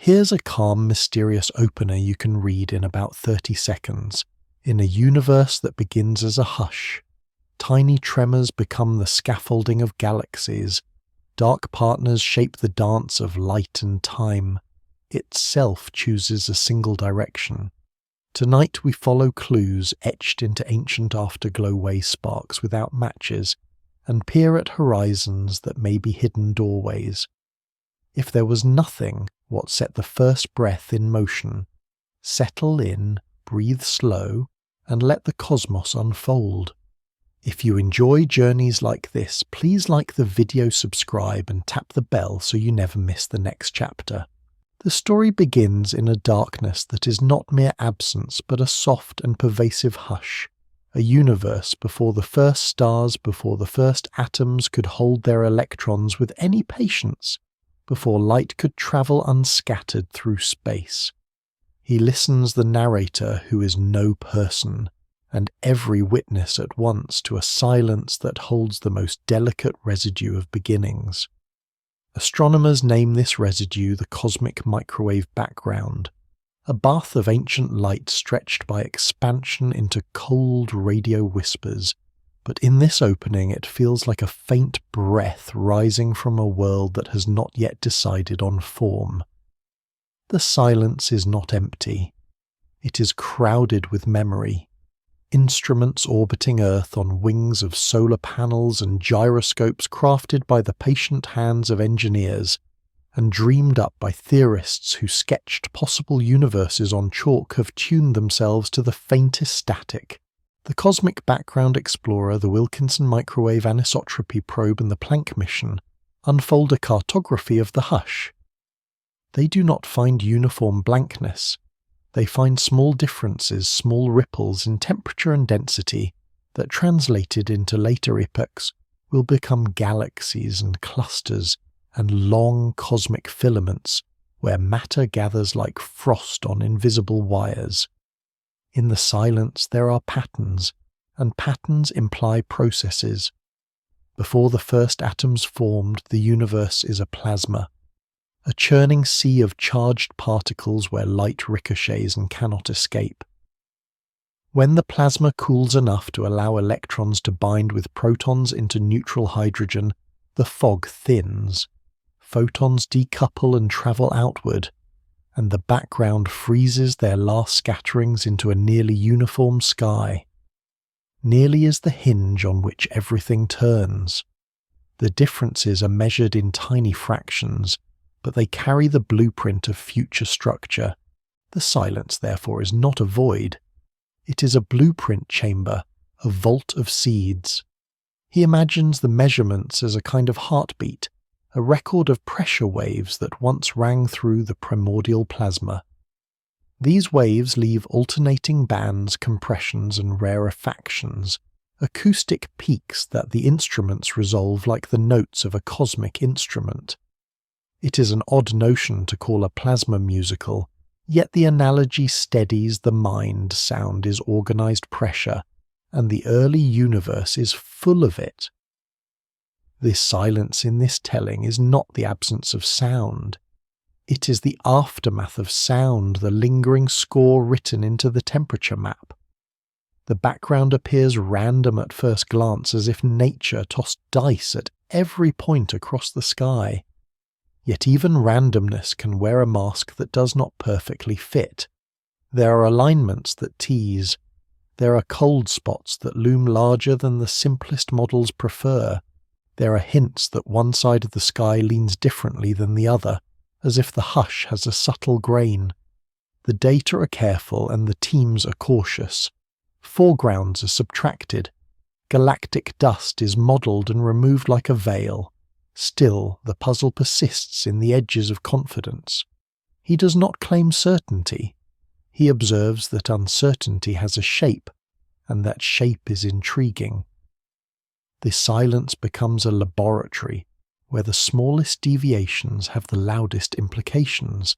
Here's a calm, mysterious opener you can read in about 30 seconds. In a universe that begins as a hush, tiny tremors become the scaffolding of galaxies. Dark partners shape the dance of light and time. Itself chooses a single direction. Tonight we follow clues etched into ancient afterglow-way sparks without matches, and peer at horizons that may be hidden doorways. If there was nothing, what set the first breath in motion? Settle in, breathe slow, and let the cosmos unfold. If you enjoy journeys like this, please like the video, subscribe, and tap the bell so you never miss the next chapter. The story begins in a darkness that is not mere absence but a soft and pervasive hush, a universe before the first stars, before the first atoms could hold their electrons with any patience, before light could travel unscattered through space. He listens, the narrator who is no person, and every witness at once, to a silence that holds the most delicate residue of beginnings. Astronomers name this residue the cosmic microwave background, a bath of ancient light stretched by expansion into cold radio whispers, but in this opening it feels like a faint breath rising from a world that has not yet decided on form. The silence is not empty. It is crowded with memory. Instruments orbiting Earth on wings of solar panels and gyroscopes crafted by the patient hands of engineers and dreamed up by theorists who sketched possible universes on chalk have tuned themselves to the faintest static. The Cosmic Background Explorer, the Wilkinson Microwave Anisotropy Probe, and the Planck mission unfold a cartography of the hush. They do not find uniform blankness. They find small differences, small ripples in temperature and density that, translated into later epochs, will become galaxies and clusters and long cosmic filaments where matter gathers like frost on invisible wires. In the silence there are patterns, and patterns imply processes. Before the first atoms formed, the universe is a plasma, a churning sea of charged particles where light ricochets and cannot escape. When the plasma cools enough to allow electrons to bind with protons into neutral hydrogen, the fog thins. Photons decouple and travel outward, and the background freezes their last scatterings into a nearly uniform sky. Nearly is the hinge on which everything turns. The differences are measured in tiny fractions, but they carry the blueprint of future structure. The silence, therefore, is not a void. It is a blueprint chamber, a vault of seeds. He imagines the measurements as a kind of heartbeat, a record of pressure waves that once rang through the primordial plasma. These waves leave alternating bands, compressions, and rarefactions, acoustic peaks that the instruments resolve like the notes of a cosmic instrument. It is an odd notion to call a plasma musical, yet the analogy steadies the mind. Sound is organized pressure, and the early universe is full of it. This silence in this telling is not the absence of sound. It is the aftermath of sound, the lingering score written into the temperature map. The background appears random at first glance, as if nature tossed dice at every point across the sky. Yet even randomness can wear a mask that does not perfectly fit. There are alignments that tease. There are cold spots that loom larger than the simplest models prefer. There are hints that one side of the sky leans differently than the other, as if the hush has a subtle grain. The data are careful and the teams are cautious. Foregrounds are subtracted. Galactic dust is modelled and removed like a veil. Still, the puzzle persists in the edges of confidence. He does not claim certainty. He observes that uncertainty has a shape, and that shape is intriguing. This silence becomes a laboratory, where the smallest deviations have the loudest implications.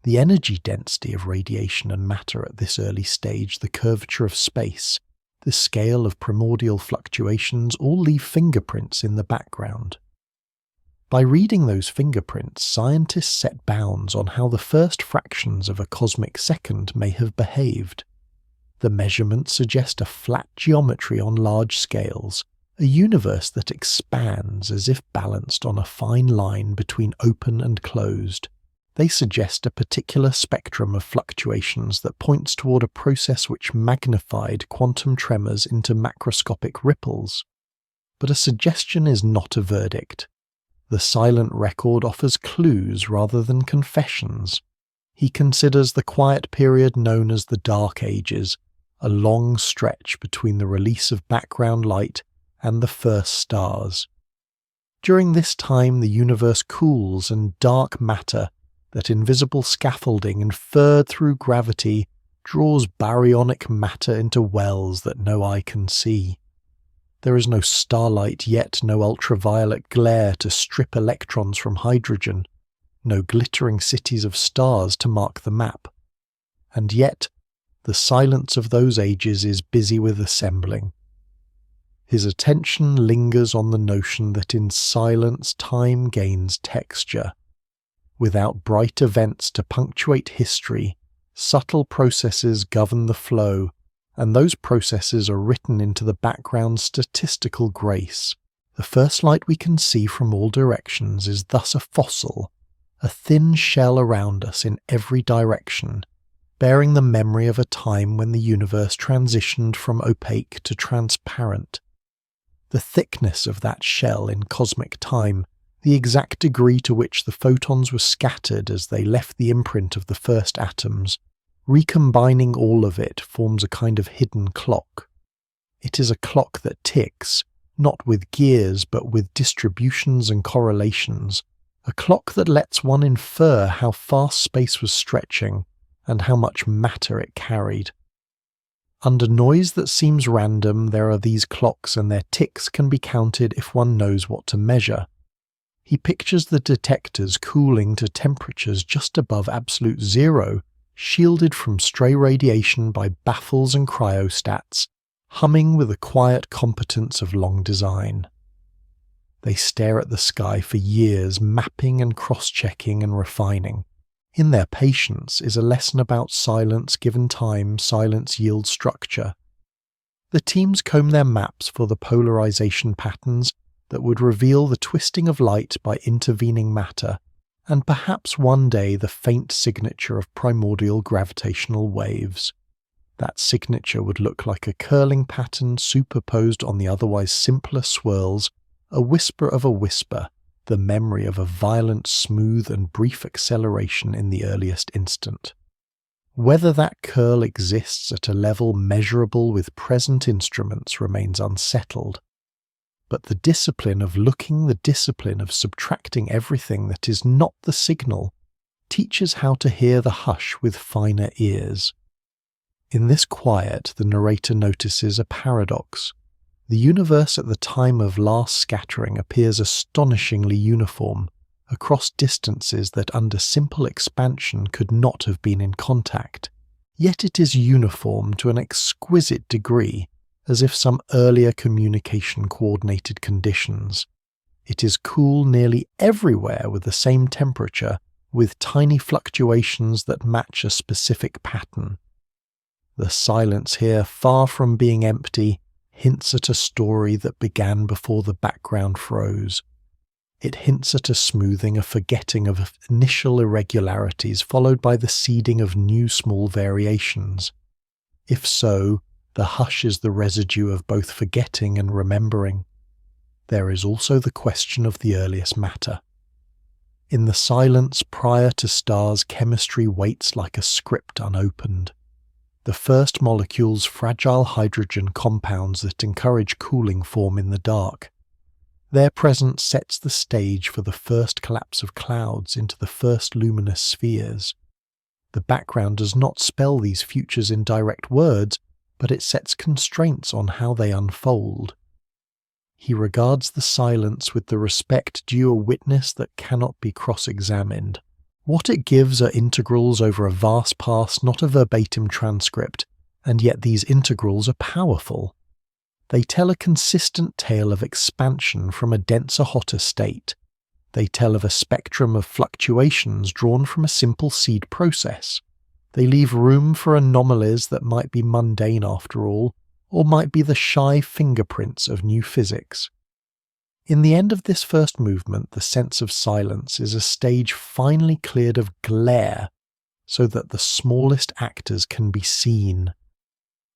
The energy density of radiation and matter at this early stage, the curvature of space, the scale of primordial fluctuations all leave fingerprints in the background. By reading those fingerprints, scientists set bounds on how the first fractions of a cosmic second may have behaved. The measurements suggest a flat geometry on large scales, a universe that expands as if balanced on a fine line between open and closed. They suggest a particular spectrum of fluctuations that points toward a process which magnified quantum tremors into macroscopic ripples. But a suggestion is not a verdict. The silent record offers clues rather than confessions. He considers the quiet period known as the Dark Ages, a long stretch between the release of background light and the first stars. During this time, the universe cools and dark matter, that invisible scaffolding inferred through gravity, draws baryonic matter into wells that no eye can see. There is no starlight, yet no ultraviolet glare to strip electrons from hydrogen, no glittering cities of stars to mark the map. And yet, the silence of those ages is busy with assembling. His attention lingers on the notion that in silence time gains texture. Without bright events to punctuate history, subtle processes govern the flow, and those processes are written into the background's statistical grace. The first light we can see from all directions is thus a fossil, a thin shell around us in every direction, bearing the memory of a time when the universe transitioned from opaque to transparent. The thickness of that shell in cosmic time, the exact degree to which the photons were scattered as they left the imprint of the first atoms, recombining all of it, forms a kind of hidden clock. It is a clock that ticks, not with gears but with distributions and correlations, a clock that lets one infer how fast space was stretching and how much matter it carried. Under noise that seems random, there are these clocks, and their ticks can be counted if one knows what to measure. He pictures the detectors cooling to temperatures just above absolute zero, shielded from stray radiation by baffles and cryostats, humming with the quiet competence of long design. They stare at the sky for years, mapping and cross-checking and refining. In their patience is a lesson about silence. Given time, silence yields structure. The teams comb their maps for the polarization patterns that would reveal the twisting of light by intervening matter, and perhaps one day the faint signature of primordial gravitational waves. That signature would look like a curling pattern superposed on the otherwise simpler swirls, a whisper of a whisper, the memory of a violent, smooth and brief acceleration in the earliest instant. Whether that curl exists at a level measurable with present instruments remains unsettled. But the discipline of looking, the discipline of subtracting everything that is not the signal, teaches how to hear the hush with finer ears. In this quiet, the narrator notices a paradox. The universe at the time of last scattering appears astonishingly uniform, across distances that under simple expansion could not have been in contact. Yet it is uniform to an exquisite degree, as if some earlier communication coordinated conditions. It is cool nearly everywhere with the same temperature, with tiny fluctuations that match a specific pattern. The silence here, far from being empty, hints at a story that began before the background froze. It hints at a smoothing, a forgetting of initial irregularities, followed by the seeding of new small variations. If so, the hush is the residue of both forgetting and remembering. There is also the question of the earliest matter. In the silence prior to stars, chemistry waits like a script unopened. The first molecules, fragile hydrogen compounds that encourage cooling, form in the dark. Their presence sets the stage for the first collapse of clouds into the first luminous spheres. The background does not spell these futures in direct words, but it sets constraints on how they unfold. He regards the silence with the respect due a witness that cannot be cross-examined. What it gives are integrals over a vast past, not a verbatim transcript, and yet these integrals are powerful. They tell a consistent tale of expansion from a denser, hotter state. They tell of a spectrum of fluctuations drawn from a simple seed process. They leave room for anomalies that might be mundane after all, or might be the shy fingerprints of new physics. In the end of this first movement, the sense of silence is a stage finally cleared of glare, so that the smallest actors can be seen.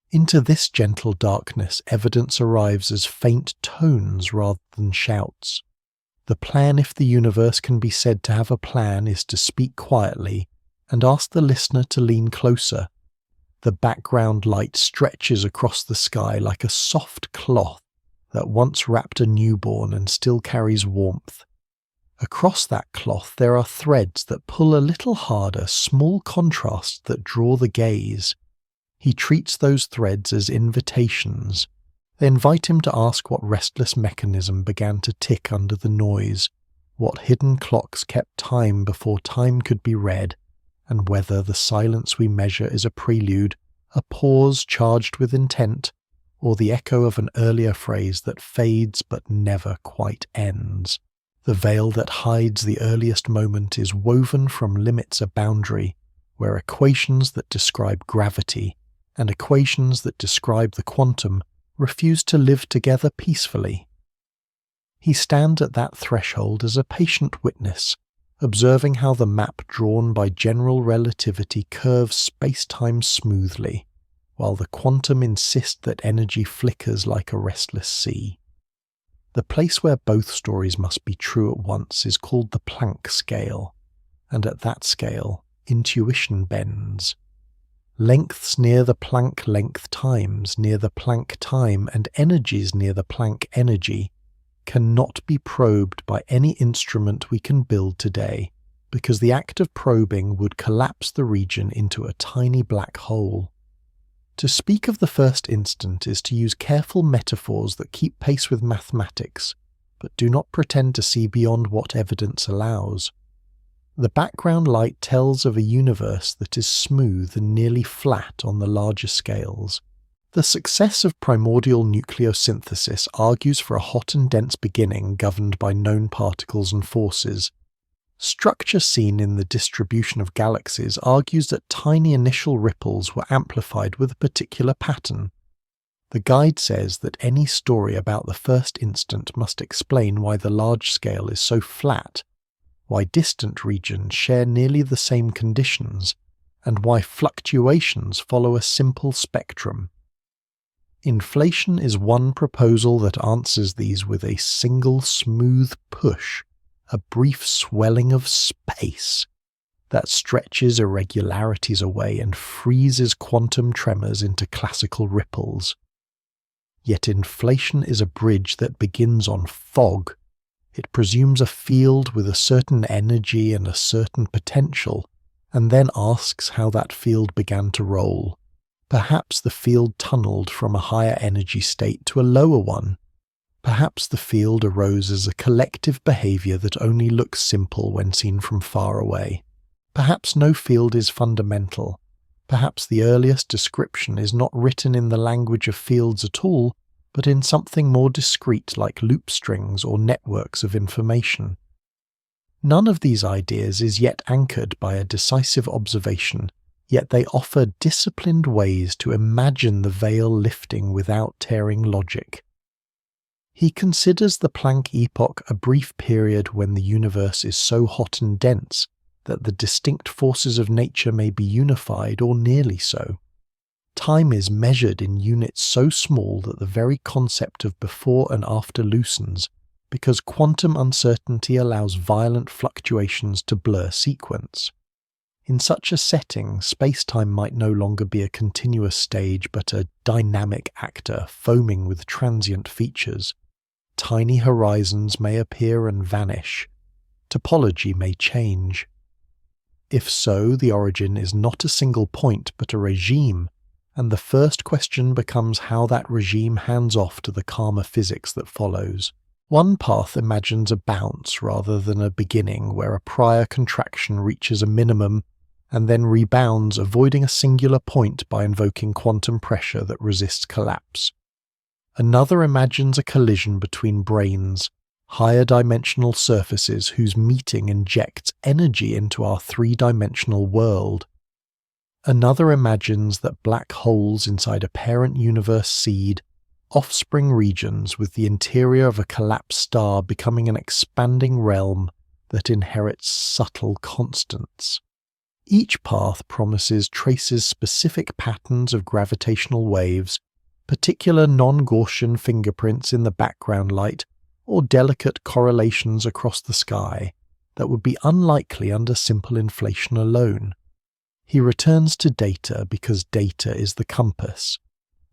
Into this gentle darkness, evidence arrives as faint tones rather than shouts. The plan, if the universe can be said to have a plan, is to speak quietly and ask the listener to lean closer. The background light stretches across the sky like a soft cloth that once wrapped a newborn and still carries warmth. Across that cloth there are threads that pull a little harder, small contrasts that draw the gaze. He treats those threads as invitations. They invite him to ask what restless mechanism began to tick under the noise, what hidden clocks kept time before time could be read, and whether the silence we measure is a prelude, a pause charged with intent, or the echo of an earlier phrase that fades but never quite ends. The veil that hides the earliest moment is woven from limits of boundary, where equations that describe gravity and equations that describe the quantum refuse to live together peacefully. He stands at that threshold as a patient witness, observing how the map drawn by general relativity curves space-time smoothly, while the quantum insists that energy flickers like a restless sea. The place where both stories must be true at once is called the Planck scale, and at that scale, intuition bends. Lengths near the Planck length times near the Planck time and energies near the Planck energy cannot be probed by any instrument we can build today, because the act of probing would collapse the region into a tiny black hole. To speak of the first instant is to use careful metaphors that keep pace with mathematics, but do not pretend to see beyond what evidence allows. The background light tells of a universe that is smooth and nearly flat on the larger scales. The success of primordial nucleosynthesis argues for a hot and dense beginning governed by known particles and forces. Structure seen in the distribution of galaxies argues that tiny initial ripples were amplified with a particular pattern. The guide says that any story about the first instant must explain why the large scale is so flat, why distant regions share nearly the same conditions, and why fluctuations follow a simple spectrum. Inflation is one proposal that answers these with a single smooth push, a brief swelling of space that stretches irregularities away and freezes quantum tremors into classical ripples. Yet inflation is a bridge that begins on fog. It presumes a field with a certain energy and a certain potential, and then asks how that field began to roll. Perhaps the field tunneled from a higher energy state to a lower one. Perhaps the field arose as a collective behavior that only looks simple when seen from far away. Perhaps no field is fundamental. Perhaps the earliest description is not written in the language of fields at all, but in something more discrete like loop strings or networks of information. None of these ideas is yet anchored by a decisive observation, yet they offer disciplined ways to imagine the veil lifting without tearing logic. He considers the Planck epoch a brief period when the universe is so hot and dense that the distinct forces of nature may be unified or nearly so. Time is measured in units so small that the very concept of before and after loosens, because quantum uncertainty allows violent fluctuations to blur sequence. In such a setting, space-time might no longer be a continuous stage but a dynamic actor foaming with transient features. Tiny horizons may appear and vanish. Topology may change. If so, the origin is not a single point but a regime, and the first question becomes how that regime hands off to the calmer physics that follows. One path imagines a bounce rather than a beginning where a prior contraction reaches a minimum and then rebounds, avoiding a singular point by invoking quantum pressure that resists collapse. Another imagines a collision between branes, higher dimensional surfaces whose meeting injects energy into our three-dimensional world. Another imagines that black holes inside a parent universe seed, offspring regions with the interior of a collapsed star becoming an expanding realm that inherits subtle constants. Each path promises traces specific patterns of gravitational waves, particular non-Gaussian fingerprints in the background light, or delicate correlations across the sky that would be unlikely under simple inflation alone. He returns to data because data is the compass.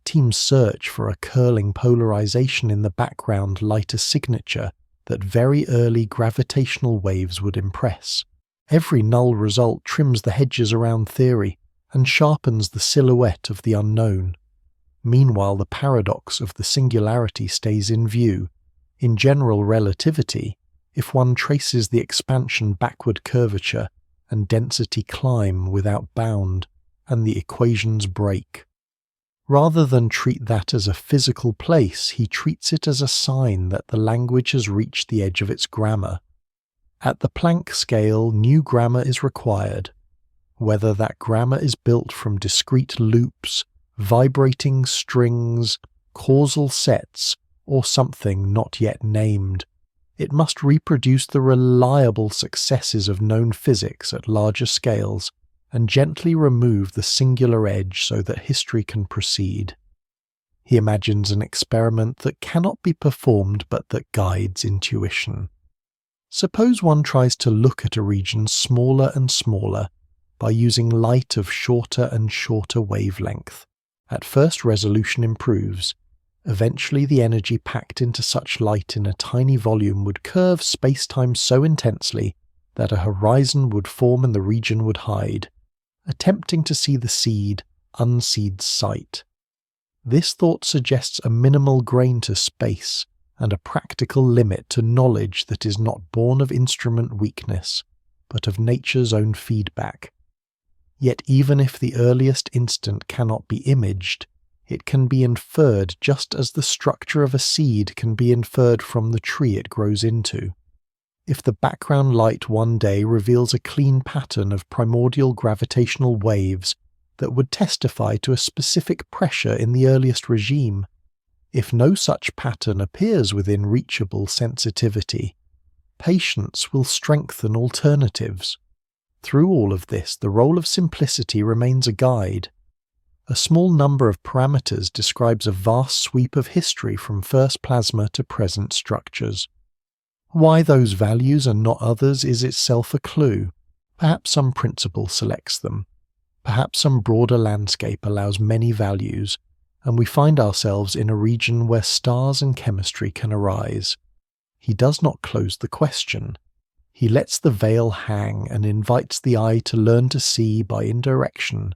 Teams search for a curling polarization in the background light a signature that very early gravitational waves would impress. Every null result trims the hedges around theory and sharpens the silhouette of the unknown. Meanwhile, the paradox of the singularity stays in view. In general relativity, if one traces the expansion backward curvature and density climb without bound, and the equations break. Rather than treat that as a physical place, he treats it as a sign that the language has reached the edge of its grammar. At the Planck scale, new grammar is required. Whether that grammar is built from discrete loops, vibrating strings, causal sets, or something not yet named, it must reproduce the reliable successes of known physics at larger scales and gently remove the singular edge so that history can proceed. He imagines an experiment that cannot be performed but that guides intuition. Suppose one tries to look at a region smaller and smaller by using light of shorter and shorter wavelength. At first, resolution improves. Eventually, the energy packed into such light in a tiny volume would curve space-time so intensely that a horizon would form and the region would hide, attempting to see the seed, unseed sight. This thought suggests a minimal grain to space and a practical limit to knowledge that is not born of instrument weakness, but of nature's own feedback. Yet even if the earliest instant cannot be imaged, it can be inferred just as the structure of a seed can be inferred from the tree it grows into. If the background light one day reveals a clean pattern of primordial gravitational waves that would testify to a specific pressure in the earliest regime, if no such pattern appears within reachable sensitivity, patience will strengthen alternatives. Through all of this, the role of simplicity remains a guide. A small number of parameters describes a vast sweep of history from first plasma to present structures. Why those values and not others is itself a clue. Perhaps some principle selects them. Perhaps some broader landscape allows many values, and we find ourselves in a region where stars and chemistry can arise. He does not close the question. He lets the veil hang and invites the eye to learn to see by indirection,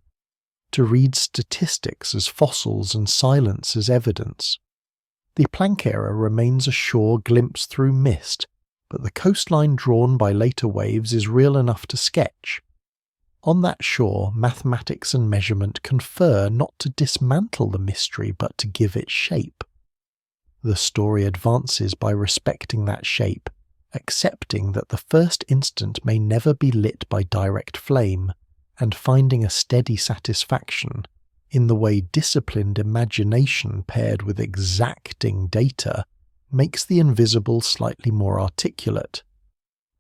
to read statistics as fossils and silence as evidence. The Planck era remains a shore glimpsed through mist, but the coastline drawn by later waves is real enough to sketch. On that shore, mathematics and measurement confer not to dismantle the mystery but to give it shape. The story advances by respecting that shape, accepting that the first instant may never be lit by direct flame, and finding a steady satisfaction in the way disciplined imagination paired with exacting data makes the invisible slightly more articulate.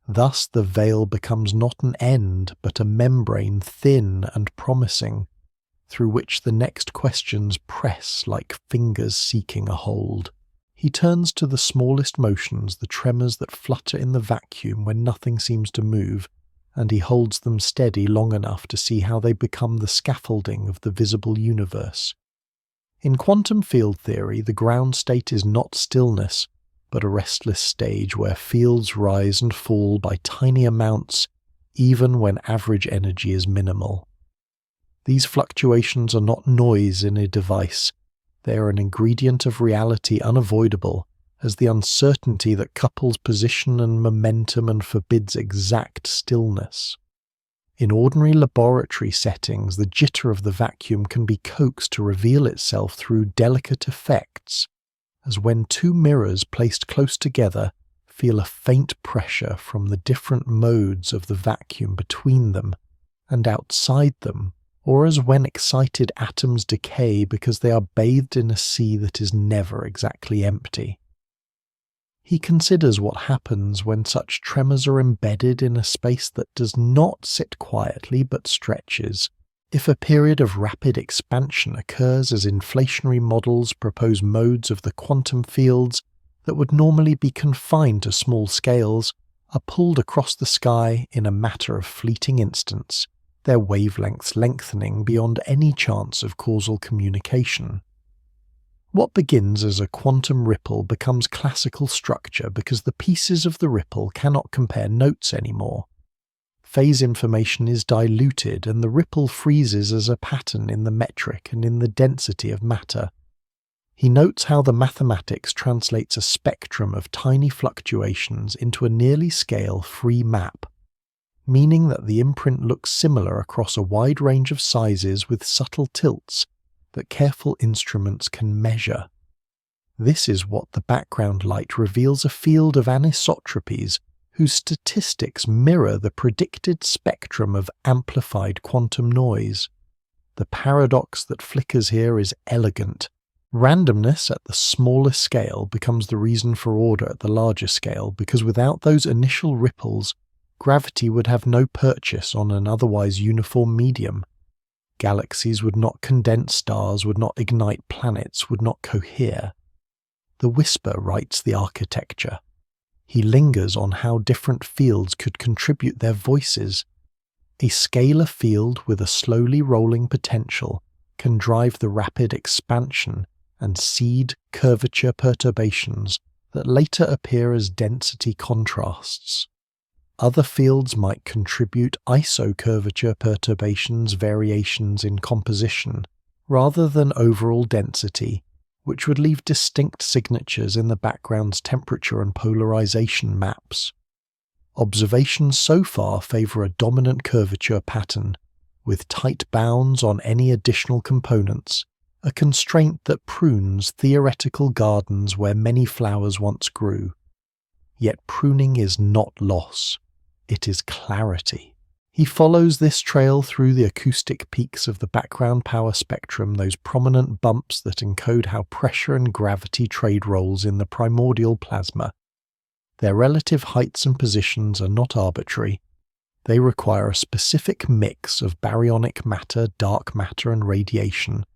Thus the veil becomes not an end but a membrane thin and promising, through which the next questions press like fingers seeking a hold. He turns to the smallest motions, the tremors that flutter in the vacuum when nothing seems to move, and he holds them steady long enough to see how they become the scaffolding of the visible universe. In quantum field theory, the ground state is not stillness, but a restless stage where fields rise and fall by tiny amounts, even when average energy is minimal. These fluctuations are not noise in a device. They are an ingredient of reality unavoidable, as the uncertainty that couples position and momentum and forbids exact stillness. In ordinary laboratory settings, the jitter of the vacuum can be coaxed to reveal itself through delicate effects, as when two mirrors placed close together feel a faint pressure from the different modes of the vacuum between them and outside them, or as when excited atoms decay because they are bathed in a sea that is never exactly empty. He considers what happens when such tremors are embedded in a space that does not sit quietly but stretches. If a period of rapid expansion occurs as inflationary models propose modes of the quantum fields that would normally be confined to small scales are pulled across the sky in a matter of fleeting instants, their wavelengths lengthening beyond any chance of causal communication. What begins as a quantum ripple becomes classical structure because the pieces of the ripple cannot compare notes anymore. Phase information is diluted and the ripple freezes as a pattern in the metric and in the density of matter. He notes how the mathematics translates a spectrum of tiny fluctuations into a nearly scale free map, meaning that the imprint looks similar across a wide range of sizes with subtle tilts that careful instruments can measure. This is what the background light reveals: a field of anisotropies whose statistics mirror the predicted spectrum of amplified quantum noise. The paradox that flickers here is elegant. Randomness at the smallest scale becomes the reason for order at the larger scale, because without those initial ripples, gravity would have no purchase on an otherwise uniform medium. Galaxies would not condense stars, would not ignite planets, would not cohere. The whisper writes the architecture. He lingers on how different fields could contribute their voices. A scalar field with a slowly rolling potential can drive the rapid expansion and seed curvature perturbations that later appear as density contrasts. Other fields might contribute isocurvature perturbations, variations in composition, rather than overall density, which would leave distinct signatures in the background's temperature and polarization maps. Observations so far favor a dominant curvature pattern, with tight bounds on any additional components, a constraint that prunes theoretical gardens where many flowers once grew. Yet pruning is not loss. It is clarity. He follows this trail through the acoustic peaks of the background power spectrum, those prominent bumps that encode how pressure and gravity trade roles in the primordial plasma. Their relative heights and positions are not arbitrary. They require a specific mix of baryonic matter, dark matter, and radiation,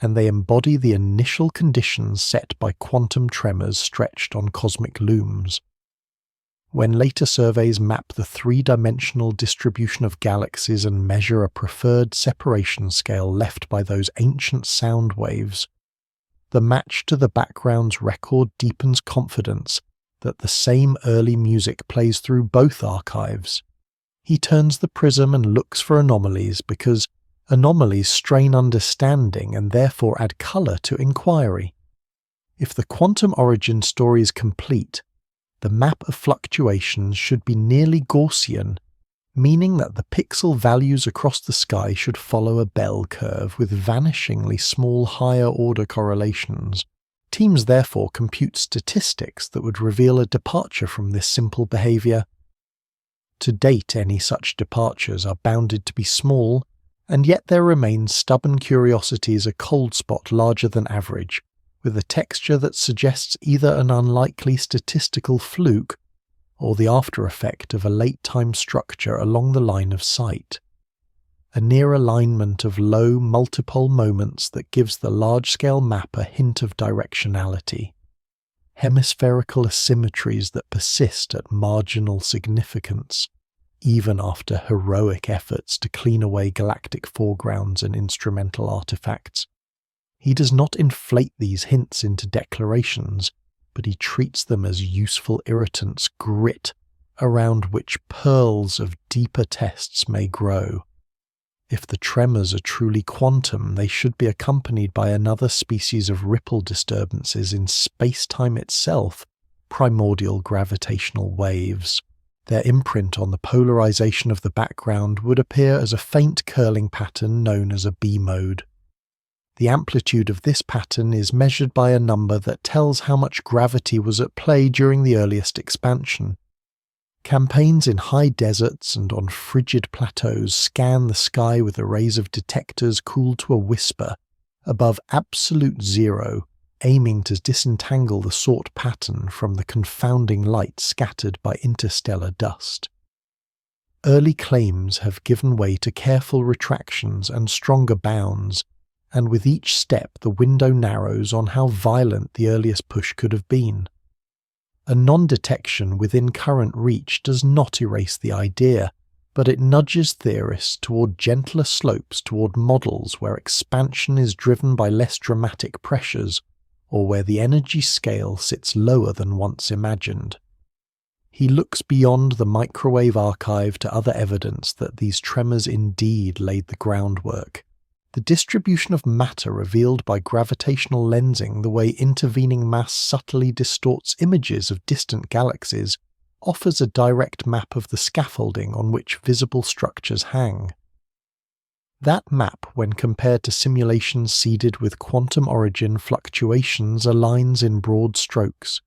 and they embody the initial conditions set by quantum tremors stretched on cosmic looms. When later surveys map the three-dimensional distribution of galaxies and measure a preferred separation scale left by those ancient sound waves, the match to the background's record deepens confidence that the same early music plays through both archives. He turns the prism and looks for anomalies because anomalies strain understanding and therefore add color to inquiry. If the quantum origin story is complete, the map of fluctuations should be nearly Gaussian, meaning that the pixel values across the sky should follow a bell curve with vanishingly small higher-order correlations. Teams therefore compute statistics that would reveal a departure from this simple behavior. To date, any such departures are bounded to be small, and yet there remains stubborn curiosity as a cold spot larger than average, with a texture that suggests either an unlikely statistical fluke or the after-effect of a late-time structure along the line of sight. A near alignment of low multipole moments that gives the large-scale map a hint of directionality. Hemispherical asymmetries that persist at marginal significance, even after heroic efforts to clean away galactic foregrounds and instrumental artifacts. He does not inflate these hints into declarations, but he treats them as useful irritants, grit, around which pearls of deeper tests may grow. If the tremors are truly quantum, they should be accompanied by another species of ripple disturbances in space-time itself, primordial gravitational waves. Their imprint on the polarization of the background would appear as a faint curling pattern known as a B-mode. The amplitude of this pattern is measured by a number that tells how much gravity was at play during the earliest expansion. Campaigns in high deserts and on frigid plateaus scan the sky with arrays of detectors cooled to a whisper, above absolute zero, aiming to disentangle the sought pattern from the confounding light scattered by interstellar dust. Early claims have given way to careful retractions and stronger bounds, and with each step the window narrows on how violent the earliest push could have been. A non-detection within current reach does not erase the idea, but it nudges theorists toward gentler slopes toward models where expansion is driven by less dramatic pressures, or where the energy scale sits lower than once imagined. He looks beyond the microwave archive to other evidence that these tremors indeed laid the groundwork. The distribution of matter revealed by gravitational lensing, the way intervening mass subtly distorts images of distant galaxies, offers a direct map of the scaffolding on which visible structures hang. That map, when compared to simulations seeded with quantum origin fluctuations, aligns in broad strokes.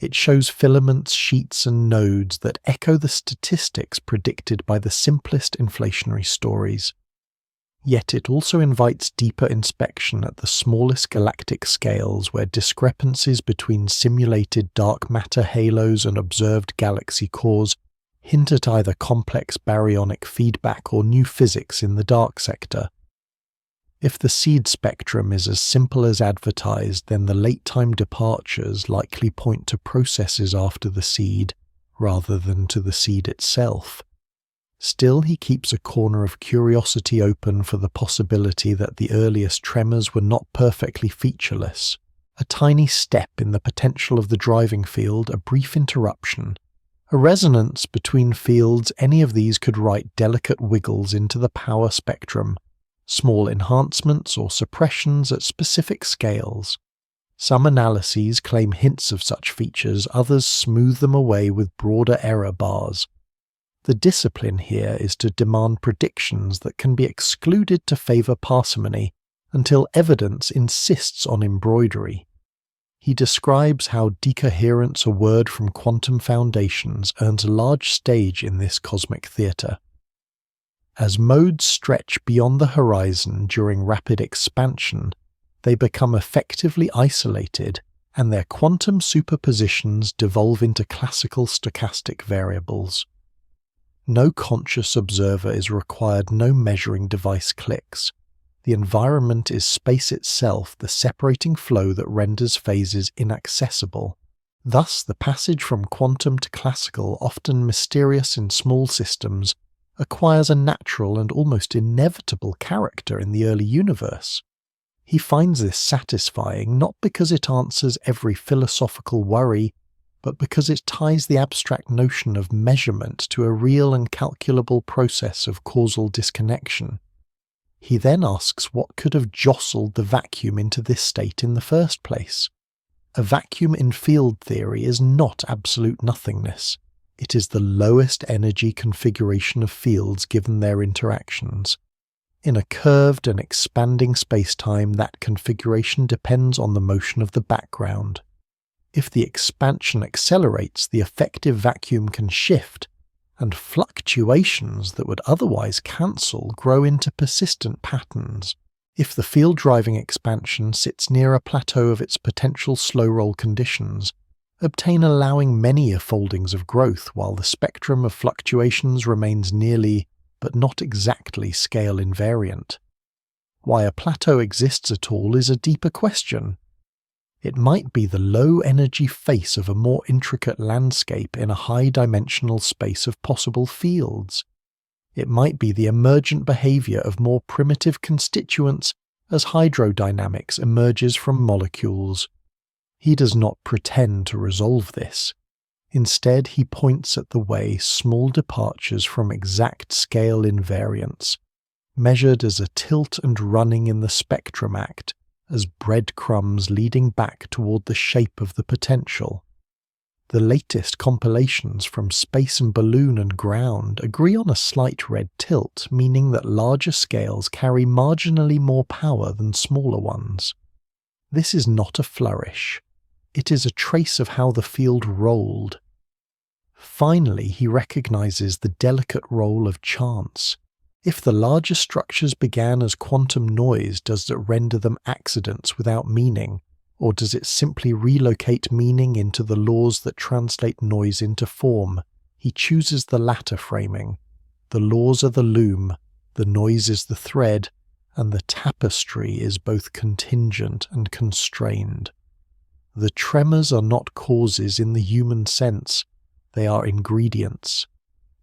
It shows filaments, sheets, and nodes that echo the statistics predicted by the simplest inflationary stories. Yet it also invites deeper inspection at the smallest galactic scales, where discrepancies between simulated dark matter halos and observed galaxy cores hint at either complex baryonic feedback or new physics in the dark sector. If the seed spectrum is as simple as advertised, then the late-time departures likely point to processes after the seed, rather than to the seed itself. Still, he keeps a corner of curiosity open for the possibility that the earliest tremors were not perfectly featureless. A tiny step in the potential of the driving field, a brief interruption. A resonance between fields, any of these could write delicate wiggles into the power spectrum, small enhancements or suppressions at specific scales. Some analyses claim hints of such features, others smooth them away with broader error bars. The discipline here is to demand predictions that can be excluded to favor parsimony until evidence insists on embroidery. He describes how decoherence, a word from quantum foundations, earns a large stage in this cosmic theatre. As modes stretch beyond the horizon during rapid expansion, they become effectively isolated, and their quantum superpositions devolve into classical stochastic variables. No conscious observer is required, no measuring device clicks. The environment is space itself, the separating flow that renders phases inaccessible. Thus, the passage from quantum to classical, often mysterious in small systems, acquires a natural and almost inevitable character in the early universe. He finds this satisfying not because it answers every philosophical worry, but because it ties the abstract notion of measurement to a real and calculable process of causal disconnection. He then asks what could have jostled the vacuum into this state in the first place. A vacuum in field theory is not absolute nothingness. It is the lowest energy configuration of fields given their interactions. In a curved and expanding spacetime, that configuration depends on the motion of the background. If the expansion accelerates, the effective vacuum can shift, and fluctuations that would otherwise cancel grow into persistent patterns. If the field-driving expansion sits near a plateau of its potential slow-roll conditions, obtain allowing many foldings of growth while the spectrum of fluctuations remains nearly, but not exactly, scale invariant. Why a plateau exists at all is a deeper question. It might be the low-energy face of a more intricate landscape in a high-dimensional space of possible fields. It might be the emergent behavior of more primitive constituents as hydrodynamics emerges from molecules. He does not pretend to resolve this. Instead, he points at the way small departures from exact scale invariance, measured as a tilt and running in the spectrum act, as breadcrumbs leading back toward the shape of the potential. The latest compilations from Space and Balloon and Ground agree on a slight red tilt, meaning that larger scales carry marginally more power than smaller ones. This is not a flourish. It is a trace of how the field rolled. Finally, he recognizes the delicate role of chance. If the larger structures began as quantum noise, does it render them accidents without meaning, or does it simply relocate meaning into the laws that translate noise into form? He chooses the latter framing. The laws are the loom, the noise is the thread, and the tapestry is both contingent and constrained. The tremors are not causes in the human sense, they are ingredients.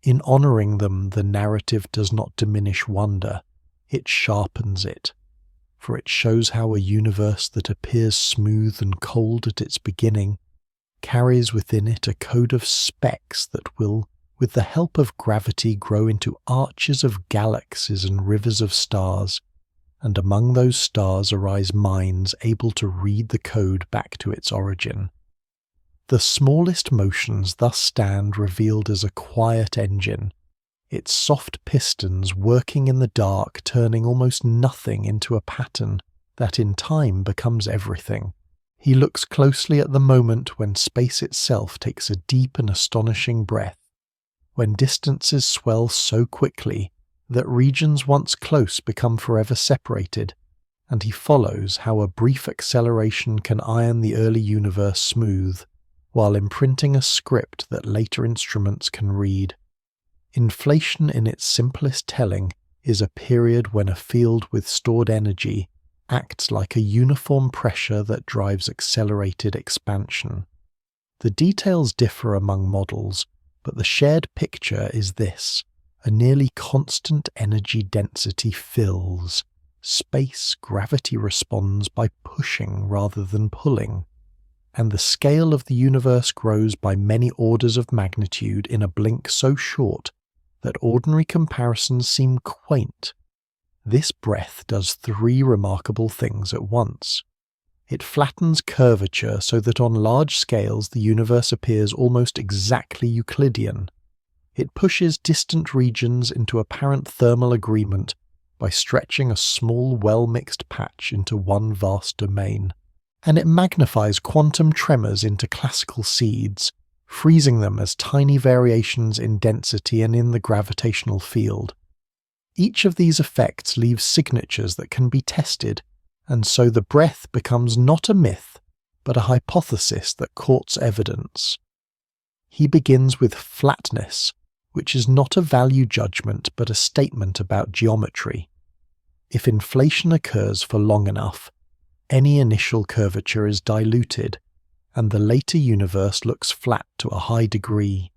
In honoring them, the narrative does not diminish wonder, it sharpens it, for it shows how a universe that appears smooth and cold at its beginning carries within it a code of specks that will, with the help of gravity, grow into arches of galaxies and rivers of stars, and among those stars arise minds able to read the code back to its origin. The smallest motions thus stand revealed as a quiet engine, its soft pistons working in the dark, turning almost nothing into a pattern that in time becomes everything. He looks closely at the moment when space itself takes a deep and astonishing breath, when distances swell so quickly that regions once close become forever separated, and he follows how a brief acceleration can iron the early universe smooth, while imprinting a script that later instruments can read. Inflation in its simplest telling is a period when a field with stored energy acts like a uniform pressure that drives accelerated expansion. The details differ among models, but the shared picture is this: a nearly constant energy density fills. Space gravity responds by pushing rather than pulling, and the scale of the universe grows by many orders of magnitude in a blink so short that ordinary comparisons seem quaint. This breath does three remarkable things at once. It flattens curvature so that on large scales the universe appears almost exactly Euclidean. It pushes distant regions into apparent thermal agreement by stretching a small well-mixed patch into one vast domain. And it magnifies quantum tremors into classical seeds, freezing them as tiny variations in density and in the gravitational field. Each of these effects leaves signatures that can be tested, and so the breath becomes not a myth, but a hypothesis that courts evidence. He begins with flatness, which is not a value judgment but a statement about geometry. If inflation occurs for long enough, any initial curvature is diluted, and the later universe looks flat to a high degree.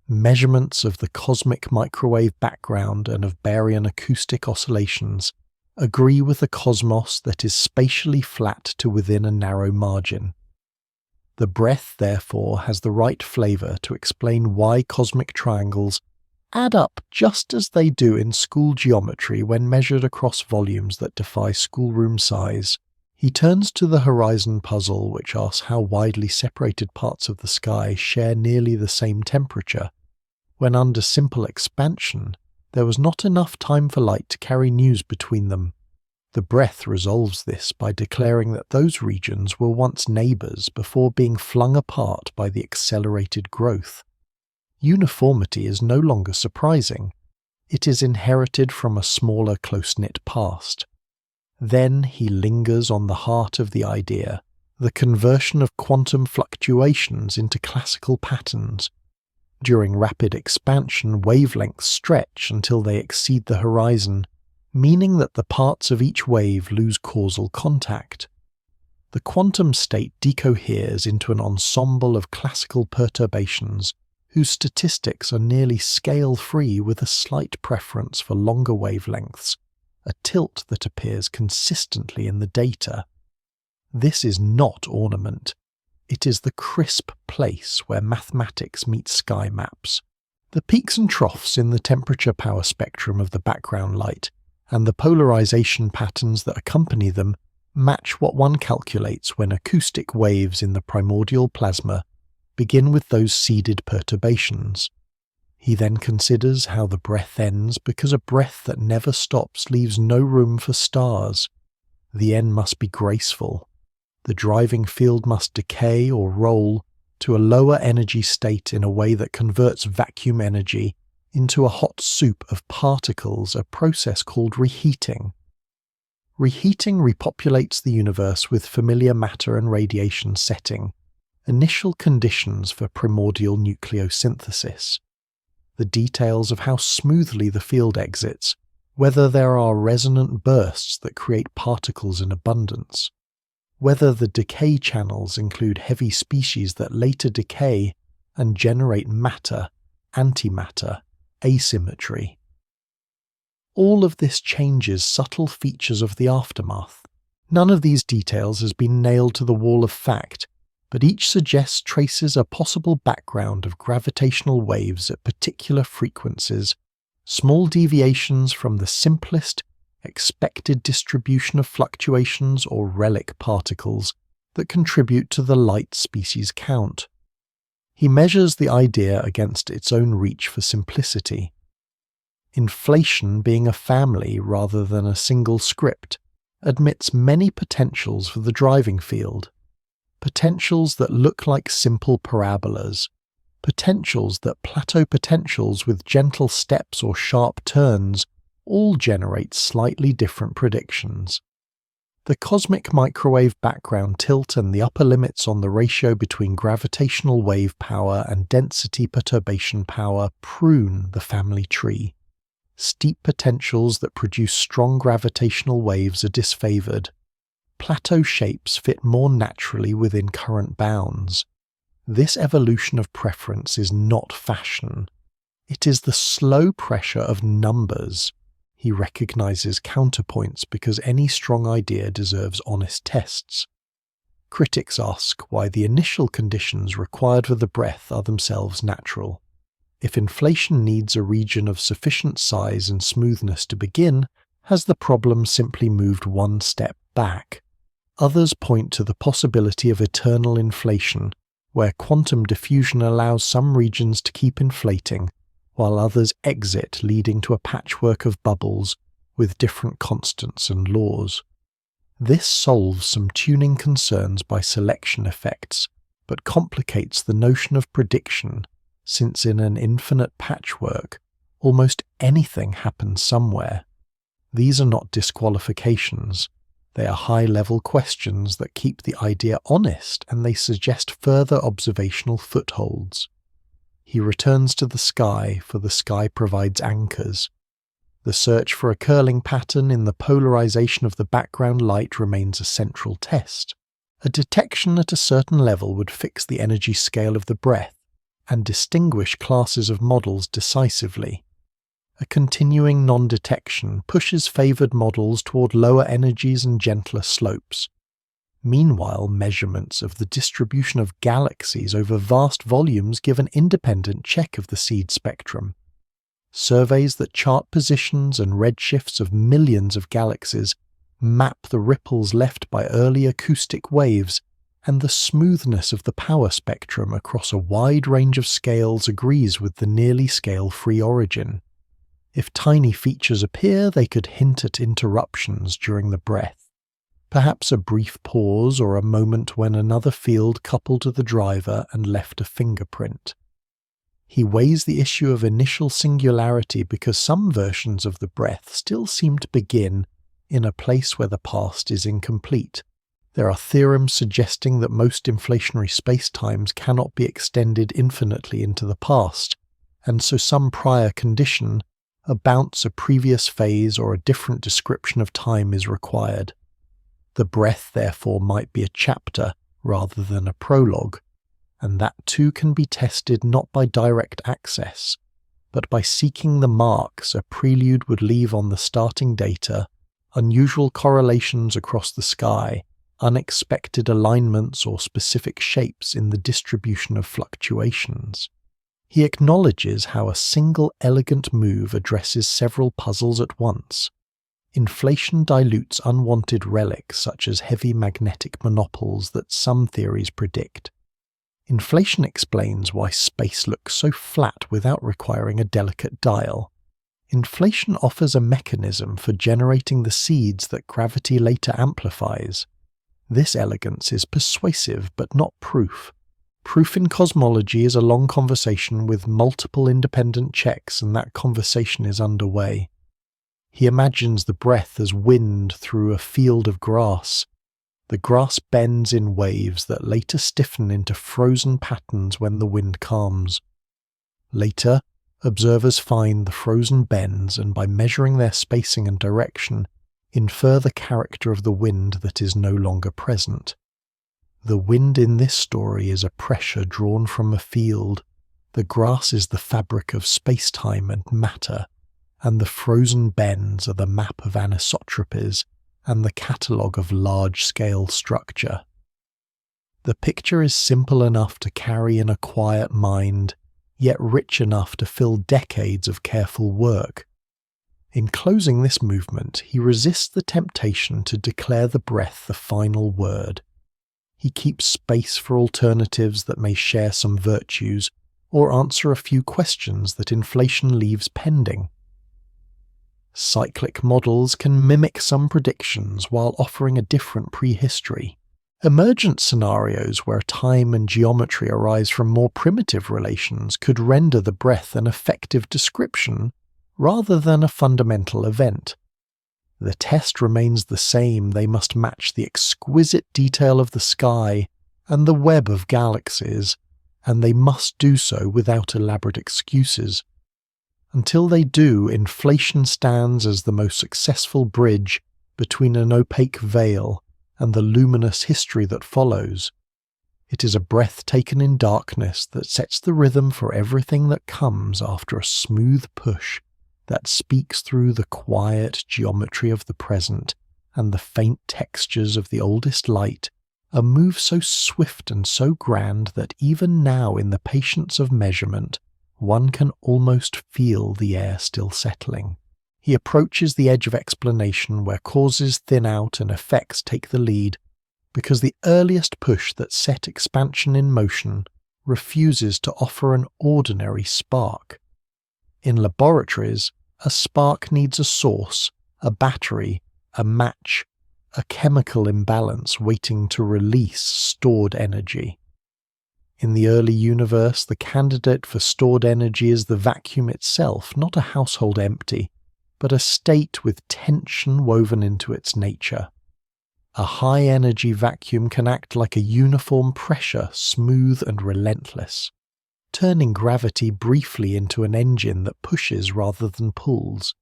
Measurements of the cosmic microwave background and of baryon acoustic oscillations agree with a cosmos that is spatially flat to within a narrow margin. The breath, therefore, has the right flavor to explain why cosmic triangles add up just as they do in school geometry when measured across volumes that defy schoolroom size. He turns to the horizon puzzle, which asks how widely separated parts of the sky share nearly the same temperature, when under simple expansion there was not enough time for light to carry news between them. The breath resolves this by declaring that those regions were once neighbours before being flung apart by the accelerated growth. Uniformity is no longer surprising. It is inherited from a smaller, close-knit past. Then he lingers on the heart of the idea, the conversion of quantum fluctuations into classical patterns. During rapid expansion, wavelengths stretch until they exceed the horizon, meaning that the parts of each wave lose causal contact. The quantum state decoheres into an ensemble of classical perturbations whose statistics are nearly scale-free with a slight preference for longer wavelengths, a tilt that appears consistently in the data. This is not ornament. It is the crisp place where mathematics meets sky maps. The peaks and troughs in the temperature power spectrum of the background light and the polarization patterns that accompany them match what one calculates when acoustic waves in the primordial plasma begin with those seeded perturbations. He then considers how the breath ends because a breath that never stops leaves no room for stars. The end must be graceful. The driving field must decay or roll to a lower energy state in a way that converts vacuum energy into a hot soup of particles, a process called reheating. Reheating repopulates the universe with familiar matter and radiation setting, initial conditions for primordial nucleosynthesis. The details of how smoothly the field exits, whether there are resonant bursts that create particles in abundance, whether the decay channels include heavy species that later decay and generate matter, antimatter, asymmetry. All of this changes subtle features of the aftermath. None of these details has been nailed to the wall of fact, but each suggests traces a possible background of gravitational waves at particular frequencies, small deviations from the simplest, expected distribution of fluctuations or relic particles that contribute to the light species count. He measures the idea against its own reach for simplicity. Inflation, being a family rather than a single script, admits many potentials for the driving field. Potentials that look like simple parabolas, potentials that plateau potentials with gentle steps or sharp turns, all generate slightly different predictions. The cosmic microwave background tilt and the upper limits on the ratio between gravitational wave power and density perturbation power prune the family tree. Steep potentials that produce strong gravitational waves are disfavored. Plateau shapes fit more naturally within current bounds. This evolution of preference is not fashion. It is the slow pressure of numbers. He recognizes counterpoints because any strong idea deserves honest tests. Critics ask why the initial conditions required for the breath are themselves natural. If inflation needs a region of sufficient size and smoothness to begin, has the problem simply moved one step back? Others point to the possibility of eternal inflation, where quantum diffusion allows some regions to keep inflating, while others exit, leading to a patchwork of bubbles with different constants and laws. This solves some tuning concerns by selection effects, but complicates the notion of prediction, since in an infinite patchwork, almost anything happens somewhere. These are not disqualifications. They are high-level questions that keep the idea honest, and they suggest further observational footholds. He returns to the sky, for the sky provides anchors. The search for a curling pattern in the polarization of the background light remains a central test. A detection at a certain level would fix the energy scale of the breath and distinguish classes of models decisively. A continuing non-detection pushes favored models toward lower energies and gentler slopes. Meanwhile, measurements of the distribution of galaxies over vast volumes give an independent check of the seed spectrum. Surveys that chart positions and redshifts of millions of galaxies map the ripples left by early acoustic waves, and the smoothness of the power spectrum across a wide range of scales agrees with the nearly scale-free origin. If tiny features appear, they could hint at interruptions during the breath. Perhaps a brief pause or a moment when another field coupled to the driver and left a fingerprint. He weighs the issue of initial singularity because some versions of the breath still seem to begin in a place where the past is incomplete. There are theorems suggesting that most inflationary spacetimes cannot be extended infinitely into the past, and so some prior condition, a bounce, a previous phase, or a different description of time is required. The breath, therefore, might be a chapter rather than a prologue, and that too can be tested not by direct access, but by seeking the marks a prelude would leave on the starting data, unusual correlations across the sky, unexpected alignments or specific shapes in the distribution of fluctuations. He acknowledges how a single elegant move addresses several puzzles at once. Inflation dilutes unwanted relics such as heavy magnetic monopoles that some theories predict. Inflation explains why space looks so flat without requiring a delicate dial. Inflation offers a mechanism for generating the seeds that gravity later amplifies. This elegance is persuasive but not proof. Proof in cosmology is a long conversation with multiple independent checks, and that conversation is underway. He imagines the breath as wind through a field of grass. The grass bends in waves that later stiffen into frozen patterns when the wind calms. Later, observers find the frozen bends, and by measuring their spacing and direction, infer the character of the wind that is no longer present. The wind in this story is a pressure drawn from a field. The grass is the fabric of space-time and matter, and the frozen bends are the map of anisotropies and the catalogue of large-scale structure. The picture is simple enough to carry in a quiet mind, yet rich enough to fill decades of careful work. In closing this movement, he resists the temptation to declare the breath the final word. He keeps space for alternatives that may share some virtues, or answer a few questions that inflation leaves pending. Cyclic models can mimic some predictions while offering a different prehistory. Emergent scenarios where time and geometry arise from more primitive relations could render the breath an effective description rather than a fundamental event. The test remains the same: they must match the exquisite detail of the sky and the web of galaxies, and they must do so without elaborate excuses. Until they do, inflation stands as the most successful bridge between an opaque veil and the luminous history that follows. It is a breath taken in darkness that sets the rhythm for everything that comes after a smooth push that speaks through the quiet geometry of the present and the faint textures of the oldest light, a move so swift and so grand that even now in the patience of measurement, one can almost feel the air still settling. He approaches the edge of explanation where causes thin out and effects take the lead, because the earliest push that set expansion in motion refuses to offer an ordinary spark. In laboratories, a spark needs a source, a battery, a match, a chemical imbalance waiting to release stored energy. In the early universe, the candidate for stored energy is the vacuum itself, not a household empty, but a state with tension woven into its nature. A high-energy vacuum can act like a uniform pressure, smooth and relentless, turning gravity briefly into an engine that pushes rather than pulls.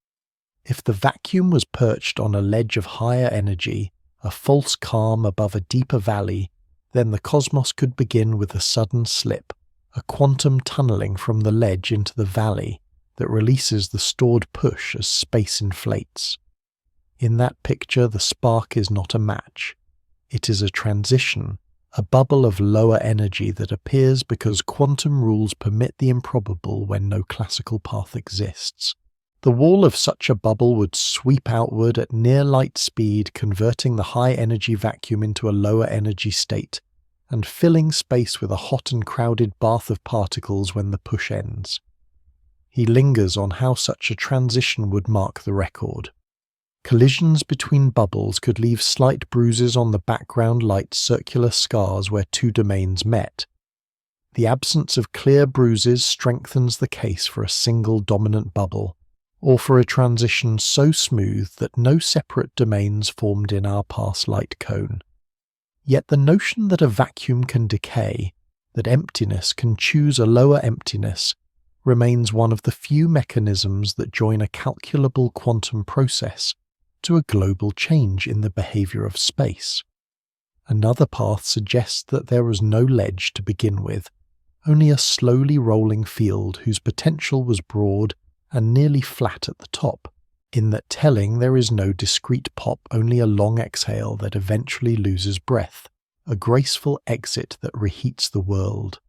If the vacuum was perched on a ledge of higher energy, a false calm above a deeper valley, then the cosmos could begin with a sudden slip, a quantum tunneling from the ledge into the valley that releases the stored push as space inflates. In that picture, the spark is not a match. It is a transition, a bubble of lower energy that appears because quantum rules permit the improbable when no classical path exists. The wall of such a bubble would sweep outward at near light speed, converting the high-energy vacuum into a lower-energy state, and filling space with a hot and crowded bath of particles when the push ends. He lingers on how such a transition would mark the record. Collisions between bubbles could leave slight bruises on the background light circular scars where two domains met. The absence of clear bruises strengthens the case for a single dominant bubble, or for a transition so smooth that no separate domains formed in our past light cone. Yet the notion that a vacuum can decay, that emptiness can choose a lower emptiness, remains one of the few mechanisms that join a calculable quantum process to a global change in the behavior of space. Another path suggests that there was no ledge to begin with, only a slowly rolling field whose potential was broad and nearly flat at the top, in that telling there is no discrete pop, only a long exhale that eventually loses breath, a graceful exit that reheats the world.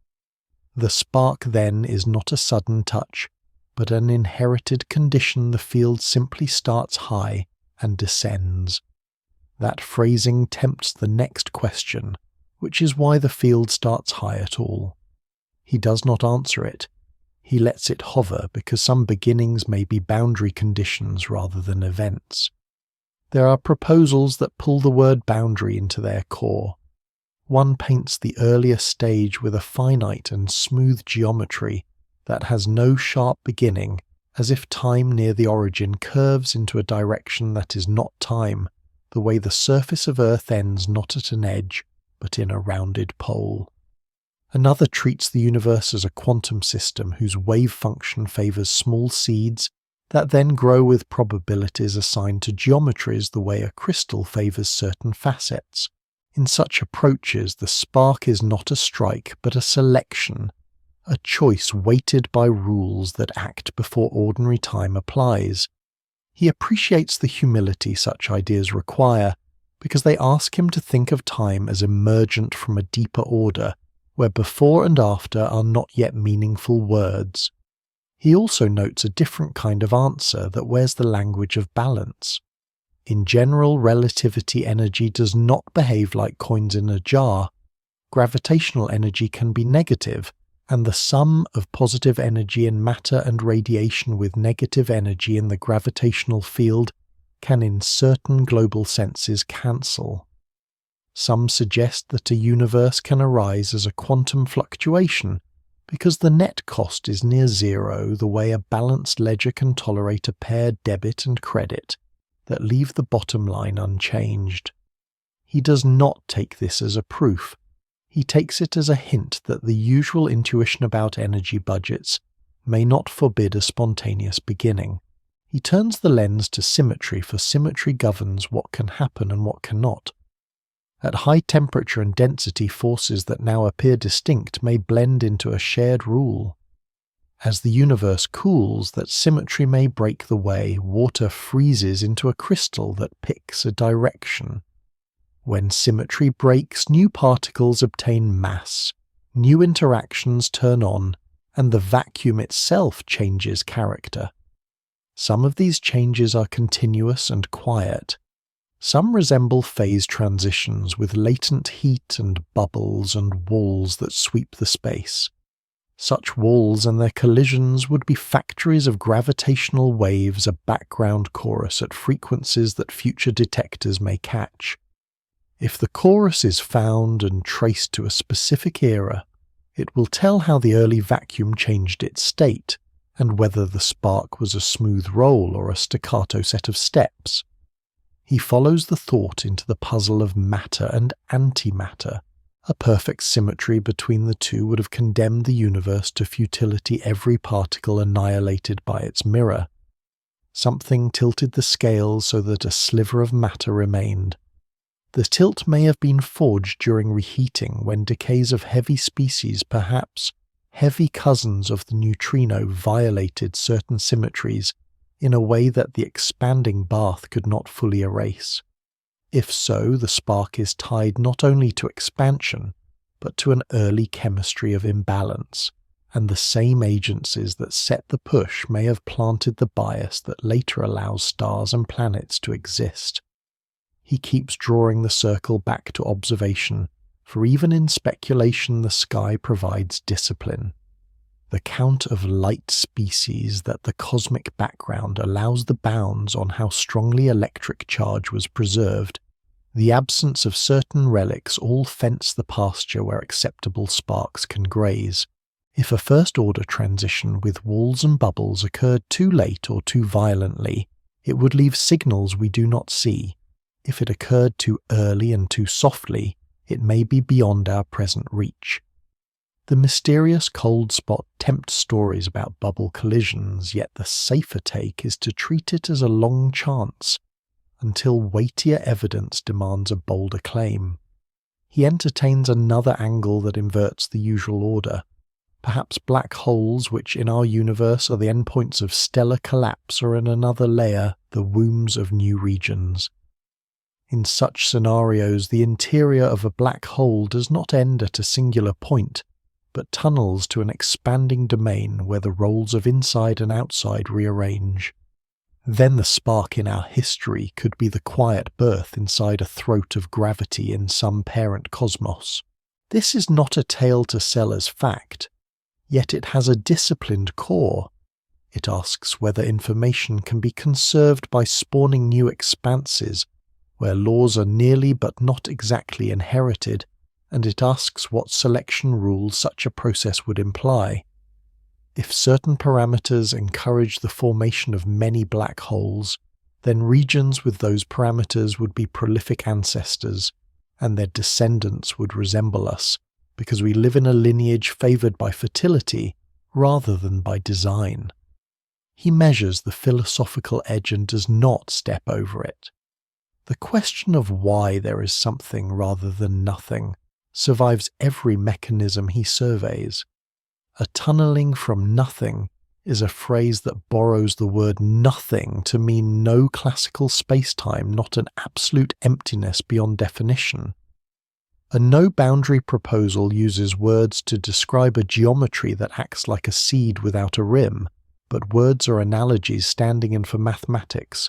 The spark then is not a sudden touch, but an inherited condition. The field simply starts high and descends. That phrasing tempts the next question: which is why the field starts high at all. He does not answer it. He lets it hover because some beginnings may be boundary conditions rather than events. There are proposals that pull the word boundary into their core. One paints the earlier stage with a finite and smooth geometry that has no sharp beginning, as if time near the origin curves into a direction that is not time, the way the surface of Earth ends not at an edge, but in a rounded pole. Another treats the universe as a quantum system whose wave function favours small seeds that then grow with probabilities assigned to geometries the way a crystal favours certain facets. In such approaches, the spark is not a strike but a selection, a choice weighted by rules that act before ordinary time applies. He appreciates the humility such ideas require, because they ask him to think of time as emergent from a deeper order, where before and after are not yet meaningful words. He also notes a different kind of answer that wears the language of balance. In general, relativity energy does not behave like coins in a jar. Gravitational energy can be negative, and the sum of positive energy in matter and radiation with negative energy in the gravitational field can in certain global senses cancel. Some suggest that a universe can arise as a quantum fluctuation because the net cost is near zero, the way a balanced ledger can tolerate a paired debit and credit that leave the bottom line unchanged. He does not take this as a proof. He takes it as a hint that the usual intuition about energy budgets may not forbid a spontaneous beginning. He turns the lens to symmetry, for symmetry governs what can happen and what cannot. At high temperature and density, forces that now appear distinct may blend into a shared rule. As the universe cools, that symmetry may break the way, water freezes into a crystal that picks a direction. When symmetry breaks, new particles obtain mass, new interactions turn on, and the vacuum itself changes character. Some of these changes are continuous and quiet. Some resemble phase transitions with latent heat and bubbles and walls that sweep the space. Such walls and their collisions would be factories of gravitational waves, a background chorus at frequencies that future detectors may catch. If the chorus is found and traced to a specific era, it will tell how the early vacuum changed its state, and whether the spark was a smooth roll or a staccato set of steps. He follows the thought into the puzzle of matter and antimatter. A perfect symmetry between the two would have condemned the universe to futility, every particle annihilated by its mirror. Something tilted the scales so that a sliver of matter remained. The tilt may have been forged during reheating, when decays of heavy species, perhaps heavy cousins of the neutrino, violated certain symmetries in a way that the expanding bath could not fully erase. If so, the spark is tied not only to expansion, but to an early chemistry of imbalance, and the same agencies that set the push may have planted the bias that later allows stars and planets to exist. He keeps drawing the circle back to observation, for even in speculation the sky provides discipline. The count of light species that the cosmic background allows the bounds on how strongly electric charge was preserved. The absence of certain relics all fence the pasture where acceptable sparks can graze. If a first-order transition with walls and bubbles occurred too late or too violently, it would leave signals we do not see. If it occurred too early and too softly, it may be beyond our present reach. The mysterious cold spot tempts stories about bubble collisions, yet the safer take is to treat it as a long chance, until weightier evidence demands a bolder claim. He entertains another angle that inverts the usual order. Perhaps black holes, which in our universe are the endpoints of stellar collapse, are in another layer, the wombs of new regions. In such scenarios, the interior of a black hole does not end at a singular point, but tunnels to an expanding domain where the roles of inside and outside rearrange. Then the spark in our history could be the quiet birth inside a throat of gravity in some parent cosmos. This is not a tale to sell as fact, yet it has a disciplined core. It asks whether information can be conserved by spawning new expanses, where laws are nearly but not exactly inherited, and it asks what selection rules such a process would imply. If certain parameters encourage the formation of many black holes, then regions with those parameters would be prolific ancestors, and their descendants would resemble us, because we live in a lineage favoured by fertility rather than by design. He measures the philosophical edge and does not step over it. The question of why there is something rather than nothing survives every mechanism he surveys. A tunnelling from nothing is a phrase that borrows the word nothing to mean no classical space-time, not an absolute emptiness beyond definition. A no-boundary proposal uses words to describe a geometry that acts like a seed without a rim, but words are analogies standing in for mathematics.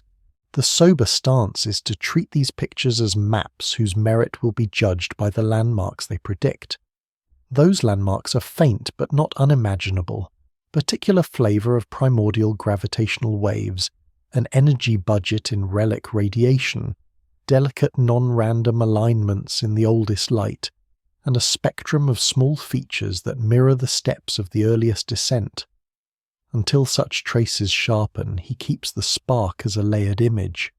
The sober stance is to treat these pictures as maps whose merit will be judged by the landmarks they predict. Those landmarks are faint but not unimaginable, particular flavour of primordial gravitational waves, an energy budget in relic radiation, delicate non-random alignments in the oldest light, and a spectrum of small features that mirror the steps of the earliest descent. Until such traces sharpen, he keeps the spark as a layered image.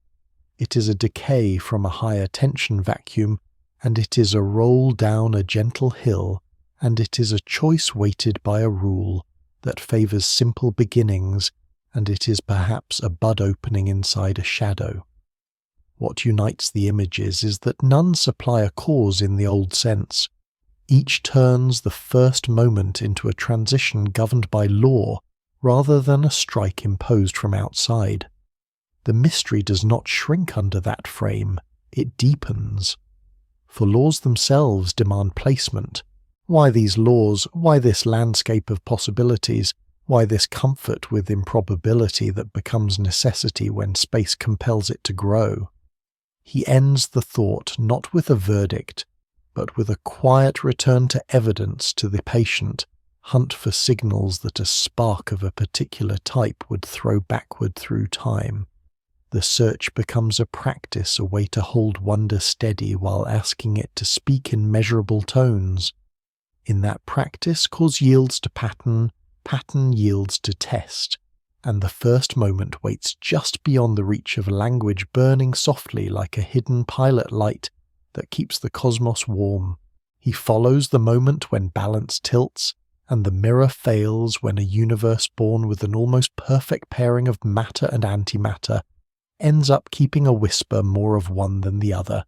It is a decay from a higher tension vacuum, and it is a roll down a gentle hill, and it is a choice weighted by a rule that favours simple beginnings, and it is perhaps a bud opening inside a shadow. What unites the images is that none supply a cause in the old sense. Each turns the first moment into a transition governed by law, rather than a strike imposed from outside. The mystery does not shrink under that frame, it deepens. For laws themselves demand placement. Why these laws? Why this landscape of possibilities? Why this comfort with improbability that becomes necessity when space compels it to grow? He ends the thought not with a verdict, but with a quiet return to evidence to the patient, hunt for signals that a spark of a particular type would throw backward through time. The search becomes a practice, a way to hold wonder steady while asking it to speak in measurable tones. In that practice, cause yields to pattern, pattern yields to test, and the first moment waits just beyond the reach of language, burning softly like a hidden pilot light that keeps the cosmos warm. He follows the moment when balance tilts, and the mirror fails when a universe born with an almost perfect pairing of matter and antimatter ends up keeping a whisper more of one than the other,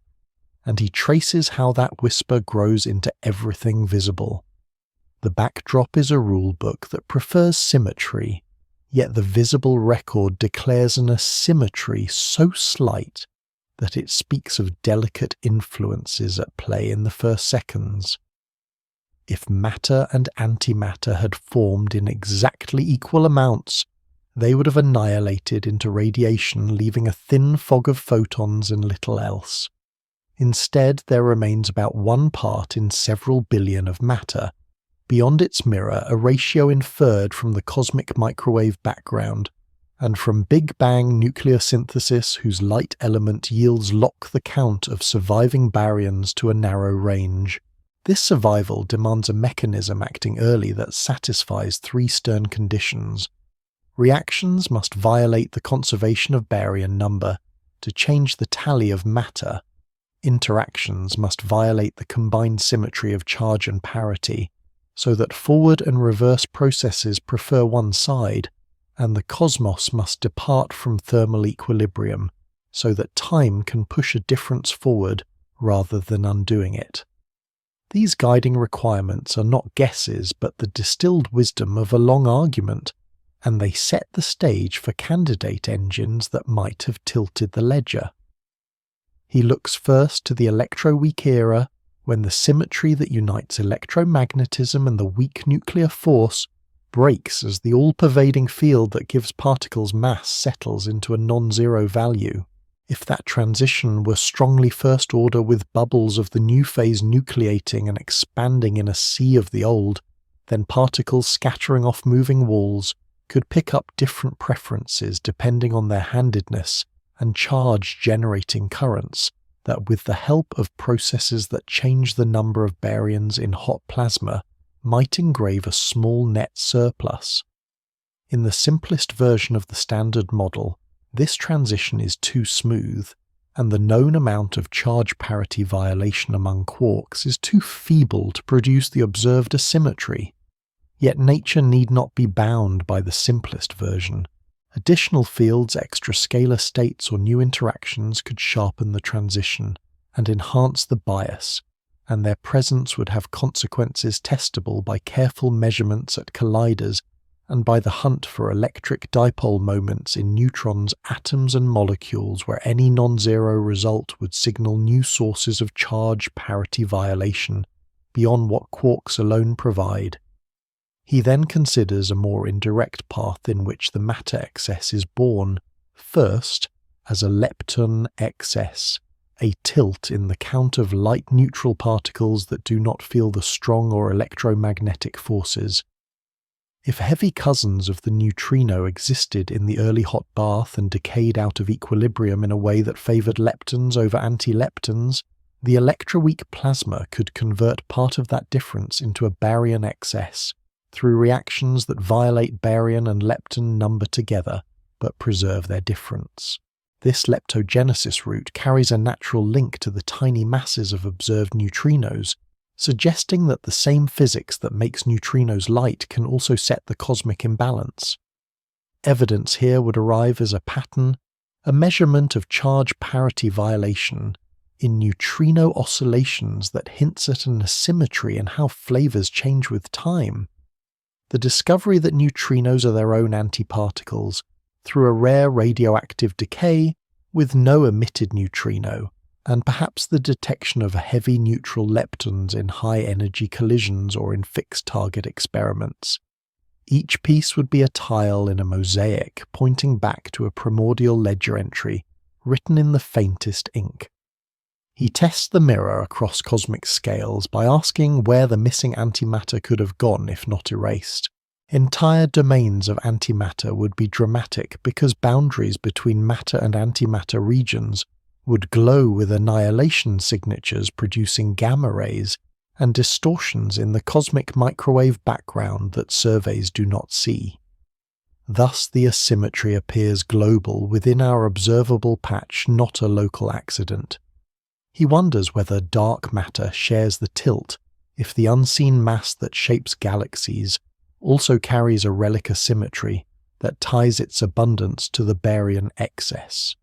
and he traces how that whisper grows into everything visible. The backdrop is a rule book that prefers symmetry, yet the visible record declares an asymmetry so slight that it speaks of delicate influences at play in the first seconds. If matter and antimatter had formed in exactly equal amounts, they would have annihilated into radiation, leaving a thin fog of photons and little else. Instead, there remains about 1 part in several billion of matter. Beyond its mirror, a ratio inferred from the cosmic microwave background, and from Big Bang nuclear synthesis whose light element yields lock the count of surviving baryons to a narrow range. This survival demands a mechanism acting early that satisfies 3 stern conditions. Reactions must violate the conservation of baryon number to change the tally of matter. Interactions must violate the combined symmetry of charge and parity, so that forward and reverse processes prefer one side, and the cosmos must depart from thermal equilibrium, so that time can push a difference forward rather than undoing it. These guiding requirements are not guesses but the distilled wisdom of a long argument, and they set the stage for candidate engines that might have tilted the ledger. He looks first to the electroweak era, when the symmetry that unites electromagnetism and the weak nuclear force breaks as the all-pervading field that gives particles mass settles into a non-zero value. If that transition were strongly first order with bubbles of the new phase nucleating and expanding in a sea of the old, then particles scattering off moving walls could pick up different preferences depending on their handedness and charge generating currents that, with the help of processes that change the number of baryons in hot plasma, might engrave a small net surplus. In the simplest version of the standard model, this transition is too smooth, and the known amount of charge parity violation among quarks is too feeble to produce the observed asymmetry. Yet nature need not be bound by the simplest version. Additional fields, extrascalar states, or new interactions could sharpen the transition and enhance the bias, and their presence would have consequences testable by careful measurements at colliders and by the hunt for electric dipole moments in neutrons, atoms, and molecules where any non-zero result would signal new sources of charge parity violation beyond what quarks alone provide. He then considers a more indirect path in which the matter excess is born, first as a lepton excess, a tilt in the count of light neutral particles that do not feel the strong or electromagnetic forces. If heavy cousins of the neutrino existed in the early hot bath and decayed out of equilibrium in a way that favoured leptons over antileptons, the electroweak plasma could convert part of that difference into a baryon excess through reactions that violate baryon and lepton number together but preserve their difference. This leptogenesis route carries a natural link to the tiny masses of observed neutrinos, suggesting that the same physics that makes neutrinos light can also set the cosmic imbalance. Evidence here would arrive as a pattern, a measurement of charge parity violation in neutrino oscillations that hints at an asymmetry in how flavors change with time. The discovery that neutrinos are their own antiparticles through a rare radioactive decay with no emitted neutrino, and perhaps the detection of heavy neutral leptons in high-energy collisions or in fixed-target experiments. Each piece would be a tile in a mosaic pointing back to a primordial ledger entry written in the faintest ink. He tests the mirror across cosmic scales by asking where the missing antimatter could have gone if not erased. Entire domains of antimatter would be dramatic because boundaries between matter and antimatter regions would glow with annihilation signatures producing gamma rays and distortions in the cosmic microwave background that surveys do not see. Thus the asymmetry appears global within our observable patch, not a local accident. He wonders whether dark matter shares the tilt if the unseen mass that shapes galaxies also carries a relic asymmetry that ties its abundance to the baryon excess.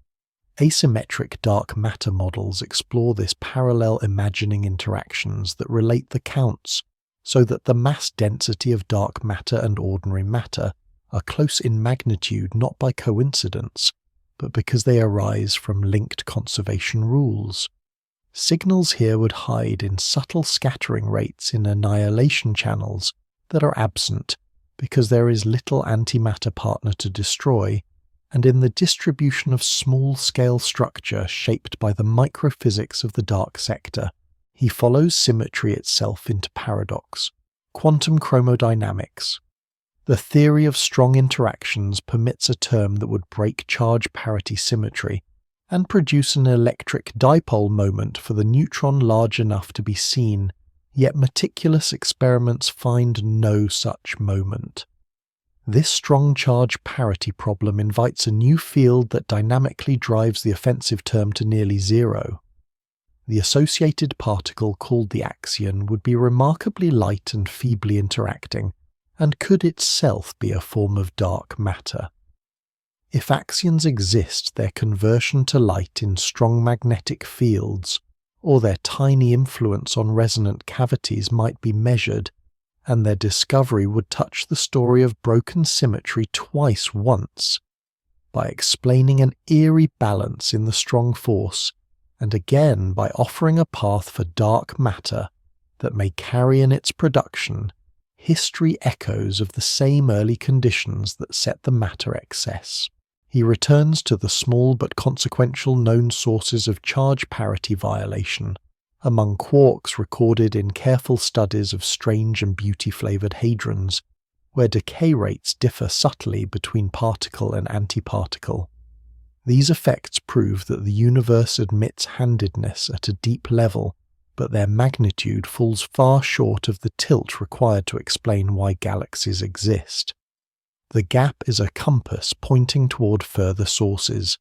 Asymmetric dark matter models explore this parallel imagining interactions that relate the counts so that the mass density of dark matter and ordinary matter are close in magnitude not by coincidence, but because they arise from linked conservation rules. Signals here would hide in subtle scattering rates in annihilation channels that are absent because there is little antimatter partner to destroy, and in the distribution of small-scale structure shaped by the microphysics of the dark sector. He follows symmetry itself into paradox, quantum chromodynamics. The theory of strong interactions permits a term that would break charge parity symmetry and produce an electric dipole moment for the neutron large enough to be seen, yet meticulous experiments find no such moment. This strong charge parity problem invites a new field that dynamically drives the offensive term to nearly zero. The associated particle called the axion would be remarkably light and feebly interacting, and could itself be a form of dark matter. If axions exist, their conversion to light in strong magnetic fields, or their tiny influence on resonant cavities might be measured, and their discovery would touch the story of broken symmetry twice once, by explaining an eerie balance in the strong force, and again by offering a path for dark matter that may carry in its production history echoes of the same early conditions that set the matter excess. He returns to the small but consequential known sources of charge parity violation among quarks recorded in careful studies of strange and beauty-flavoured hadrons, where decay rates differ subtly between particle and antiparticle. These effects prove that the universe admits handedness at a deep level, but their magnitude falls far short of the tilt required to explain why galaxies exist. The gap is a compass pointing toward further sources.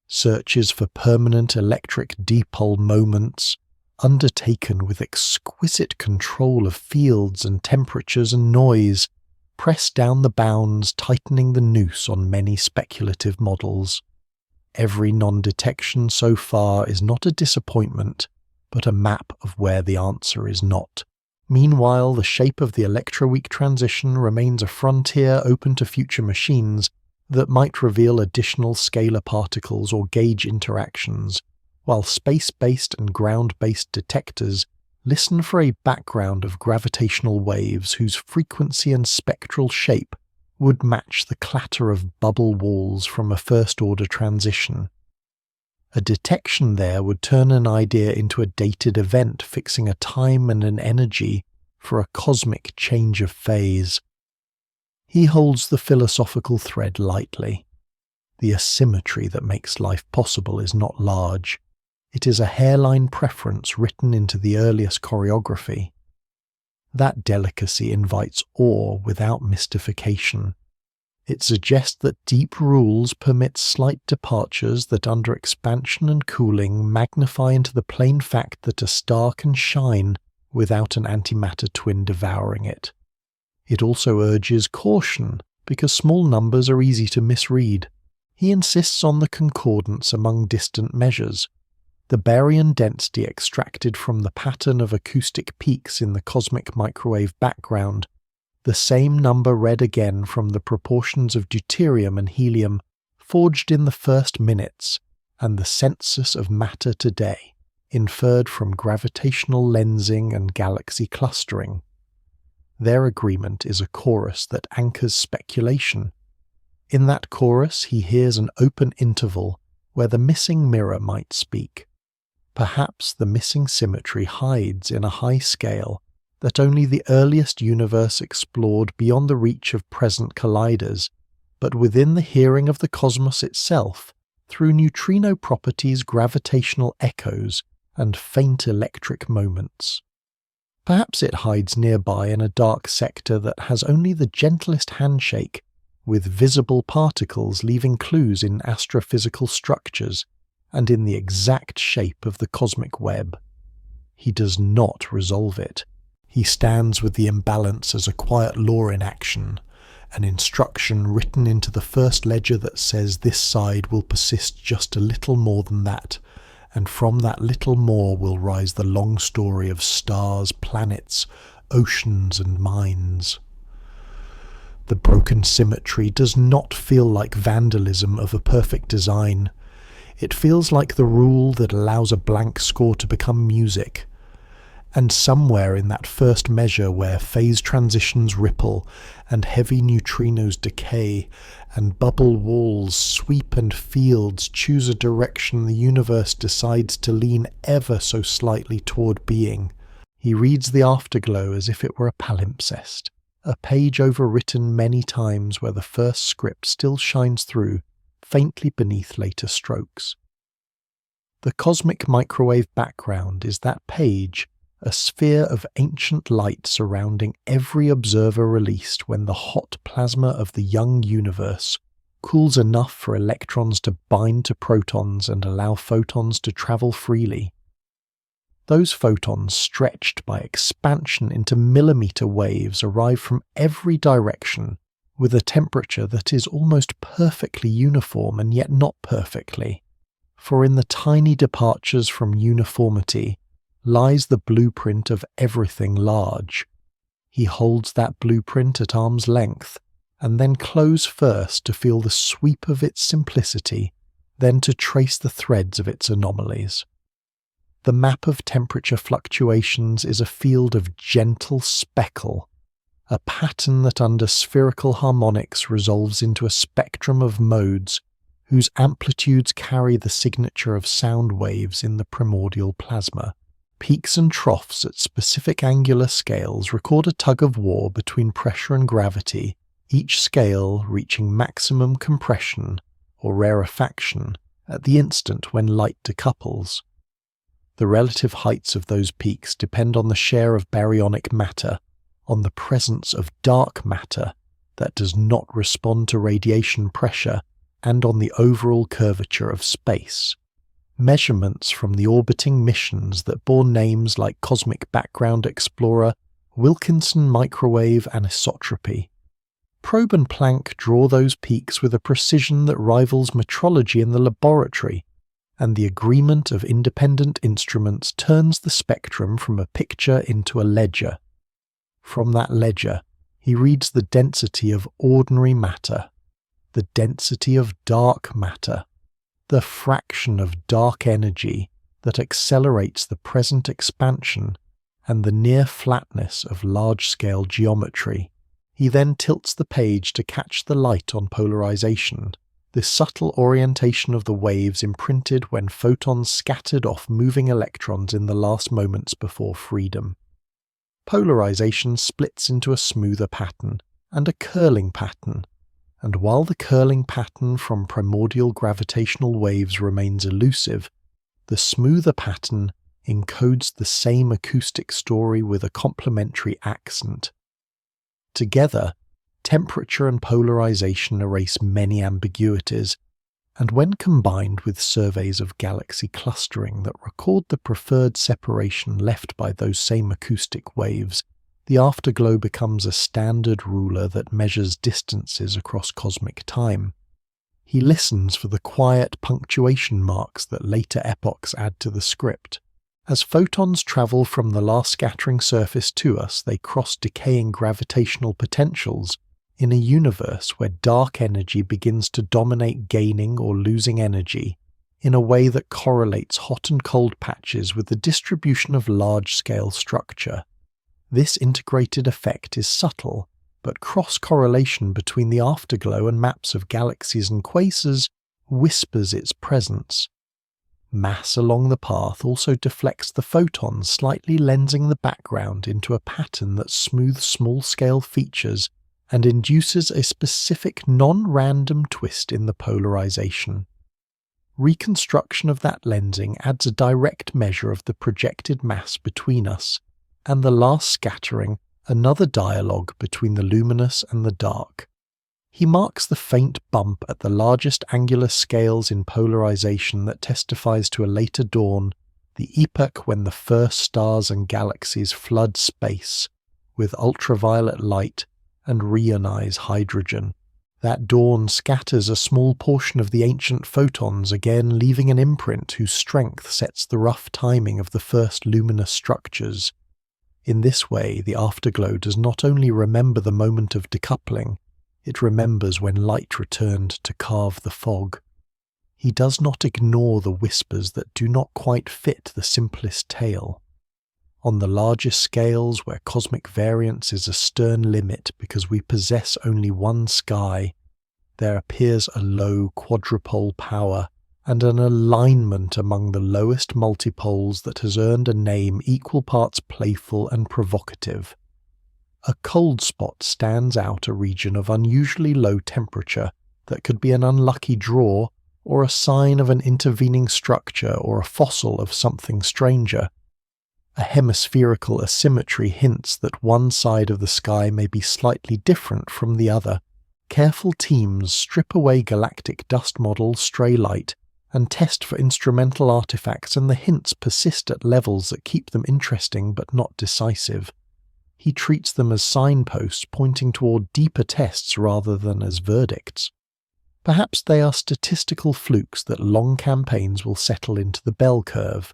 Searches for permanent electric dipole moments, undertaken with exquisite control of fields and temperatures and noise, press down the bounds, tightening the noose on many speculative models. Every non-detection so far is not a disappointment, but a map of where the answer is not. Meanwhile, the shape of the electroweak transition remains a frontier open to future machines that might reveal additional scalar particles or gauge interactions, while space-based and ground-based detectors listen for a background of gravitational waves whose frequency and spectral shape would match the clatter of bubble walls from a first-order transition. A detection there would turn an idea into a dated event fixing a time and an energy for a cosmic change of phase. He holds the philosophical thread lightly. The asymmetry that makes life possible is not large. It is a hairline preference written into the earliest choreography. That delicacy invites awe without mystification. It suggests that deep rules permit slight departures that under expansion and cooling magnify into the plain fact that a star can shine without an antimatter twin devouring it. It also urges caution, because small numbers are easy to misread. He insists on the concordance among distant measures. The baryon density extracted from the pattern of acoustic peaks in the cosmic microwave background, the same number read again from the proportions of deuterium and helium forged in the first minutes, and the census of matter today, inferred from gravitational lensing and galaxy clustering. Their agreement is a chorus that anchors speculation. In that chorus he hears an open interval where the missing mirror might speak. Perhaps the missing symmetry hides in a high scale that only the earliest universe explored beyond the reach of present colliders, but within the hearing of the cosmos itself, through neutrino properties, gravitational echoes, and faint electric moments. Perhaps it hides nearby in a dark sector that has only the gentlest handshake, with visible particles leaving clues in astrophysical structures, and in the exact shape of the cosmic web. He does not resolve it. He stands with the imbalance as a quiet law in action, an instruction written into the first ledger that says this side will persist just a little more than that, and from that little more will rise the long story of stars, planets, oceans, and minds. The broken symmetry does not feel like vandalism of a perfect design. It feels like the rule that allows a blank score to become music. And somewhere in that first measure where phase transitions ripple and heavy neutrinos decay and bubble walls sweep and fields choose a direction the universe decides to lean ever so slightly toward being, he reads the afterglow as if it were a palimpsest, a page overwritten many times where the first script still shines through, faintly beneath later strokes. The cosmic microwave background is that page, a sphere of ancient light surrounding every observer released when the hot plasma of the young universe cools enough for electrons to bind to protons and allow photons to travel freely. Those photons, stretched by expansion into millimeter waves, arrive from every direction with a temperature that is almost perfectly uniform and yet not perfectly. For in the tiny departures from uniformity lies the blueprint of everything large. He holds that blueprint at arm's length, and then close first to feel the sweep of its simplicity, then to trace the threads of its anomalies. The map of temperature fluctuations is a field of gentle speckle, a pattern that under spherical harmonics resolves into a spectrum of modes whose amplitudes carry the signature of sound waves in the primordial plasma. Peaks and troughs at specific angular scales record a tug-of-war between pressure and gravity, each scale reaching maximum compression or rarefaction at the instant when light decouples. The relative heights of those peaks depend on the share of baryonic matter, on the presence of dark matter that does not respond to radiation pressure, and on the overall curvature of space. Measurements from the orbiting missions that bore names like Cosmic Background Explorer, Wilkinson Microwave Anisotropy. Probe and Planck draw those peaks with a precision that rivals metrology in the laboratory, and the agreement of independent instruments turns the spectrum from a picture into a ledger. From that ledger, he reads the density of ordinary matter, the density of dark matter, the fraction of dark energy that accelerates the present expansion, and the near flatness of large-scale geometry. He then tilts the page to catch the light on polarization, this subtle orientation of the waves imprinted when photons scattered off moving electrons in the last moments before freedom. Polarization splits into a smoother pattern and a curling pattern, and while the curling pattern from primordial gravitational waves remains elusive, the smoother pattern encodes the same acoustic story with a complementary accent. Together, temperature and polarization erase many ambiguities, and when combined with surveys of galaxy clustering that record the preferred separation left by those same acoustic waves, the afterglow becomes a standard ruler that measures distances across cosmic time. He listens for the quiet punctuation marks that later epochs add to the script. As photons travel from the last scattering surface to us, they cross decaying gravitational potentials in a universe where dark energy begins to dominate gaining or losing energy in a way that correlates hot and cold patches with the distribution of large-scale structure. This integrated effect is subtle, but cross-correlation between the afterglow and maps of galaxies and quasars whispers its presence. Mass along the path also deflects the photons, slightly lensing the background into a pattern that smooths small-scale features and induces a specific non-random twist in the polarization. Reconstruction of that lensing adds a direct measure of the projected mass between us, and the last scattering another dialogue between the luminous and the dark. He marks the faint bump at the largest angular scales in polarization that testifies to a later dawn, the epoch when the first stars and galaxies flood space with ultraviolet light and reionize hydrogen. That dawn scatters a small portion of the ancient photons, again leaving an imprint whose strength sets the rough timing of the first luminous structures. In this way, the afterglow does not only remember the moment of decoupling, it remembers when light returned to carve the fog. He does not ignore the whispers that do not quite fit the simplest tale. On the largest scales, where cosmic variance is a stern limit because we possess only one sky, there appears a low quadrupole power and an alignment among the lowest multipoles that has earned a name equal parts playful and provocative. A cold spot stands out a region of unusually low temperature that could be an unlucky draw or a sign of an intervening structure or a fossil of something stranger. A hemispherical asymmetry hints that one side of the sky may be slightly different from the other. Careful teams strip away galactic dust models, stray light, and test for instrumental artifacts, and the hints persist at levels that keep them interesting but not decisive. He treats them as signposts pointing toward deeper tests rather than as verdicts. Perhaps they are statistical flukes that long campaigns will settle into the bell curve.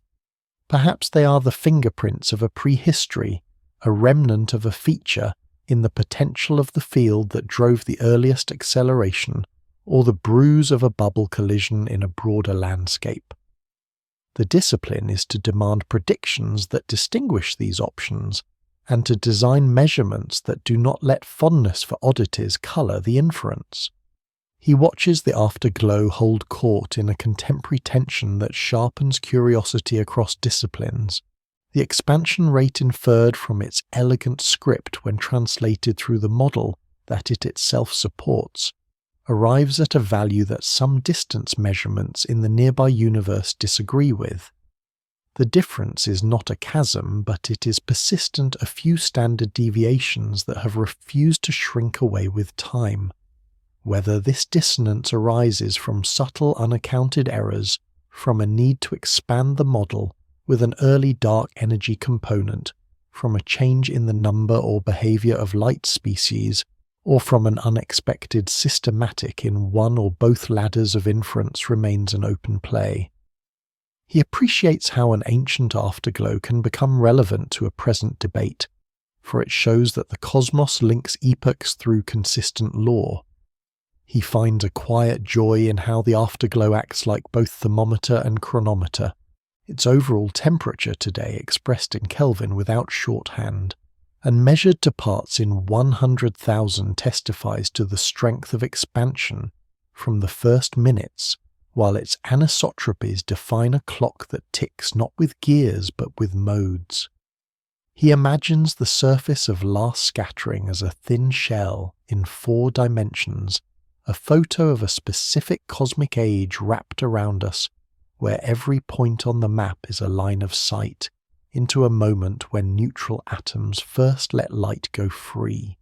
Perhaps they are the fingerprints of a prehistory, a remnant of a feature in the potential of the field that drove the earliest acceleration, or the bruise of a bubble collision in a broader landscape. The discipline is to demand predictions that distinguish these options, and to design measurements that do not let fondness for oddities colour the inference. He watches the afterglow hold court in a contemporary tension that sharpens curiosity across disciplines. The expansion rate inferred from its elegant script when translated through the model that it itself supports arrives at a value that some distance measurements in the nearby universe disagree with. The difference is not a chasm, but it is persistent a few standard deviations that have refused to shrink away with time. Whether this dissonance arises from subtle unaccounted errors, from a need to expand the model with an early dark energy component, from a change in the number or behavior of light species, or from an unexpected systematic in one or both ladders of inference remains an open play. He appreciates how an ancient afterglow can become relevant to a present debate, for it shows that the cosmos links epochs through consistent law. He finds a quiet joy in how the afterglow acts like both thermometer and chronometer, its overall temperature today expressed in Kelvin without shorthand, and measured to parts in 100,000 testifies to the strength of expansion from the first minutes, while its anisotropies define a clock that ticks not with gears but with modes. He imagines the surface of last scattering as a thin shell in 4 dimensions, a photo of a specific cosmic age wrapped around us, where every point on the map is a line of sight into a moment when neutral atoms first let light go free.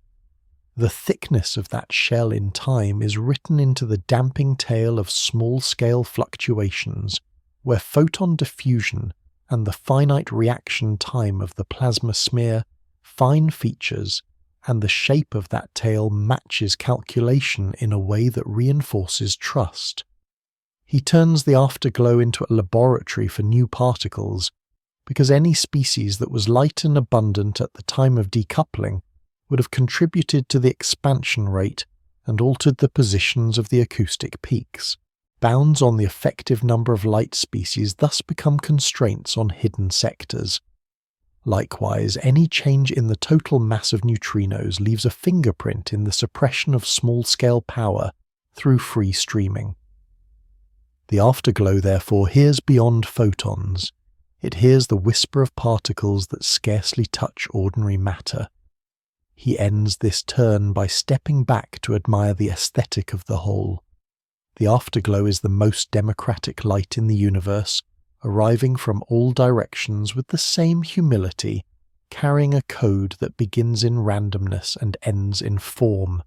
The thickness of that shell in time is written into the damping tale of small-scale fluctuations, where photon diffusion and the finite reaction time of the plasma smear, fine features, and the shape of that tail matches calculation in a way that reinforces trust. He turns the afterglow into a laboratory for new particles, because any species that was light and abundant at the time of decoupling would have contributed to the expansion rate and altered the positions of the acoustic peaks. Bounds on the effective number of light species thus become constraints on hidden sectors. Likewise, any change in the total mass of neutrinos leaves a fingerprint in the suppression of small-scale power through free streaming. The afterglow, therefore, hears beyond photons. It hears the whisper of particles that scarcely touch ordinary matter. He ends this turn by stepping back to admire the aesthetic of the whole. The afterglow is the most democratic light in the universe, arriving from all directions with the same humility, carrying a code that begins in randomness and ends in form.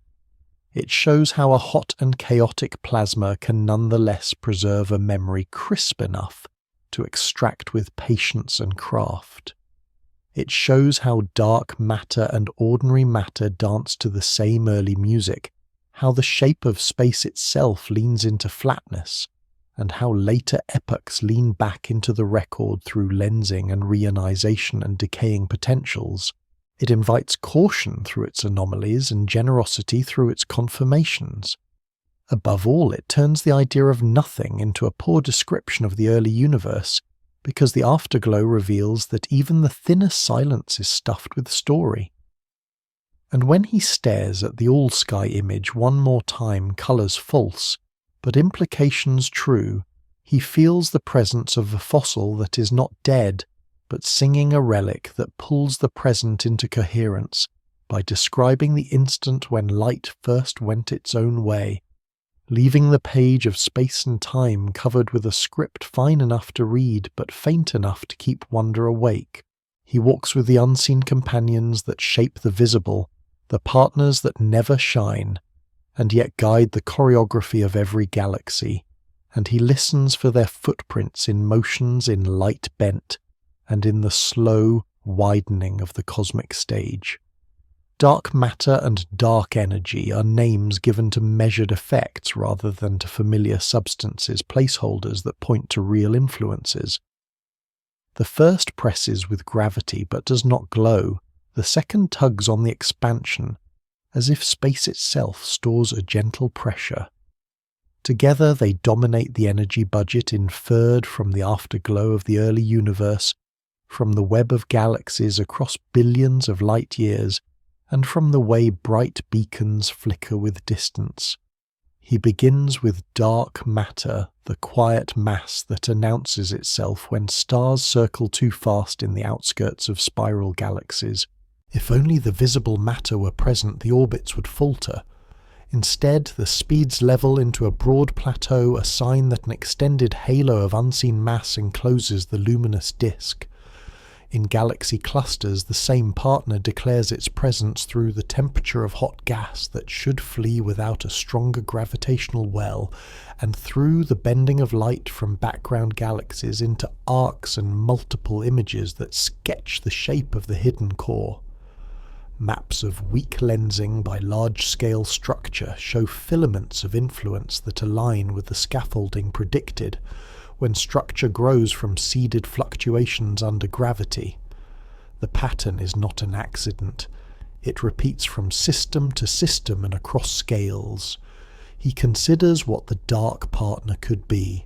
It shows how a hot and chaotic plasma can nonetheless preserve a memory crisp enough to extract with patience and craft. It shows how dark matter and ordinary matter dance to the same early music, how the shape of space itself leans into flatness, and how later epochs lean back into the record through lensing and reionization and decaying potentials. It invites caution through its anomalies and generosity through its confirmations. Above all, it turns the idea of nothing into a poor description of the early universe, because the afterglow reveals that even the thinnest silence is stuffed with story. And when he stares at the all-sky image one more time, colours false, but implications true, he feels the presence of a fossil that is not dead, but singing a relic that pulls the present into coherence by describing the instant when light first went its own way, leaving the page of space and time covered with a script fine enough to read but faint enough to keep wonder awake. He walks with the unseen companions that shape the visible, the partners that never shine, and yet guide the choreography of every galaxy, and he listens for their footprints in motions in light bent, and in the slow widening of the cosmic stage. Dark matter and dark energy are names given to measured effects rather than to familiar substances, placeholders that point to real influences. The first presses with gravity but does not glow, the second tugs on the expansion, as if space itself stores a gentle pressure. Together they dominate the energy budget inferred from the afterglow of the early universe, from the web of galaxies across billions of light years, and from the way bright beacons flicker with distance. He begins with dark matter, the quiet mass that announces itself when stars circle too fast in the outskirts of spiral galaxies. If only the visible matter were present, the orbits would falter. Instead, the speeds level into a broad plateau, a sign that an extended halo of unseen mass encloses the luminous disk. In galaxy clusters, the same partner declares its presence through the temperature of hot gas that should flee without a stronger gravitational well, and through the bending of light from background galaxies into arcs and multiple images that sketch the shape of the hidden core. Maps of weak lensing by large-scale structure show filaments of influence that align with the scaffolding predicted when structure grows from seeded fluctuations under gravity. The pattern is not an accident. It repeats from system to system and across scales. He considers what the dark partner could be.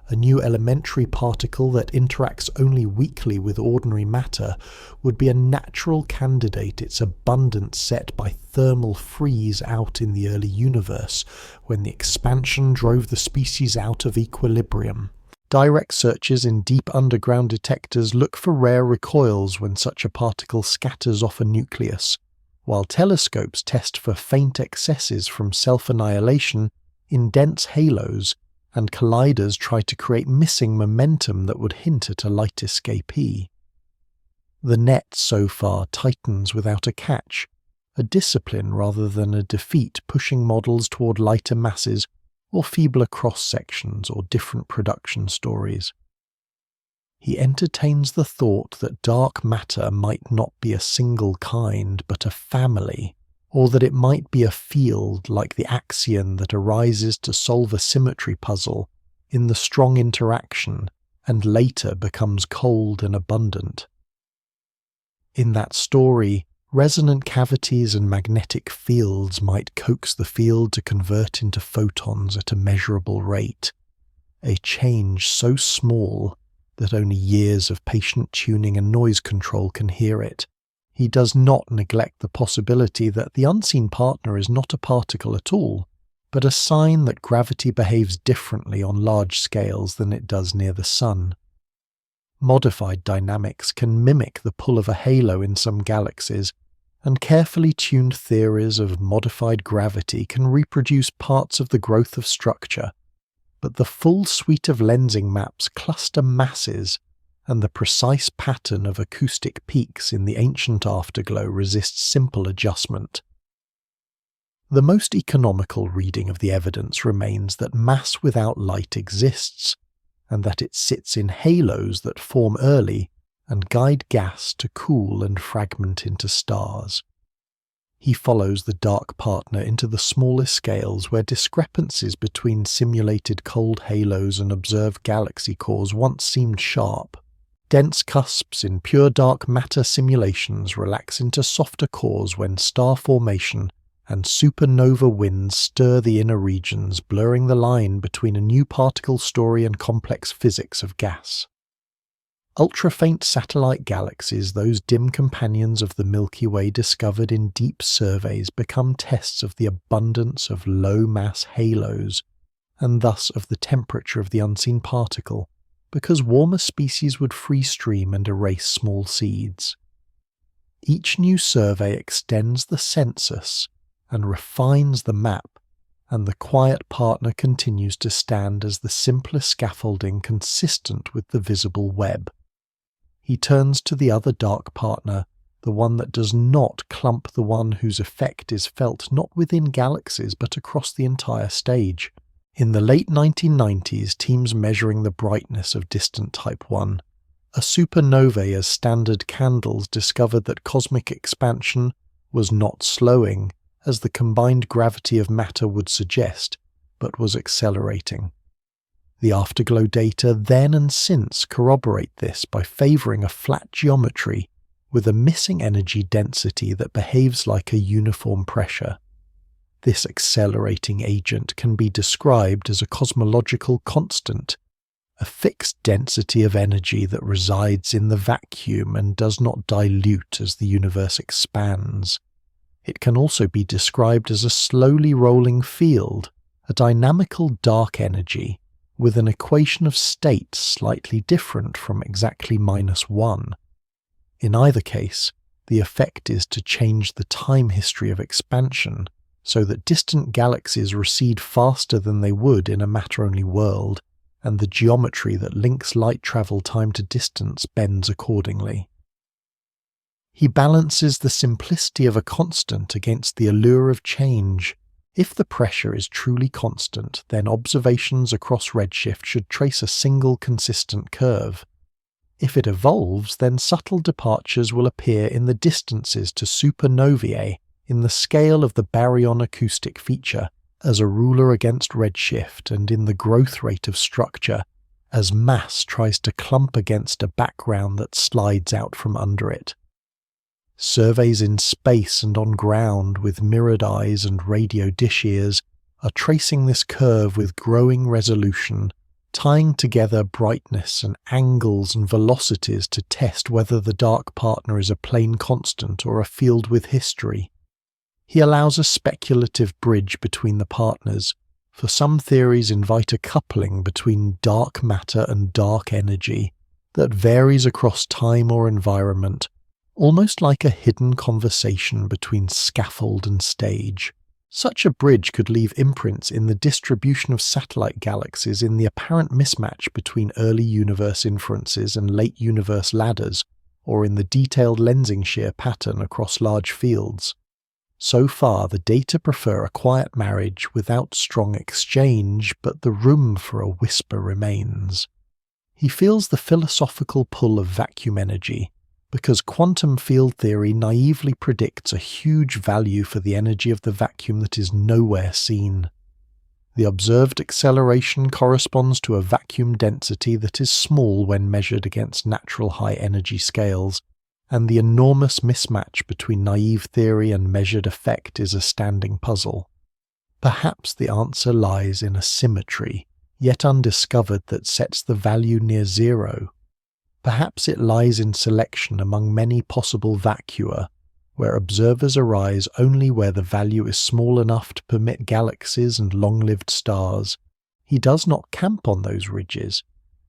A new elementary particle that interacts only weakly with ordinary matter would be a natural candidate, its abundance set by thermal freeze out in the early universe, when the expansion drove the species out of equilibrium. Direct searches in deep underground detectors look for rare recoils when such a particle scatters off a nucleus, while telescopes test for faint excesses from self-annihilation in dense halos, and colliders try to create missing momentum that would hint at a light escapee. The net so far tightens without a catch, a discipline rather than a defeat, pushing models toward lighter masses or feebler cross-sections or different production stories. He entertains the thought that dark matter might not be a single kind but a family, or that it might be a field like the axion that arises to solve a symmetry puzzle in the strong interaction and later becomes cold and abundant. In that story, resonant cavities and magnetic fields might coax the field to convert into photons at a measurable rate, a change so small that only years of patient tuning and noise control can hear it. He does not neglect the possibility that the unseen partner is not a particle at all, but a sign that gravity behaves differently on large scales than it does near the Sun. Modified dynamics can mimic the pull of a halo in some galaxies, and carefully tuned theories of modified gravity can reproduce parts of the growth of structure, but the full suite of lensing maps cluster masses, and the precise pattern of acoustic peaks in the ancient afterglow resists simple adjustment. The most economical reading of the evidence remains that mass without light exists, and that it sits in halos that form early and guide gas to cool and fragment into stars. He follows the dark partner into the smallest scales where discrepancies between simulated cold halos and observed galaxy cores once seemed sharp. Dense cusps in pure dark matter simulations relax into softer cores when star formation and supernova winds stir the inner regions, blurring the line between a new particle story and complex physics of gas. Ultra-faint satellite galaxies, those dim companions of the Milky Way discovered in deep surveys, become tests of the abundance of low-mass halos, and thus of the temperature of the unseen particle, because warmer species would free-stream and erase small seeds. Each new survey extends the census and refines the map, and the quiet partner continues to stand as the simplest scaffolding consistent with the visible web. He turns to the other dark partner, the one that does not clump the one whose effect is felt not within galaxies but across the entire stage. In the late 1990s, teams measuring the brightness of distant Type 1, a supernovae as standard candles discovered that cosmic expansion was not slowing, as the combined gravity of matter would suggest, but was accelerating. The afterglow data then and since corroborate this by favouring a flat geometry with a missing energy density that behaves like a uniform pressure. This accelerating agent can be described as a cosmological constant, a fixed density of energy that resides in the vacuum and does not dilute as the universe expands. It can also be described as a slowly rolling field, a dynamical dark energy with an equation of state slightly different from exactly -1. In either case, the effect is to change the time history of expansion so that distant galaxies recede faster than they would in a matter-only world, and the geometry that links light travel time to distance bends accordingly. He balances the simplicity of a constant against the allure of change. If the pressure is truly constant, then observations across redshift should trace a single consistent curve. If it evolves, then subtle departures will appear in the distances to supernovae in the scale of the baryon acoustic feature as a ruler against redshift, and in the growth rate of structure as mass tries to clump against a background that slides out from under it. Surveys in space and on ground with mirrored eyes and radio dish ears are tracing this curve with growing resolution, tying together brightness and angles and velocities to test whether the dark partner is a plane constant or a field with history. He allows a speculative bridge between the partners, for some theories invite a coupling between dark matter and dark energy that varies across time or environment, almost like a hidden conversation between scaffold and stage. Such a bridge could leave imprints in the distribution of satellite galaxies, in the apparent mismatch between early universe inferences and late universe ladders, or in the detailed lensing shear pattern across large fields. So far, the data prefer a quiet marriage without strong exchange, but the room for a whisper remains. He feels the philosophical pull of vacuum energy, because quantum field theory naively predicts a huge value for the energy of the vacuum that is nowhere seen. The observed acceleration corresponds to a vacuum density that is small when measured against natural high-energy scales, and the enormous mismatch between naive theory and measured effect is a standing puzzle. Perhaps the answer lies in a symmetry, yet undiscovered, that sets the value near zero. Perhaps it lies in selection among many possible vacua, where observers arise only where the value is small enough to permit galaxies and long-lived stars. He does not camp on those ridges.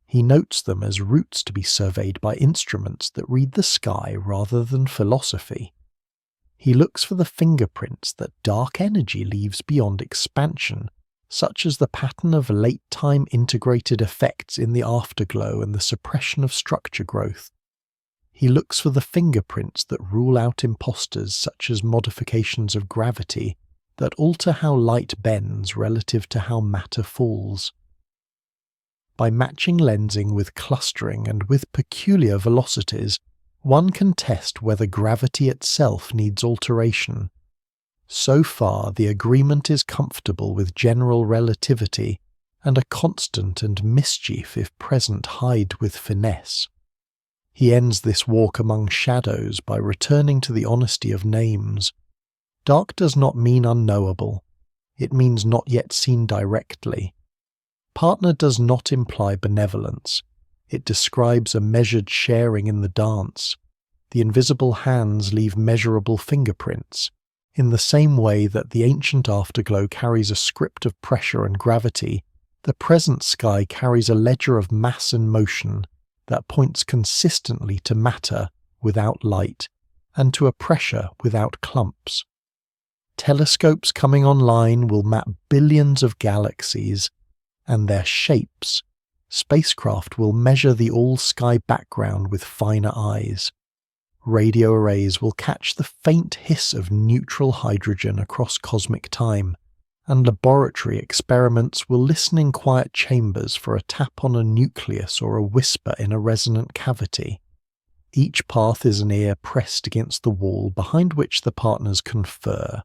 He notes them as routes to be surveyed by instruments that read the sky rather than philosophy. He looks for the fingerprints that dark energy leaves beyond expansion, such as the pattern of late-time integrated effects in the afterglow and the suppression of structure growth. He looks for the fingerprints that rule out imposters, such as modifications of gravity that alter how light bends relative to how matter falls. By matching lensing with clustering and with peculiar velocities, one can test whether gravity itself needs alteration. So far, the agreement is comfortable with general relativity, and a constant and mischief, if present, hide with finesse. He ends this walk among shadows by returning to the honesty of names. Dark does not mean unknowable. It means not yet seen directly. Partner does not imply benevolence. It describes a measured sharing in the dance. The invisible hands leave measurable fingerprints, in the same way that the ancient afterglow carries a script of pressure and gravity. The present sky carries a ledger of mass and motion that points consistently to matter without light, and to a pressure without clumps. Telescopes coming online will map billions of galaxies and their shapes. Spacecraft will measure the all-sky background with finer eyes. Radio arrays will catch the faint hiss of neutral hydrogen across cosmic time, and laboratory experiments will listen in quiet chambers for a tap on a nucleus or a whisper in a resonant cavity. Each path is an ear pressed against the wall behind which the partners confer.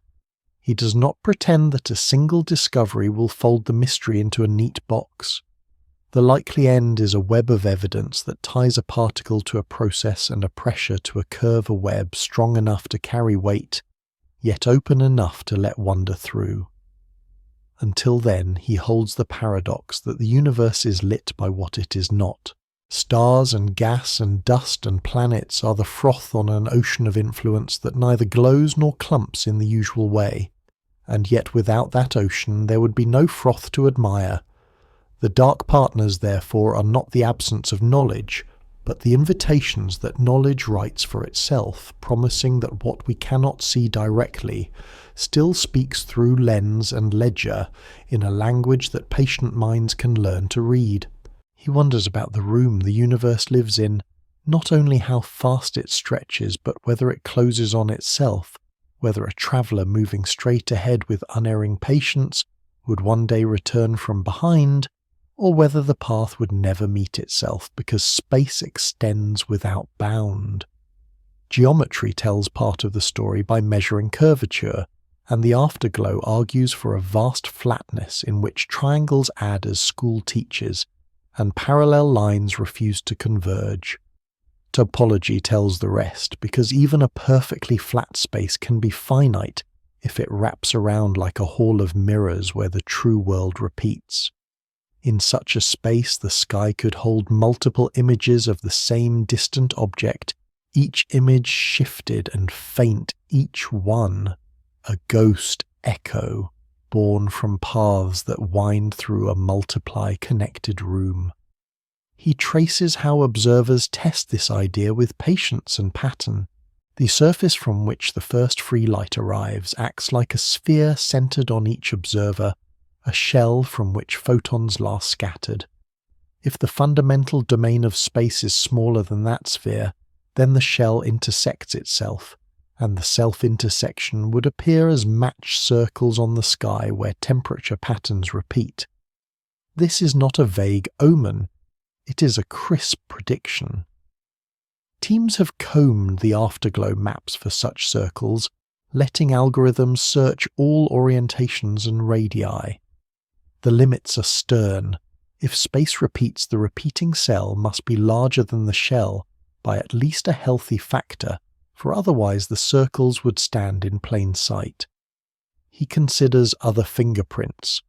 He does not pretend that a single discovery will fold the mystery into a neat box. The likely end is a web of evidence that ties a particle to a process and a pressure to a curve, a web strong enough to carry weight, yet open enough to let wonder through. Until then, he holds the paradox that the universe is lit by what it is not. Stars and gas and dust and planets are the froth on an ocean of influence that neither glows nor clumps in the usual way. and yet without that ocean there would be no froth to admire. The dark partners, therefore, are not the absence of knowledge, but the invitations that knowledge writes for itself, promising that what we cannot see directly still speaks through lens and ledger in a language that patient minds can learn to read. He wonders about the room the universe lives in, not only how fast it stretches, but whether it closes on itself, whether a traveller moving straight ahead with unerring patience would one day return from behind, or whether the path would never meet itself because space extends without bound. Geometry tells part of the story by measuring curvature, and the afterglow argues for a vast flatness in which triangles add as school teachers, and parallel lines refuse to converge. Topology tells the rest, because even a perfectly flat space can be finite if it wraps around like a hall of mirrors where the true world repeats. In such a space, the sky could hold multiple images of the same distant object, each image shifted and faint, each one a ghost echo born from paths that wind through a multiply connected room. He traces how observers test this idea with patience and pattern. The surface from which the first free light arrives acts like a sphere centered on each observer, a shell from which photons last scattered. If the fundamental domain of space is smaller than that sphere, then the shell intersects itself, and the self-intersection would appear as matched circles on the sky where temperature patterns repeat. This is not a vague omen, it is a crisp prediction. Teams have combed the afterglow maps for such circles, letting algorithms search all orientations and radii. The limits are stern. If space repeats, the repeating cell must be larger than the shell by at least a healthy factor, for otherwise the circles would stand in plain sight. He considers other fingerprints.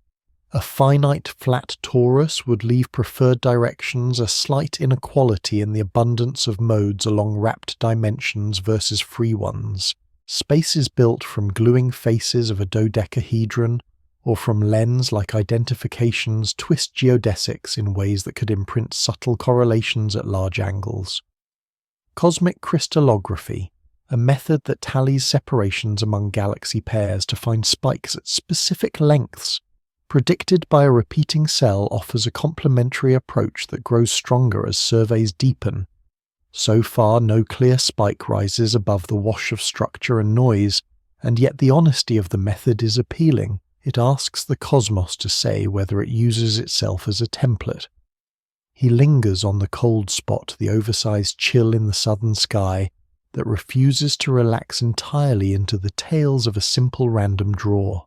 A finite flat torus would leave preferred directions a slight inequality in the abundance of modes along wrapped dimensions versus free ones. Spaces built from gluing faces of a dodecahedron or from lens-like identifications twist geodesics in ways that could imprint subtle correlations at large angles. Cosmic crystallography, a method that tallies separations among galaxy pairs to find spikes at specific lengths, predicted by a repeating cell, offers a complementary approach that grows stronger as surveys deepen. So far, no clear spike rises above the wash of structure and noise, and yet the honesty of the method is appealing. It asks the cosmos to say whether it uses itself as a template. He lingers on the cold spot, the oversized chill in the southern sky, that refuses to relax entirely into the tails of a simple random draw.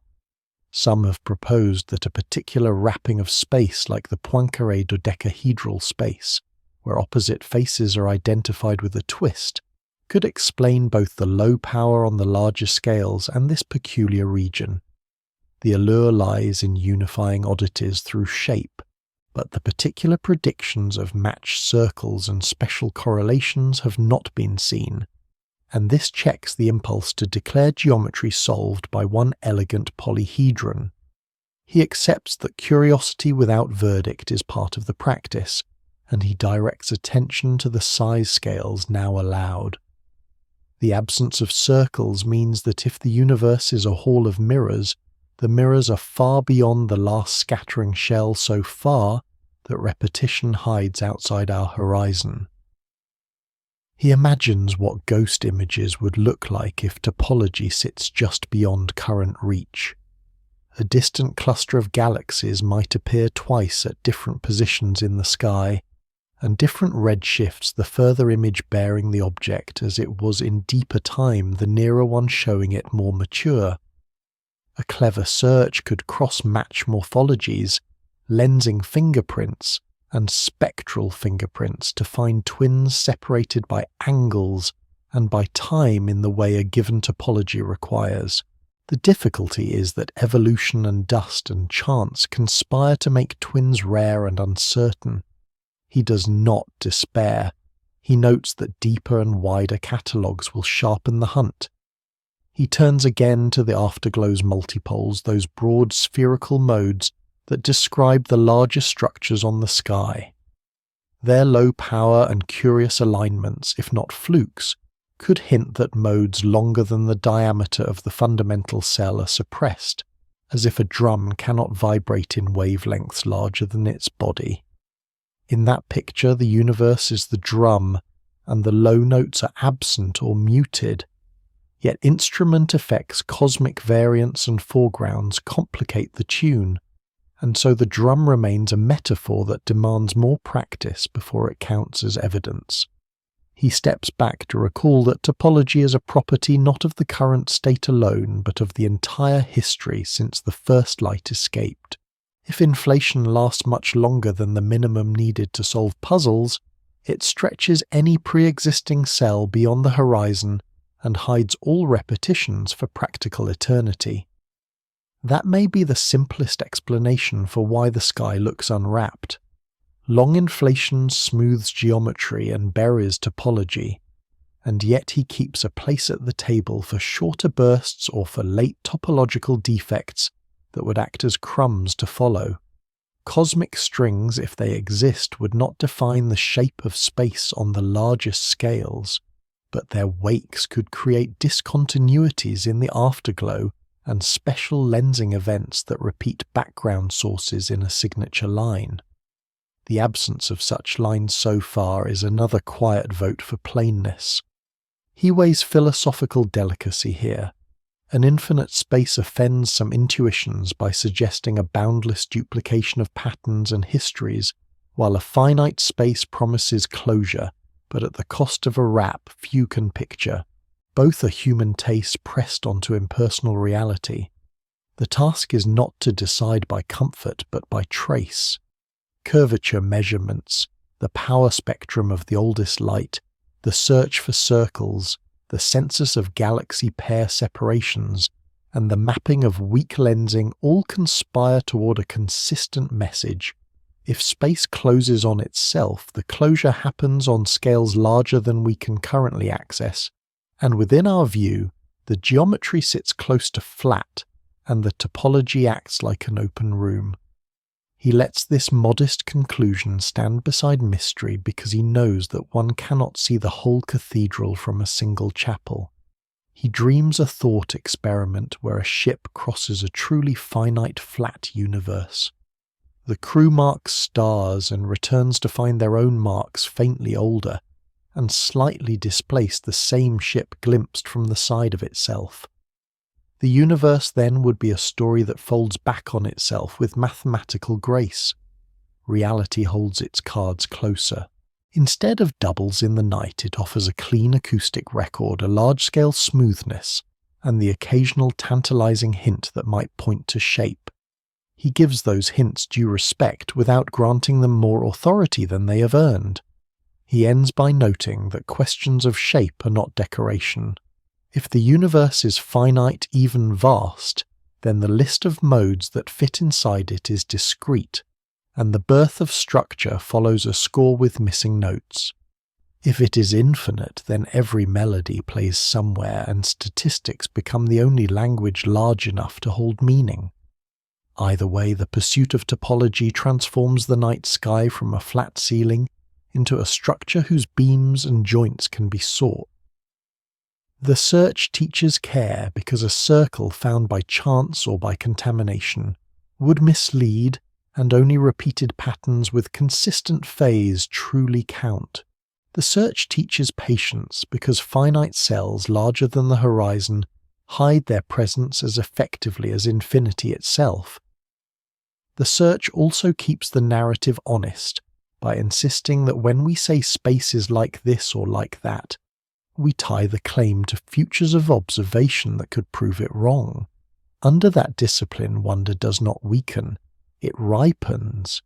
Some have proposed that a particular wrapping of space like the Poincaré dodecahedral space, where opposite faces are identified with a twist, could explain both the low power on the larger scales and this peculiar region. The allure lies in unifying oddities through shape, but the particular predictions of matched circles and special correlations have not been seen, and this checks the impulse to declare geometry solved by one elegant polyhedron. He accepts that curiosity without verdict is part of the practice, and he directs attention to the size scales now allowed. The absence of circles means that if the universe is a hall of mirrors, the mirrors are far beyond the last scattering shell, so far that repetition hides outside our horizon. He imagines what ghost images would look like if topology sits just beyond current reach. A distant cluster of galaxies might appear twice at different positions in the sky, and different redshifts the further image bearing the object as it was in deeper time, the nearer one showing it more mature. A clever search could cross-match morphologies, lensing fingerprints and spectral fingerprints to find twins separated by angles and by time in the way a given topology requires. The difficulty is that evolution and dust and chance conspire to make twins rare and uncertain. He does not despair. He notes that deeper and wider catalogues will sharpen the hunt. He turns again to the afterglow's multipoles, those broad spherical modes that describe the larger structures on the sky. Their low power and curious alignments, if not flukes, could hint that modes longer than the diameter of the fundamental cell are suppressed, as if a drum cannot vibrate in wavelengths larger than its body. In that picture, the universe is the drum, and the low notes are absent or muted. Yet instrument effects, cosmic variants and foregrounds complicate the tune, and so the drum remains a metaphor that demands more practice before it counts as evidence. He steps back to recall that topology is a property not of the current state alone, but of the entire history since the first light escaped. If inflation lasts much longer than the minimum needed to solve puzzles, it stretches any pre-existing cell beyond the horizon and hides all repetitions for practical eternity. That may be the simplest explanation for why the sky looks unwrapped. Long inflation smooths geometry and buries topology, and yet he keeps a place at the table for shorter bursts or for late topological defects that would act as crumbs to follow. Cosmic strings, if they exist, would not define the shape of space on the largest scales, but their wakes could create discontinuities in the afterglow and special lensing events that repeat background sources in a signature line. The absence of such lines so far is another quiet vote for plainness. He weighs philosophical delicacy here. An infinite space offends some intuitions by suggesting a boundless duplication of patterns and histories, while a finite space promises closure, but at the cost of a wrap few can picture. Both are human tastes pressed onto impersonal reality. The task is not to decide by comfort, but by trace. Curvature measurements, the power spectrum of the oldest light, the search for circles, the census of galaxy pair separations, and the mapping of weak lensing all conspire toward a consistent message. If space closes on itself, the closure happens on scales larger than we can currently access, and within our view, the geometry sits close to flat, and the topology acts like an open room. He lets this modest conclusion stand beside mystery because he knows that one cannot see the whole cathedral from a single chapel. He dreams a thought experiment where a ship crosses a truly finite flat universe. The crew marks stars and returns to find their own marks faintly older, and slightly displace the same ship glimpsed from the side of itself. The universe then would be a story that folds back on itself with mathematical grace. Reality holds its cards closer. Instead of doubles in the night, it offers a clean acoustic record, a large-scale smoothness, and the occasional tantalizing hint that might point to shape. He gives those hints due respect without granting them more authority than they have earned. He ends by noting that questions of shape are not decoration. If the universe is finite, even vast, then the list of modes that fit inside it is discrete, and the birth of structure follows a score with missing notes. If it is infinite, then every melody plays somewhere, and statistics become the only language large enough to hold meaning. Either way, the pursuit of topology transforms the night sky from a flat ceiling into a structure whose beams and joints can be sought. The search teaches care because a circle found by chance or by contamination would mislead, and only repeated patterns with consistent phase truly count. The search teaches patience because finite cells larger than the horizon hide their presence as effectively as infinity itself. The search also keeps the narrative honest by insisting that when we say space is like this or like that, we tie the claim to futures of observation that could prove it wrong. Under that discipline, wonder does not weaken, it ripens.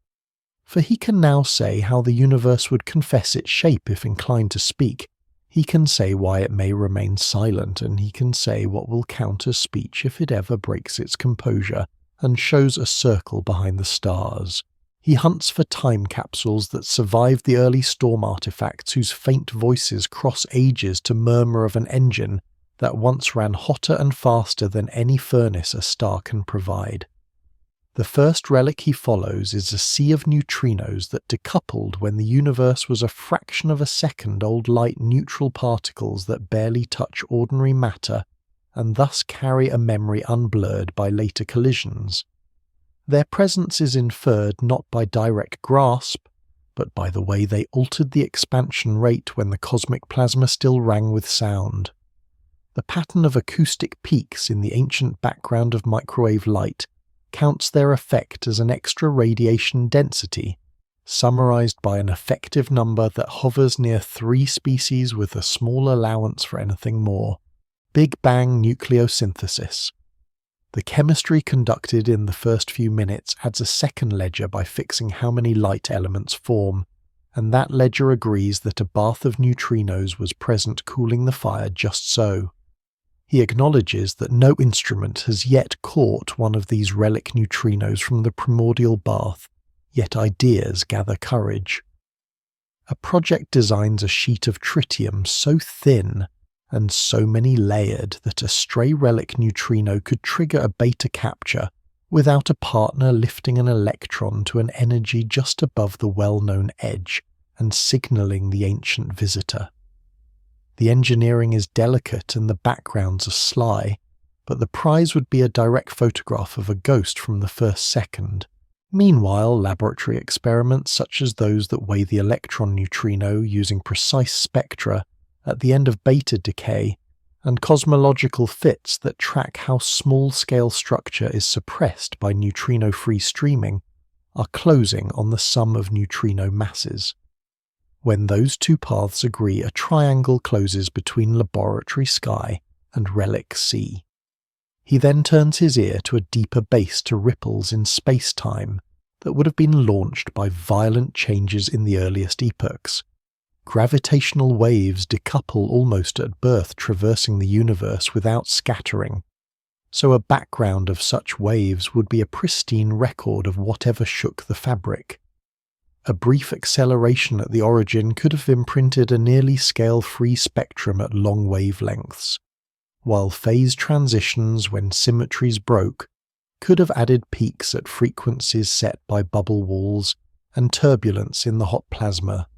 For he can now say how the universe would confess its shape if inclined to speak. He can say why it may remain silent, and he can say what will count as speech if it ever breaks its composure and shows a circle behind the stars. He hunts for time capsules that survive the early storm artifacts whose faint voices cross ages to murmur of an engine that once ran hotter and faster than any furnace a star can provide. The first relic he follows is a sea of neutrinos that decoupled when the universe was a fraction of a second old light-neutral particles that barely touch ordinary matter and thus carry a memory unblurred by later collisions. Their presence is inferred not by direct grasp, but by the way they altered the expansion rate when the cosmic plasma still rang with sound. The pattern of acoustic peaks in the ancient background of microwave light counts their effect as an extra radiation density, summarized by an effective number that hovers near 3 species with a small allowance for anything more: Big Bang nucleosynthesis. The chemistry conducted in the first few minutes adds a second ledger by fixing how many light elements form, and that ledger agrees that a bath of neutrinos was present cooling the fire just so. He acknowledges that no instrument has yet caught one of these relic neutrinos from the primordial bath, yet ideas gather courage. A project designs a sheet of tritium so thin and so many layered that a stray relic neutrino could trigger a beta capture without a partner lifting an electron to an energy just above the well-known edge and signalling the ancient visitor. The engineering is delicate and the backgrounds are sly, but the prize would be a direct photograph of a ghost from the first second. Meanwhile, laboratory experiments such as those that weigh the electron neutrino using precise spectra at the end of beta decay, and cosmological fits that track how small-scale structure is suppressed by neutrino-free streaming, are closing on the sum of neutrino masses. When those two paths agree, a triangle closes between laboratory sky and relic sea. He then turns his ear to a deeper bass to ripples in space-time that would have been launched by violent changes in the earliest epochs. Gravitational waves decouple almost at birth, traversing the universe without scattering, so a background of such waves would be a pristine record of whatever shook the fabric. A brief acceleration at the origin could have imprinted a nearly scale-free spectrum at long wavelengths, while phase transitions, when symmetries broke, could have added peaks at frequencies set by bubble walls and turbulence in the hot plasma.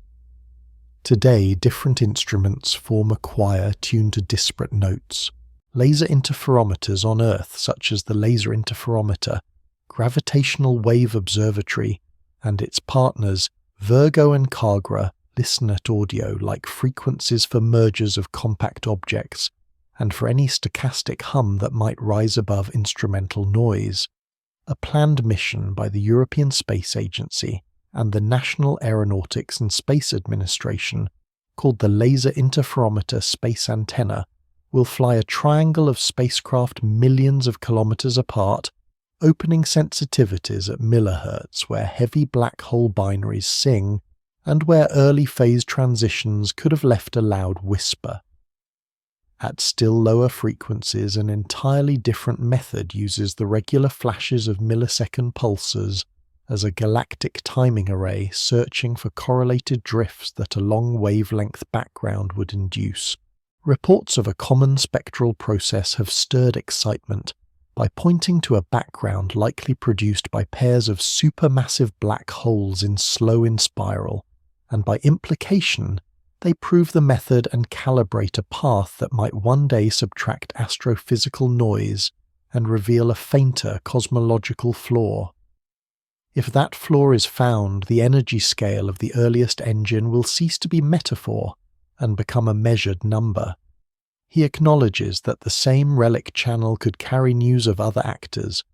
Today, different instruments form a choir tuned to disparate notes. Laser interferometers on Earth, such as the Laser Interferometer, Gravitational Wave Observatory, and its partners, Virgo and Kagra, listen at audio like frequencies for mergers of compact objects, and for any stochastic hum that might rise above instrumental noise. A planned mission by the European Space Agency and the National Aeronautics and Space Administration, called the Laser Interferometer Space Antenna, will fly a triangle of spacecraft millions of kilometers apart, opening sensitivities at millihertz where heavy black hole binaries sing and where early phase transitions could have left a loud whisper. At still lower frequencies, an entirely different method uses the regular flashes of millisecond pulses as a galactic timing array searching for correlated drifts that a long wavelength background would induce. Reports of a common spectral process have stirred excitement by pointing to a background likely produced by pairs of supermassive black holes in spiral, and by implication, they prove the method and calibrate a path that might one day subtract astrophysical noise and reveal a fainter cosmological flaw. If that flaw is found, the energy scale of the earliest engine will cease to be metaphor and become a measured number. He acknowledges that the same relic channel could carry news of other actors.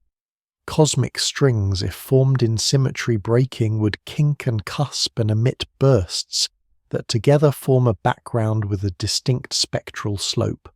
Cosmic strings, if formed in symmetry breaking, would kink and cusp and emit bursts that together form a background with a distinct spectral slope.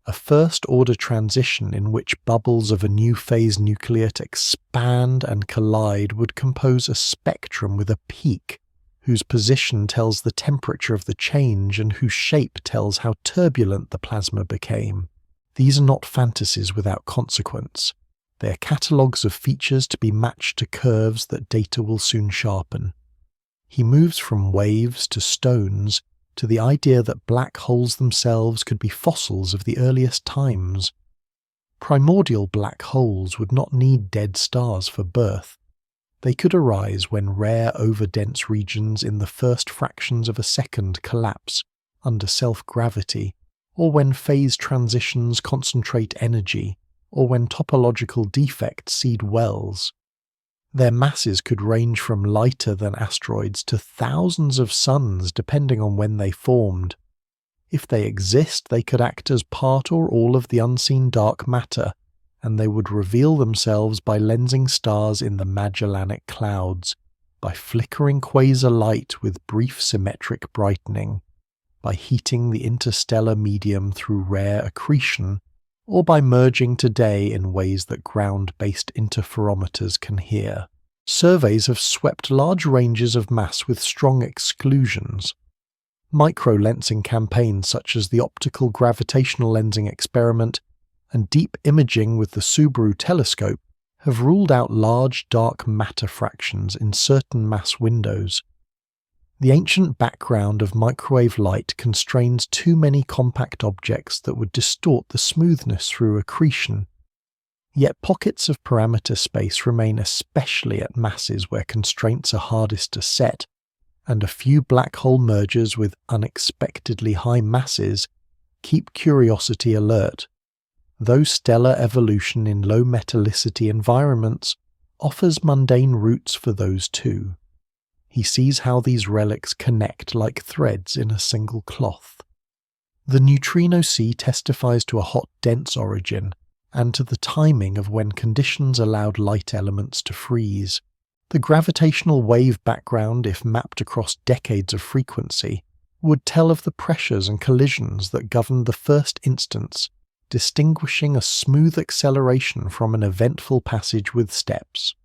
A first-order transition in which bubbles of a new phase nucleate expand and collide would compose a spectrum with a peak whose position tells the temperature of the change and whose shape tells how turbulent the plasma became. These are not fantasies without consequence. They are catalogues of features to be matched to curves that data will soon sharpen. He moves from waves to stones to the idea that black holes themselves could be fossils of the earliest times. Primordial black holes would not need dead stars for birth. They could arise when rare overdense regions in the first fractions of a second collapse under self-gravity, or when phase transitions concentrate energy, or when topological defects seed wells. Their masses could range from lighter than asteroids to thousands of suns depending on when they formed. If they exist, they could act as part or all of the unseen dark matter, and they would reveal themselves by lensing stars in the Magellanic Clouds, by flickering quasar light with brief symmetric brightening, by heating the interstellar medium through rare accretion, or by merging today in ways that ground-based interferometers can hear. Surveys have swept large ranges of mass with strong exclusions. Micro-lensing campaigns such as the optical gravitational lensing experiment and deep imaging with the Subaru telescope have ruled out large dark matter fractions in certain mass windows. The ancient background of microwave light constrains too many compact objects that would distort the smoothness through accretion. Yet pockets of parameter space remain, especially at masses where constraints are hardest to set, and a few black hole mergers with unexpectedly high masses keep curiosity alert, though stellar evolution in low metallicity environments offers mundane routes for those too. He sees how these relics connect like threads in a single cloth. The neutrino sea testifies to a hot, dense origin, and to the timing of when conditions allowed light elements to freeze. The gravitational wave background, if mapped across decades of frequency, would tell of the pressures and collisions that governed the first instance, distinguishing a smooth acceleration from an eventful passage with steps.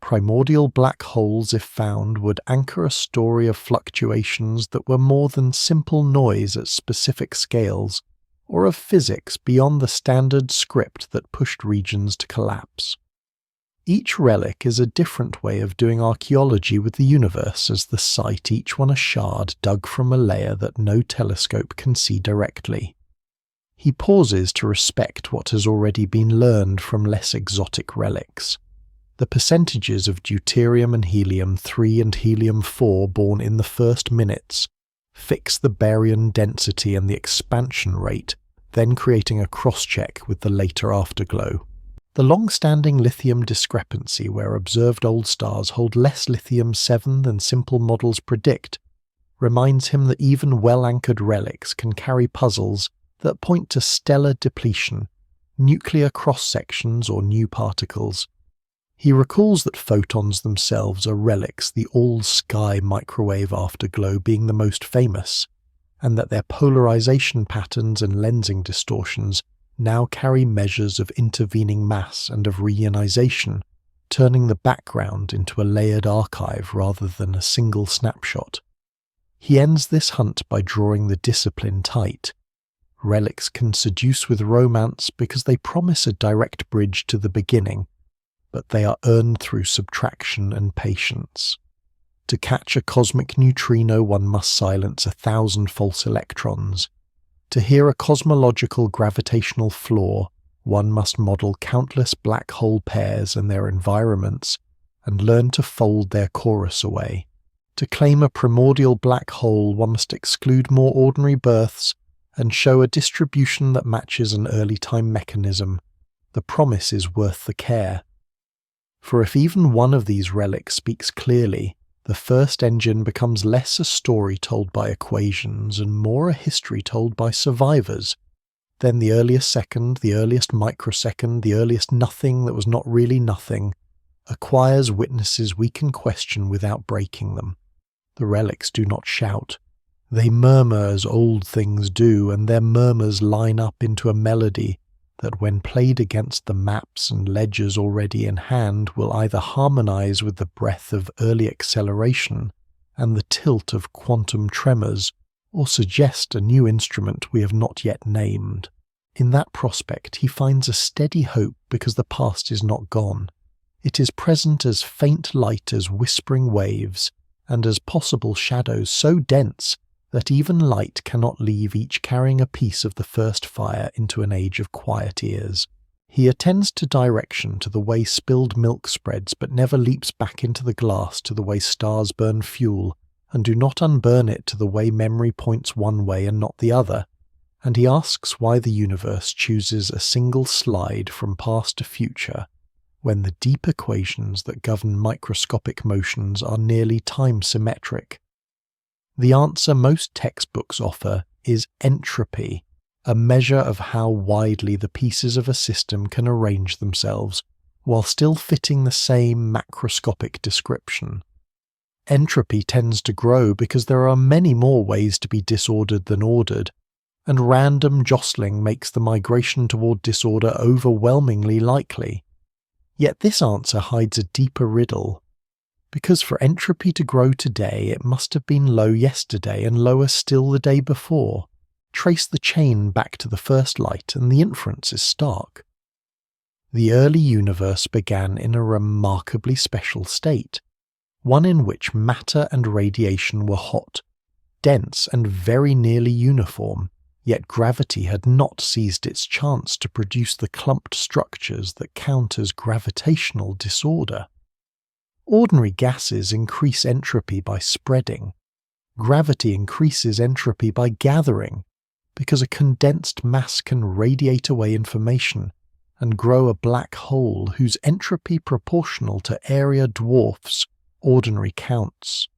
Primordial black holes, if found, would anchor a story of fluctuations that were more than simple noise at specific scales, or of physics beyond the standard script that pushed regions to collapse. Each relic is a different way of doing archaeology with the universe, as the site each one a shard dug from a layer that no telescope can see directly. He pauses to respect what has already been learned from less exotic relics. The percentages of deuterium and helium-3 and helium-4 born in the first minutes fix the baryon density and the expansion rate, then creating a cross-check with the later afterglow. The long-standing lithium discrepancy where observed old stars hold less lithium-7 than simple models predict reminds him that even well-anchored relics can carry puzzles that point to stellar depletion, nuclear cross-sections or new particles. He recalls that photons themselves are relics, the all-sky microwave afterglow being the most famous, and that their polarization patterns and lensing distortions now carry measures of intervening mass and of reionization, turning the background into a layered archive rather than a single snapshot. He ends this hunt by drawing the discipline tight. Relics can seduce with romance because they promise a direct bridge to the beginning, but they are earned through subtraction and patience. To catch a cosmic neutrino, one must silence 1,000 false electrons. To hear a cosmological gravitational flaw, one must model countless black hole pairs and their environments, and learn to fold their chorus away. To claim a primordial black hole, one must exclude more ordinary births and show a distribution that matches an early time mechanism. The promise is worth the care. For if even one of these relics speaks clearly, the first engine becomes less a story told by equations and more a history told by survivors. Then the earliest second, the earliest microsecond, the earliest nothing that was not really nothing, acquires witnesses we can question without breaking them. The relics do not shout. They murmur as old things do, and their murmurs line up into a melody that when played against the maps and ledgers already in hand will either harmonize with the breath of early acceleration and the tilt of quantum tremors, or suggest a new instrument we have not yet named. In that prospect he finds a steady hope because the past is not gone. It is present as faint light as whispering waves, and as possible shadows so dense that even light cannot leave each carrying a piece of the first fire into an age of quiet ears. He attends to direction to the way spilled milk spreads but never leaps back into the glass to the way stars burn fuel and do not unburn it to the way memory points one way and not the other, and he asks why the universe chooses a single slide from past to future when the deep equations that govern microscopic motions are nearly time-symmetric. The answer most textbooks offer is entropy, a measure of how widely the pieces of a system can arrange themselves while still fitting the same macroscopic description. Entropy tends to grow because there are many more ways to be disordered than ordered, and random jostling makes the migration toward disorder overwhelmingly likely. Yet this answer hides a deeper riddle. Because for entropy to grow today, it must have been low yesterday and lower still the day before. Trace the chain back to the first light and the inference is stark. The early universe began in a remarkably special state, one in which matter and radiation were hot, dense and very nearly uniform, yet gravity had not seized its chance to produce the clumped structures that count as gravitational disorder. Ordinary gases increase entropy by spreading. Gravity increases entropy by gathering, because a condensed mass can radiate away information and grow a black hole whose entropy proportional to area dwarfs ordinary counts.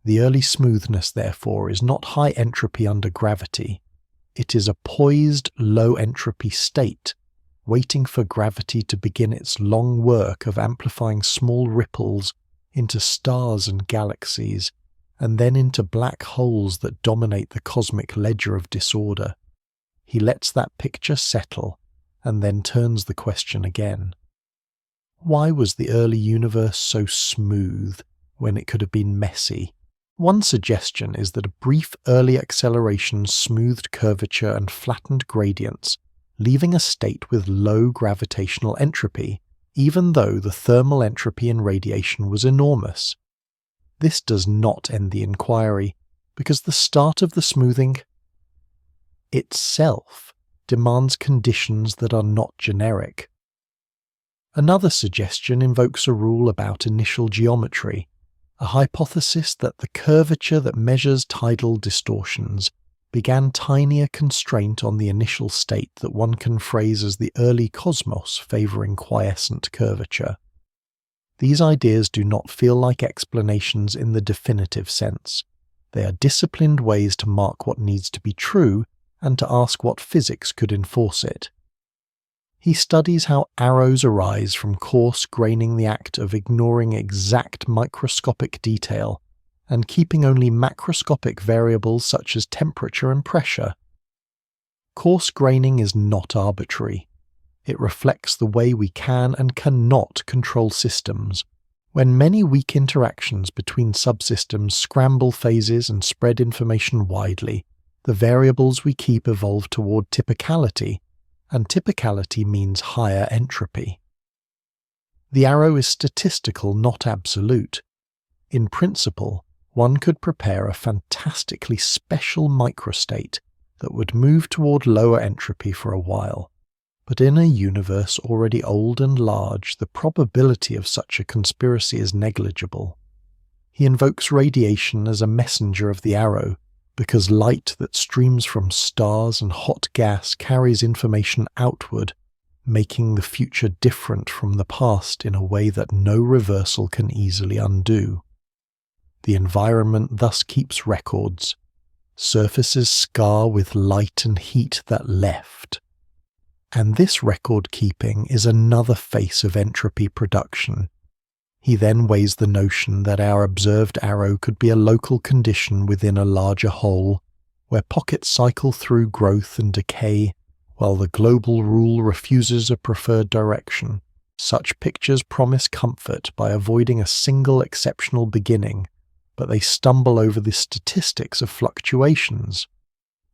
The early smoothness, therefore, is not high entropy under gravity. It is a poised, low-entropy state, waiting for gravity to begin its long work of amplifying small ripples into stars and galaxies, and then into black holes that dominate the cosmic ledger of disorder. He lets that picture settle, and then turns the question again. Why was the early universe so smooth when it could have been messy? One suggestion is that a brief early acceleration smoothed curvature and flattened gradients, leaving a state with low gravitational entropy, even though the thermal entropy in radiation was enormous. This does not end the inquiry, because the start of the smoothing itself demands conditions that are not generic. Another suggestion invokes a rule about initial geometry, a hypothesis that the curvature that measures tidal distortions began tiny a constraint on the initial state that one can phrase as the early cosmos favouring quiescent curvature. These ideas do not feel like explanations in the definitive sense. They are disciplined ways to mark what needs to be true and to ask what physics could enforce it. He studies how arrows arise from coarse graining, the act of ignoring exact microscopic detail and keeping only macroscopic variables such as temperature and pressure. Coarse graining is not arbitrary. It reflects the way we can and cannot control systems. When many weak interactions between subsystems scramble phases and spread information widely, the variables we keep evolve toward typicality, and typicality means higher entropy. The arrow is statistical, not absolute. In principle, one could prepare a fantastically special microstate that would move toward lower entropy for a while. But in a universe already old and large, the probability of such a conspiracy is negligible. He invokes radiation as a messenger of the arrow, because light that streams from stars and hot gas carries information outward, making the future different from the past in a way that no reversal can easily undo. The environment thus keeps records. Surfaces scar with light and heat that left. And this record-keeping is another face of entropy production. He then weighs the notion that our observed arrow could be a local condition within a larger whole, where pockets cycle through growth and decay, while the global rule refuses a preferred direction. Such pictures promise comfort by avoiding a single exceptional beginning, but they stumble over the statistics of fluctuations.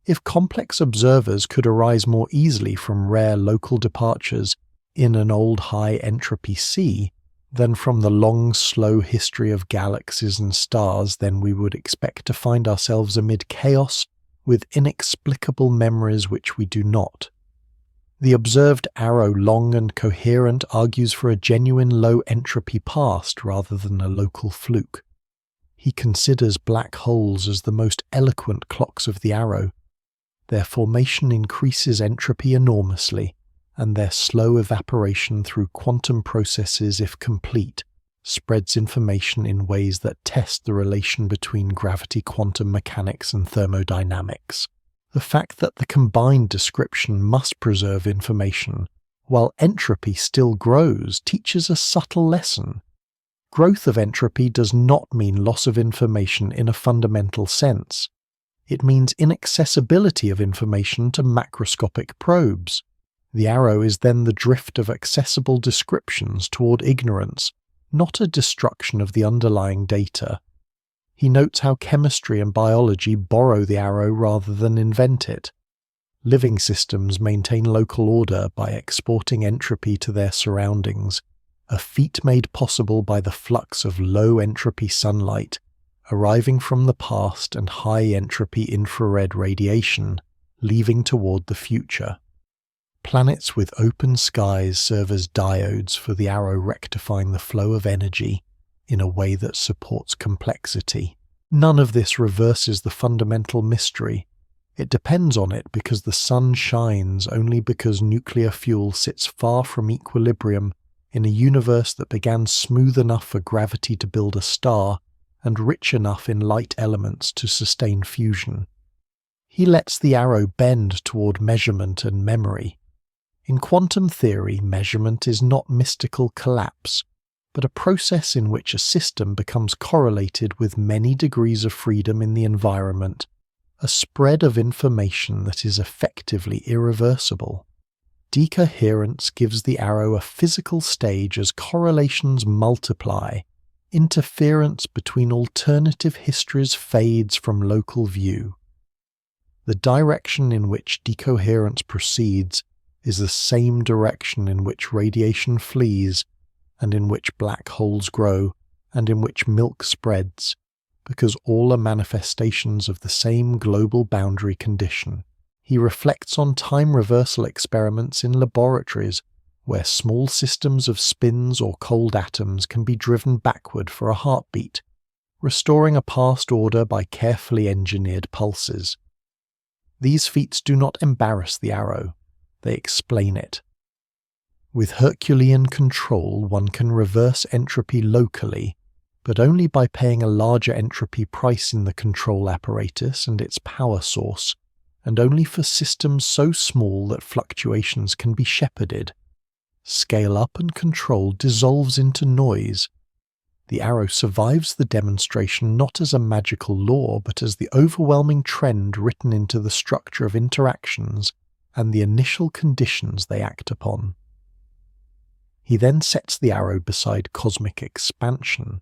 If complex observers could arise more easily from rare local departures in an old high-entropy sea, then from the long, slow history of galaxies and stars, then we would expect to find ourselves amid chaos with inexplicable memories which we do not. The observed arrow, long and coherent, argues for a genuine low-entropy past rather than a local fluke. He considers black holes as the most eloquent clocks of the arrow. Their formation increases entropy enormously, and their slow evaporation through quantum processes, if complete, spreads information in ways that test the relation between gravity, quantum mechanics, and thermodynamics. The fact that the combined description must preserve information, while entropy still grows, teaches a subtle lesson. Growth of entropy does not mean loss of information in a fundamental sense. It means inaccessibility of information to macroscopic probes. The arrow is then the drift of accessible descriptions toward ignorance, not a destruction of the underlying data. He notes how chemistry and biology borrow the arrow rather than invent it. Living systems maintain local order by exporting entropy to their surroundings, a feat made possible by the flux of low-entropy sunlight arriving from the past and high-entropy infrared radiation leaving toward the future. Planets with open skies serve as diodes for the arrow, rectifying the flow of energy in a way that supports complexity. None of this reverses the fundamental mystery. It depends on it because the sun shines only because nuclear fuel sits far from equilibrium in a universe that began smooth enough for gravity to build a star and rich enough in light elements to sustain fusion. He lets the arrow bend toward measurement and memory. In quantum theory, measurement is not mystical collapse, but a process in which a system becomes correlated with many degrees of freedom in the environment, a spread of information that is effectively irreversible. Decoherence gives the arrow a physical stage as correlations multiply. Interference between alternative histories fades from local view. The direction in which decoherence proceeds is the same direction in which radiation flees, and in which black holes grow, and in which milk spreads, because all are manifestations of the same global boundary condition. He reflects on time reversal experiments in laboratories, where small systems of spins or cold atoms can be driven backward for a heartbeat, restoring a past order by carefully engineered pulses. These feats do not embarrass the arrow, they explain it. With Herculean control, one can reverse entropy locally, but only by paying a larger entropy price in the control apparatus and its power source, and only for systems so small that fluctuations can be shepherded. Scale up and control dissolves into noise. The arrow survives the demonstration not as a magical law, but as the overwhelming trend written into the structure of interactions and the initial conditions they act upon. He then sets the arrow beside cosmic expansion.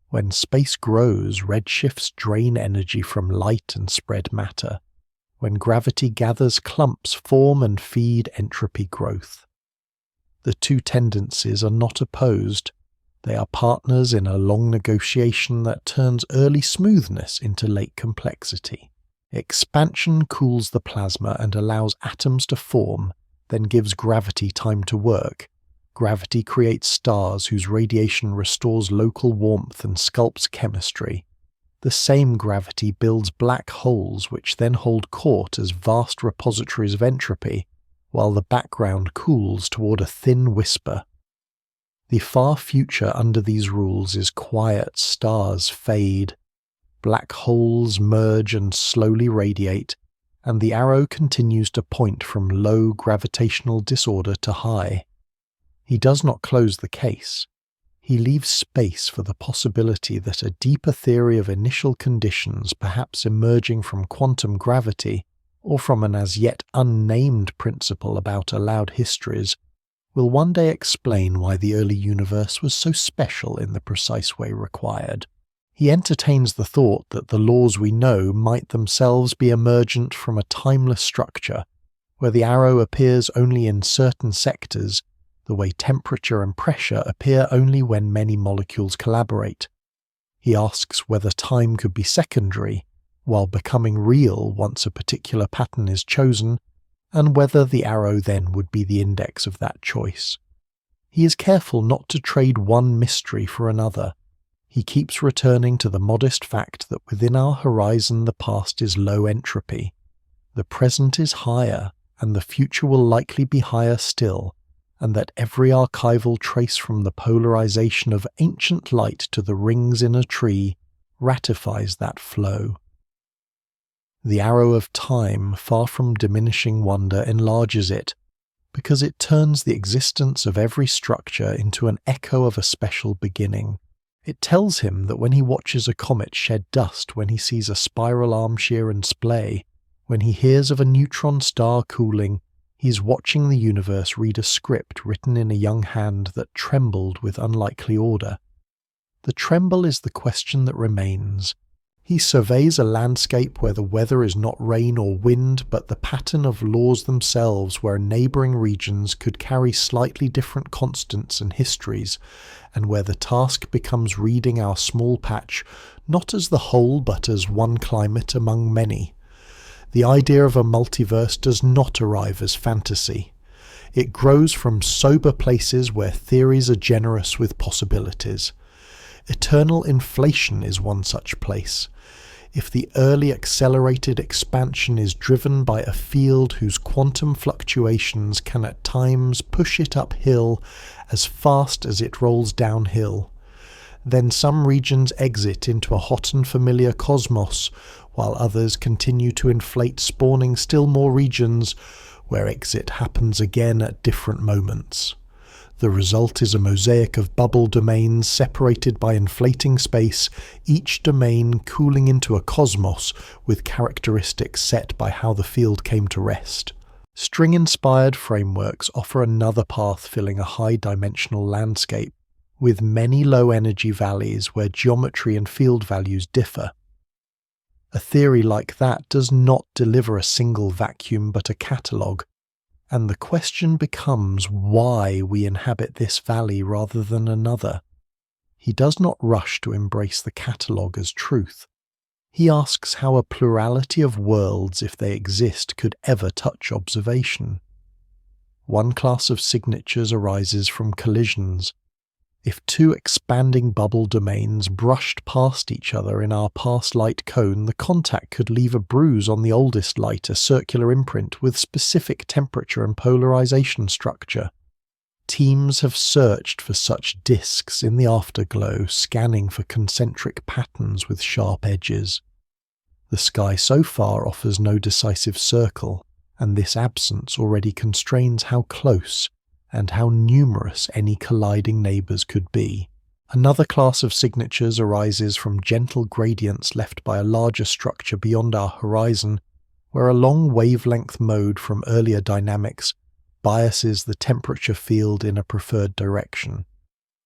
When space grows, redshifts drain energy from light and spread matter. When gravity gathers, clumps form and feed entropy growth. The two tendencies are not opposed. They are partners in a long negotiation that turns early smoothness into late complexity. Expansion cools the plasma and allows atoms to form, then gives gravity time to work. Gravity creates stars whose radiation restores local warmth and sculpts chemistry. The same gravity builds black holes which then hold court as vast repositories of entropy, while the background cools toward a thin whisper. The far future under these rules is quiet. Stars fade, black holes merge and slowly radiate, and the arrow continues to point from low gravitational disorder to high. He does not close the case. He leaves space for the possibility that a deeper theory of initial conditions, perhaps emerging from quantum gravity, or from an as yet unnamed principle about allowed histories, will one day explain why the early universe was so special in the precise way required. He entertains the thought that the laws we know might themselves be emergent from a timeless structure, where the arrow appears only in certain sectors, the way temperature and pressure appear only when many molecules collaborate. He asks whether time could be secondary, while becoming real once a particular pattern is chosen, and whether the arrow then would be the index of that choice. He is careful not to trade one mystery for another. He keeps returning to the modest fact that within our horizon the past is low entropy, the present is higher, and the future will likely be higher still, and that every archival trace from the polarization of ancient light to the rings in a tree ratifies that flow. The arrow of time, far from diminishing wonder, enlarges it, because it turns the existence of every structure into an echo of a special beginning. It tells him that when he watches a comet shed dust, when he sees a spiral arm shear and splay, when he hears of a neutron star cooling, he is watching the universe read a script written in a young hand that trembled with unlikely order. The tremble is the question that remains. He surveys a landscape where the weather is not rain or wind, but the pattern of laws themselves, where neighbouring regions could carry slightly different constants and histories, and where the task becomes reading our small patch not as the whole but as one climate among many. The idea of a multiverse does not arrive as fantasy. It grows from sober places where theories are generous with possibilities. Eternal inflation is one such place. If the early accelerated expansion is driven by a field whose quantum fluctuations can at times push it uphill as fast as it rolls downhill, then some regions exit into a hot and familiar cosmos, while others continue to inflate, spawning still more regions where exit happens again at different moments. The result is a mosaic of bubble domains separated by inflating space, each domain cooling into a cosmos with characteristics set by how the field came to rest. String-inspired frameworks offer another path filling a high-dimensional landscape, with many low-energy valleys where geometry and field values differ. A theory like that does not deliver a single vacuum but a catalogue, and the question becomes why we inhabit this valley rather than another. He does not rush to embrace the catalogue as truth. He asks how a plurality of worlds, if they exist, could ever touch observation. One class of signatures arises from collisions. If two expanding bubble domains brushed past each other in our past light cone, the contact could leave a bruise on the oldest light, a circular imprint with specific temperature and polarization structure. Teams have searched for such disks in the afterglow, scanning for concentric patterns with sharp edges. The sky so far offers no decisive circle, and this absence already constrains how close and how numerous any colliding neighbours could be. Another class of signatures arises from gentle gradients left by a larger structure beyond our horizon, where a long wavelength mode from earlier dynamics biases the temperature field in a preferred direction.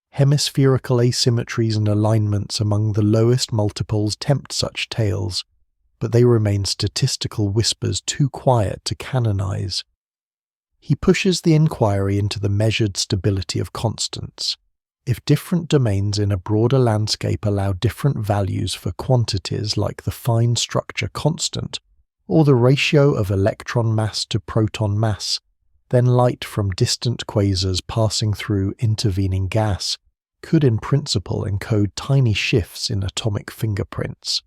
Hemispherical asymmetries and alignments among the lowest multiples tempt such tales, but they remain statistical whispers too quiet to canonize. He pushes the inquiry into the measured stability of constants. If different domains in a broader landscape allow different values for quantities like the fine structure constant, or the ratio of electron mass to proton mass, then light from distant quasars passing through intervening gas could in principle encode tiny shifts in atomic fingerprints.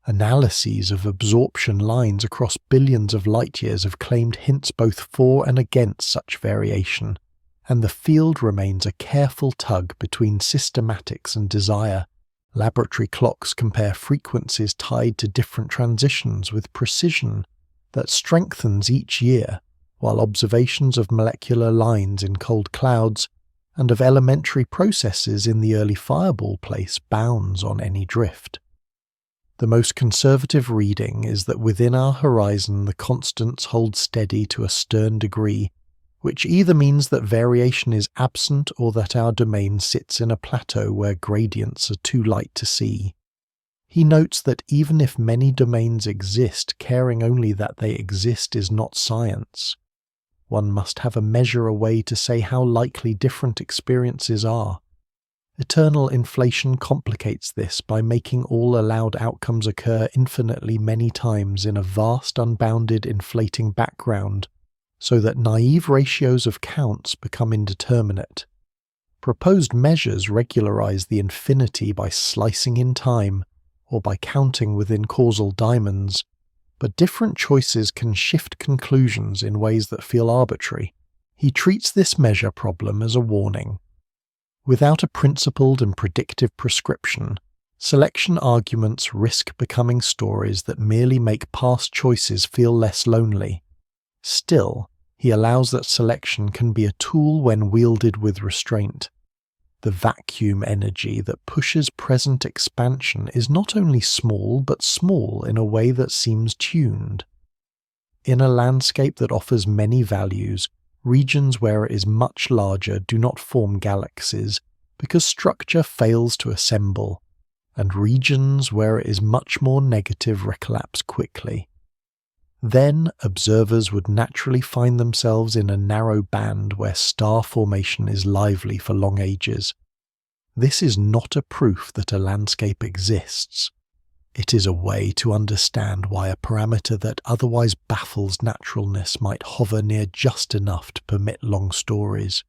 Analyses of absorption lines across billions of light-years have claimed hints both for and against such variation, and the field remains a careful tug between systematics and desire. Laboratory clocks compare frequencies tied to different transitions with precision that strengthens each year, while observations of molecular lines in cold clouds and of elementary processes in the early fireball place bounds on any drift. The most conservative reading is that within our horizon the constants hold steady to a stern degree, which either means that variation is absent or that our domain sits in a plateau where gradients are too light to see. He notes that even if many domains exist, caring only that they exist is not science. one must have a measure away to say how likely different experiences are. Eternal inflation complicates this by making all allowed outcomes occur infinitely many times in a vast unbounded inflating background, so that naive ratios of counts become indeterminate. Proposed measures regularize the infinity by slicing in time, or by counting within causal diamonds, but different choices can shift conclusions in ways that feel arbitrary. He treats this measure problem as a warning. Without a principled and predictive prescription, selection arguments risk becoming stories that merely make past choices feel less lonely. Still, he allows that selection can be a tool when wielded with restraint. The vacuum energy that pushes present expansion is not only small, but small in a way that seems tuned. In a landscape that offers many values, regions where it is much larger do not form galaxies, because structure fails to assemble, and regions where it is much more negative collapse quickly. Then observers would naturally find themselves in a narrow band where star formation is lively for long ages. This is not a proof that a landscape exists. It is a way to understand why a parameter that otherwise baffles naturalness might hover near just enough to permit long stories.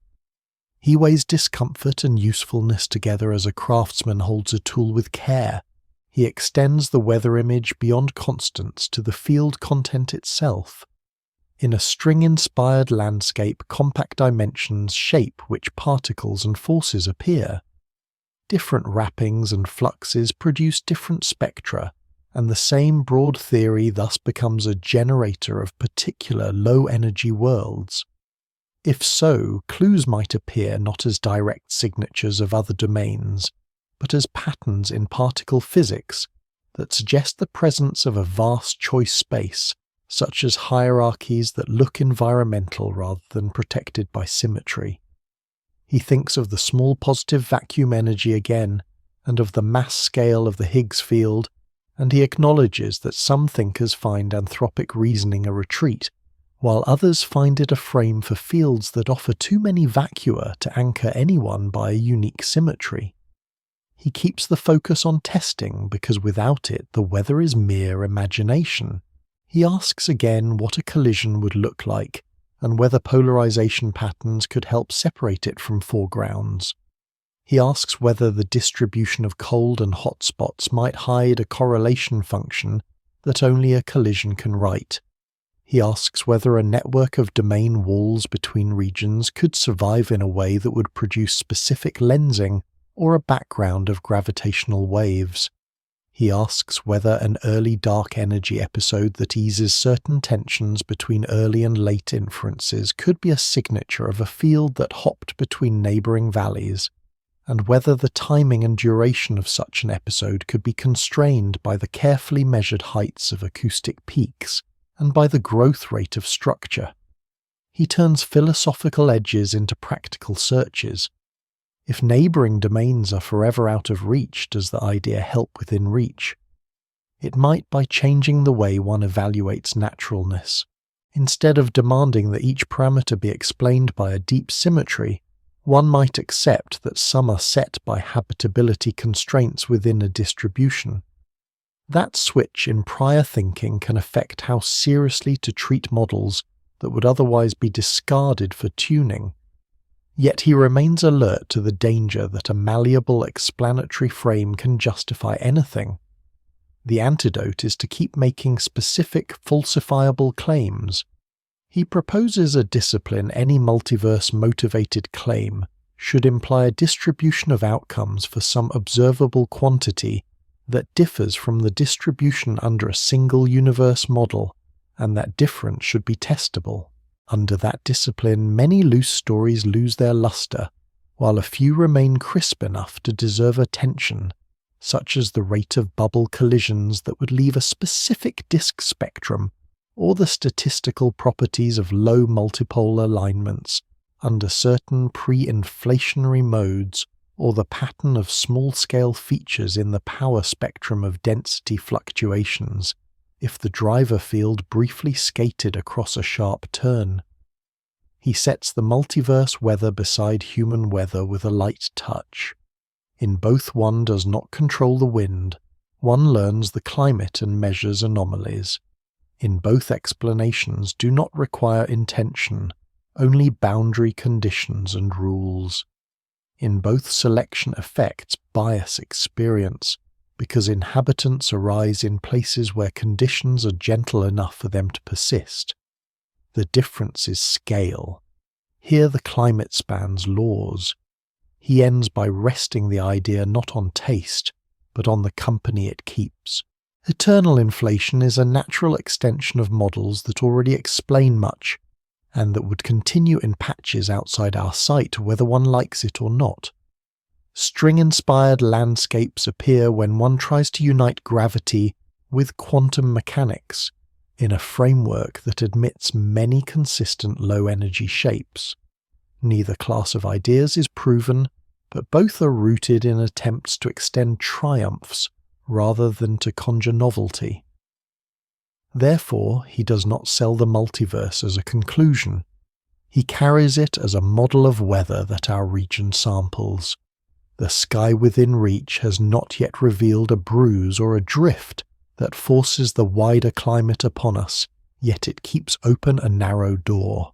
He weighs discomfort and usefulness together as a craftsman holds a tool with care. He extends the weather image beyond constants to the field content itself. In a string-inspired landscape, compact dimensions shape which particles and forces appear. Different wrappings and fluxes produce different spectra, and the same broad theory thus becomes a generator of particular low-energy worlds. If so, clues might appear not as direct signatures of other domains, but as patterns in particle physics that suggest the presence of a vast choice space, such as hierarchies that look environmental rather than protected by symmetry. He thinks of the small positive vacuum energy again, and of the mass scale of the Higgs field, and he acknowledges that some thinkers find anthropic reasoning a retreat, while others find it a frame for fields that offer too many vacua to anchor anyone by a unique symmetry. He keeps the focus on testing because without it the weather is mere imagination. He asks again what a collision would look like, and whether polarization patterns could help separate it from foregrounds. He asks whether the distribution of cold and hot spots might hide a correlation function that only a collision can write. He asks whether a network of domain walls between regions could survive in a way that would produce specific lensing or a background of gravitational waves. He asks whether an early dark energy episode that eases certain tensions between early and late inferences could be a signature of a field that hopped between neighboring valleys, and whether the timing and duration of such an episode could be constrained by the carefully measured heights of acoustic peaks and by the growth rate of structure. He turns philosophical edges into practical searches. If neighbouring domains are forever out of reach, does the idea help within reach? It might by changing the way one evaluates naturalness. Instead of demanding that each parameter be explained by a deep symmetry, one might accept that some are set by habitability constraints within a distribution. That switch in prior thinking can affect how seriously to treat models that would otherwise be discarded for tuning. Yet he remains alert to the danger that a malleable explanatory frame can justify anything. The antidote is to keep making specific, falsifiable claims. He proposes a discipline any multiverse-motivated claim should imply a distribution of outcomes for some observable quantity that differs from the distribution under a single universe model, and that difference should be testable. Under that discipline, many loose stories lose their luster, while a few remain crisp enough to deserve attention, such as the rate of bubble collisions that would leave a specific disk spectrum, or the statistical properties of low multipole alignments under certain pre-inflationary modes, or the pattern of small-scale features in the power spectrum of density fluctuations, if the driver field briefly skated across a sharp turn. He sets the multiverse weather beside human weather with a light touch. In both, one does not control the wind, one learns the climate and measures anomalies. In both, explanations do not require intention, only boundary conditions and rules. In both, selection affects bias experience, because inhabitants arise in places where conditions are gentle enough for them to persist. The difference is scale. Here the climate spans laws. He ends by resting the idea not on taste, but on the company it keeps. Eternal inflation is a natural extension of models that already explain much, and that would continue in patches outside our sight whether one likes it or not. String-inspired landscapes appear when one tries to unite gravity with quantum mechanics in a framework that admits many consistent low-energy shapes. Neither class of ideas is proven, but both are rooted in attempts to extend triumphs rather than to conjure novelty. Therefore, he does not sell the multiverse as a conclusion. He carries it as a model of weather that our region samples. The sky within reach has not yet revealed a bruise or a drift that forces the wider climate upon us, yet it keeps open a narrow door.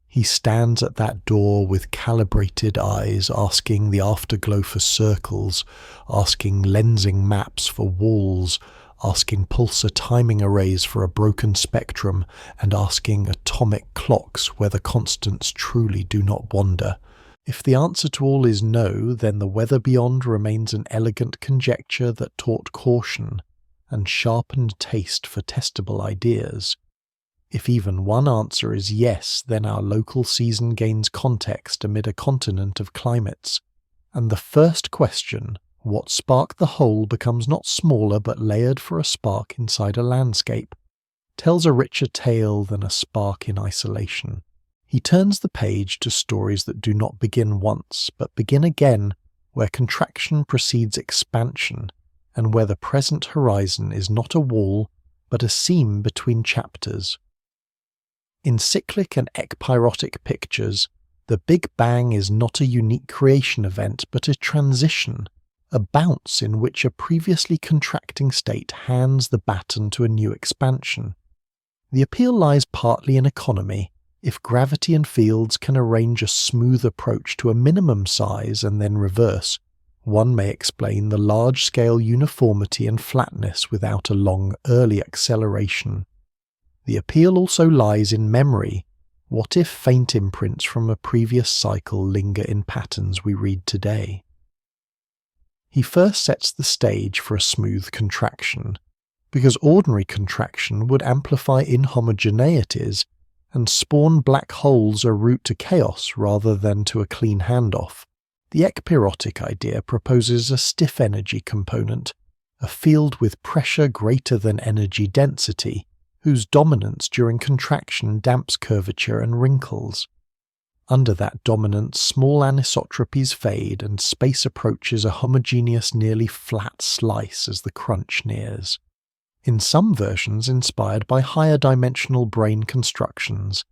He stands at that door with calibrated eyes, asking the afterglow for circles, asking lensing maps for walls, asking pulsar timing arrays for a broken spectrum, and asking atomic clocks whether constants truly do not wander. If the answer to all is no, then the weather beyond remains an elegant conjecture that taught caution and sharpened taste for testable ideas. If even one answer is yes, then our local season gains context amid a continent of climates, and the first question, what sparked the whole, becomes not smaller but layered for a spark inside a landscape, tells a richer tale than a spark in isolation. He turns the page to stories that do not begin once, but begin again, where contraction precedes expansion, and where the present horizon is not a wall, but a seam between chapters. In cyclic and ekpyrotic pictures, the Big Bang is not a unique creation event, but a transition, a bounce in which a previously contracting state hands the baton to a new expansion. The appeal lies partly in economy. If gravity and fields can arrange a smooth approach to a minimum size and then reverse, one may explain the large-scale uniformity and flatness without a long early acceleration. The appeal also lies in memory. What if faint imprints from a previous cycle linger in patterns we read today? He first sets the stage for a smooth contraction, because ordinary contraction would amplify inhomogeneities and spawn black holes a route to chaos rather than to a clean handoff. The ekpyrotic idea proposes a stiff energy component, a field with pressure greater than energy density, whose dominance during contraction damps curvature and wrinkles. Under that dominance, small anisotropies fade and space approaches a homogeneous, nearly flat slice as the crunch nears. In some versions inspired by higher dimensional brain constructions,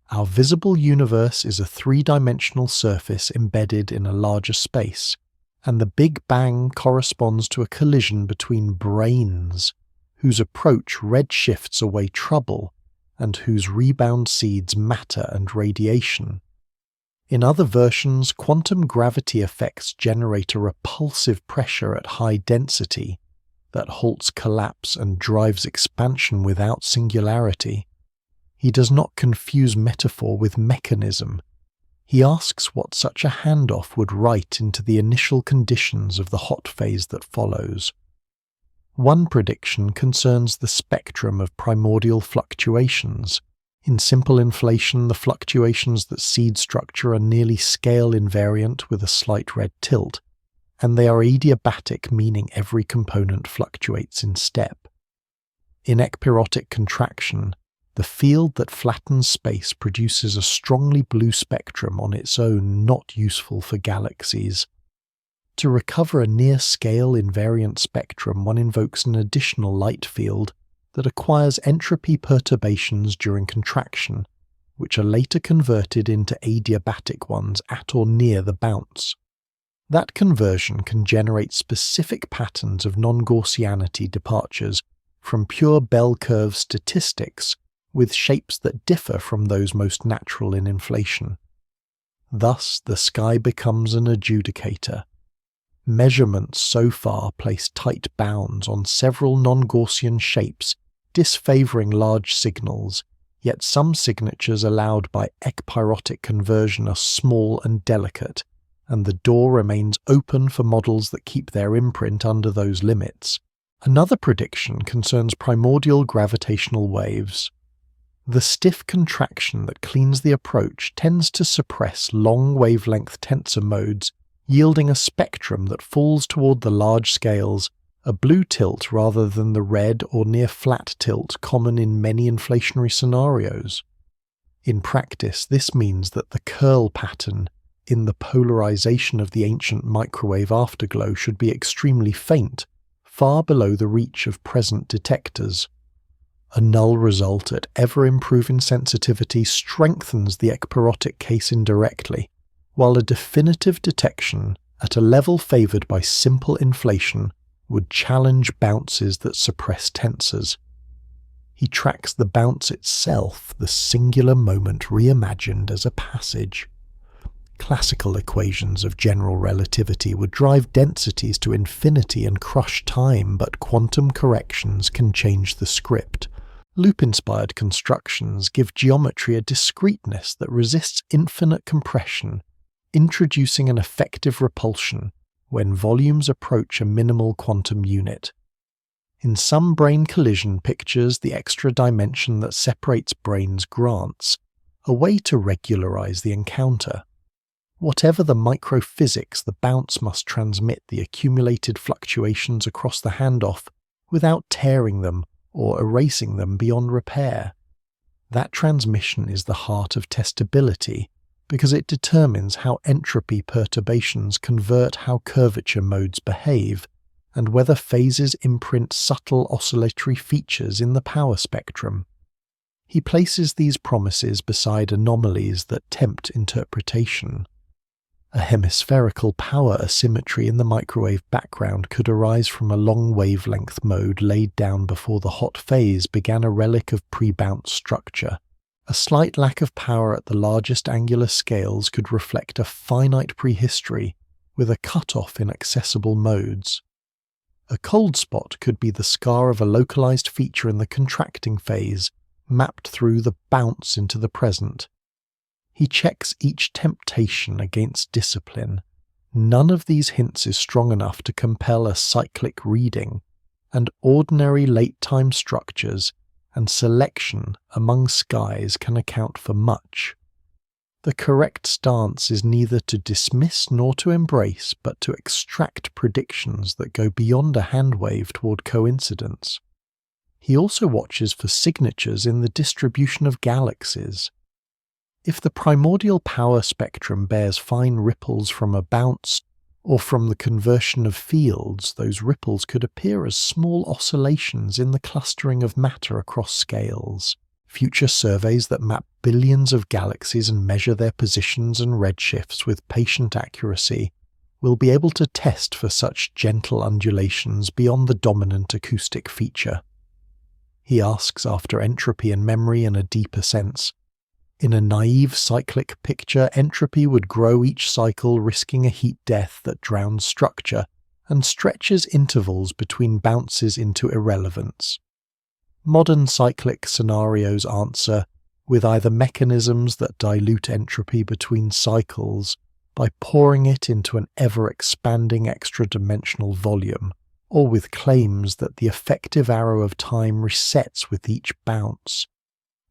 our visible universe is a three-dimensional surface embedded in a larger space, and the Big Bang corresponds to a collision between brains, whose approach redshifts away trouble, and whose rebound seeds matter and radiation. In other versions, quantum gravity effects generate a repulsive pressure at high density that halts collapse and drives expansion without singularity. He does not confuse metaphor with mechanism. He asks what such a handoff would write into the initial conditions of the hot phase that follows. One prediction concerns the spectrum of primordial fluctuations. In simple inflation, the fluctuations that seed structure are nearly scale invariant with a slight red tilt, and they are adiabatic, meaning every component fluctuates in step. In ekpyrotic contraction, the field that flattens space produces a strongly blue spectrum on its own, not useful for galaxies. To recover a near-scale invariant spectrum, one invokes an additional light field that acquires entropy perturbations during contraction, which are later converted into adiabatic ones at or near the bounce. That conversion can generate specific patterns of non-Gaussianity departures from pure bell curve statistics with shapes that differ from those most natural in inflation. Thus, the sky becomes an adjudicator. Measurements so far place tight bounds on several non-Gaussian shapes, disfavoring large signals, yet some signatures allowed by ekpyrotic conversion are small and delicate, and the door remains open for models that keep their imprint under those limits. Another prediction concerns primordial gravitational waves. The stiff contraction that cleans the approach tends to suppress long wavelength tensor modes, yielding a spectrum that falls toward the large scales, a blue tilt rather than the red or near flat tilt common in many inflationary scenarios. In practice, this means that the curl pattern in the polarization of the ancient microwave afterglow should be extremely faint, far below the reach of present detectors. A null result at ever-improving sensitivity strengthens the ekpyrotic case indirectly, while a definitive detection at a level favored by simple inflation would challenge bounces that suppress tensors. He tracks the bounce itself, the singular moment reimagined as a passage. Classical equations of general relativity would drive densities to infinity and crush time, but quantum corrections can change the script. Loop-inspired constructions give geometry a discreteness that resists infinite compression, introducing an effective repulsion when volumes approach a minimal quantum unit. In some brain collision pictures, the extra dimension that separates brains grants a way to regularize the encounter. Whatever the microphysics, the bounce must transmit the accumulated fluctuations across the handoff without tearing them or erasing them beyond repair. That transmission is the heart of testability, because it determines how entropy perturbations convert how curvature modes behave, and whether phases imprint subtle oscillatory features in the power spectrum. He places these promises beside anomalies that tempt interpretation. A hemispherical power asymmetry in the microwave background could arise from a long wavelength mode laid down before the hot phase began, a relic of pre-bounce structure. A slight lack of power at the largest angular scales could reflect a finite prehistory with a cutoff in accessible modes. A cold spot could be the scar of a localized feature in the contracting phase, mapped through the bounce into the present. He checks each temptation against discipline. None of these hints is strong enough to compel a cyclic reading, and ordinary late-time structures and selection among skies can account for much. The correct stance is neither to dismiss nor to embrace, but to extract predictions that go beyond a handwave toward coincidence. He also watches for signatures in the distribution of galaxies. If the primordial power spectrum bears fine ripples from a bounce or from the conversion of fields, those ripples could appear as small oscillations in the clustering of matter across scales. Future surveys that map billions of galaxies and measure their positions and redshifts with patient accuracy will be able to test for such gentle undulations beyond the dominant acoustic feature. He asks after entropy and memory in a deeper sense. In a naive cyclic picture, entropy would grow each cycle, risking a heat death that drowns structure and stretches intervals between bounces into irrelevance. Modern cyclic scenarios answer with either mechanisms that dilute entropy between cycles by pouring it into an ever-expanding extra-dimensional volume, or with claims that the effective arrow of time resets with each bounce.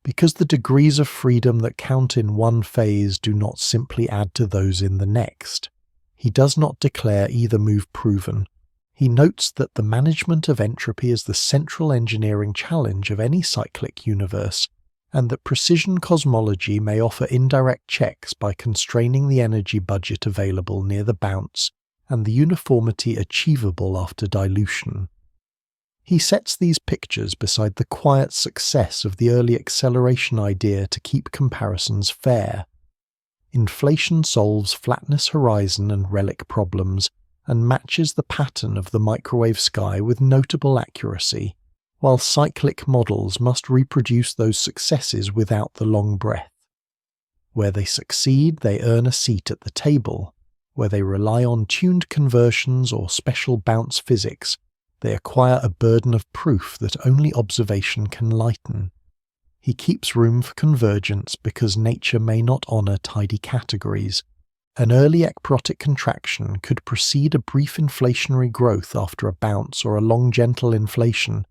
Because the degrees of freedom that count in one phase do not simply add to those in the next. He does not declare either move proven. He notes that the management of entropy is the central engineering challenge of any cyclic universe, and that precision cosmology may offer indirect checks by constraining the energy budget available near the bounce and the uniformity achievable after dilution. He sets these pictures beside the quiet success of the early acceleration idea to keep comparisons fair. Inflation solves flatness horizon and relic problems and matches the pattern of the microwave sky with notable accuracy, while cyclic models must reproduce those successes without the long breath. Where they succeed, they earn a seat at the table. Where they rely on tuned conversions or special bounce physics, they acquire a burden of proof that only observation can lighten. He keeps room for convergence because nature may not honour tidy categories. An early ekprotic contraction could precede a brief inflationary growth after a bounce or a long gentle inflation,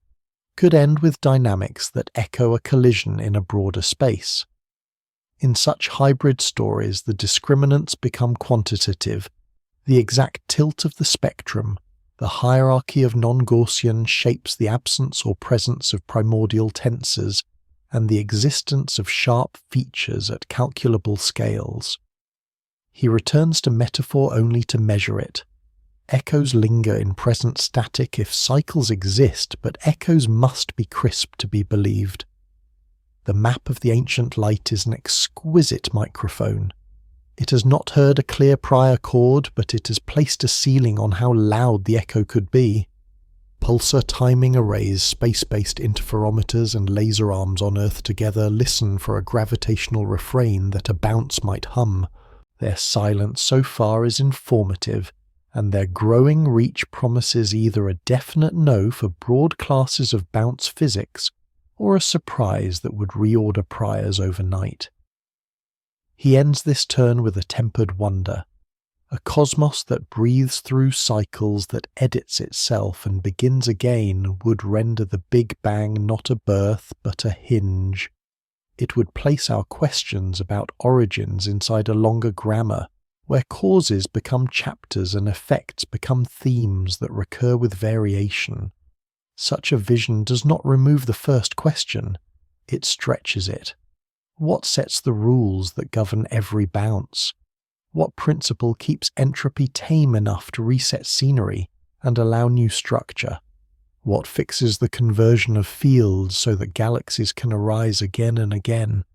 could end with dynamics that echo a collision in a broader space. In such hybrid stories, the discriminants become quantitative. The exact tilt of the spectrum, the hierarchy of non-Gaussian shapes the absence or presence of primordial tensors, and the existence of sharp features at calculable scales. He returns to metaphor only to measure it. Echoes linger in present static if cycles exist, but echoes must be crisp to be believed. The map of the ancient light is an exquisite microphone. It has not heard a clear prior chord, but it has placed a ceiling on how loud the echo could be. Pulsar timing arrays, space-based interferometers and laser arms on Earth together listen for a gravitational refrain that a bounce might hum. Their silence so far is informative, and their growing reach promises either a definite no for broad classes of bounce physics, or a surprise that would reorder priors overnight. He ends this turn with a tempered wonder. A cosmos that breathes through cycles, that edits itself and begins again, would render the Big Bang not a birth but a hinge. It would place our questions about origins inside a longer grammar, where causes become chapters and effects become themes that recur with variation. Such a vision does not remove the first question, it stretches it. What sets the rules that govern every bounce? What principle keeps entropy tame enough to reset scenery and allow new structure? What fixes the conversion of fields so that galaxies can arise again and again?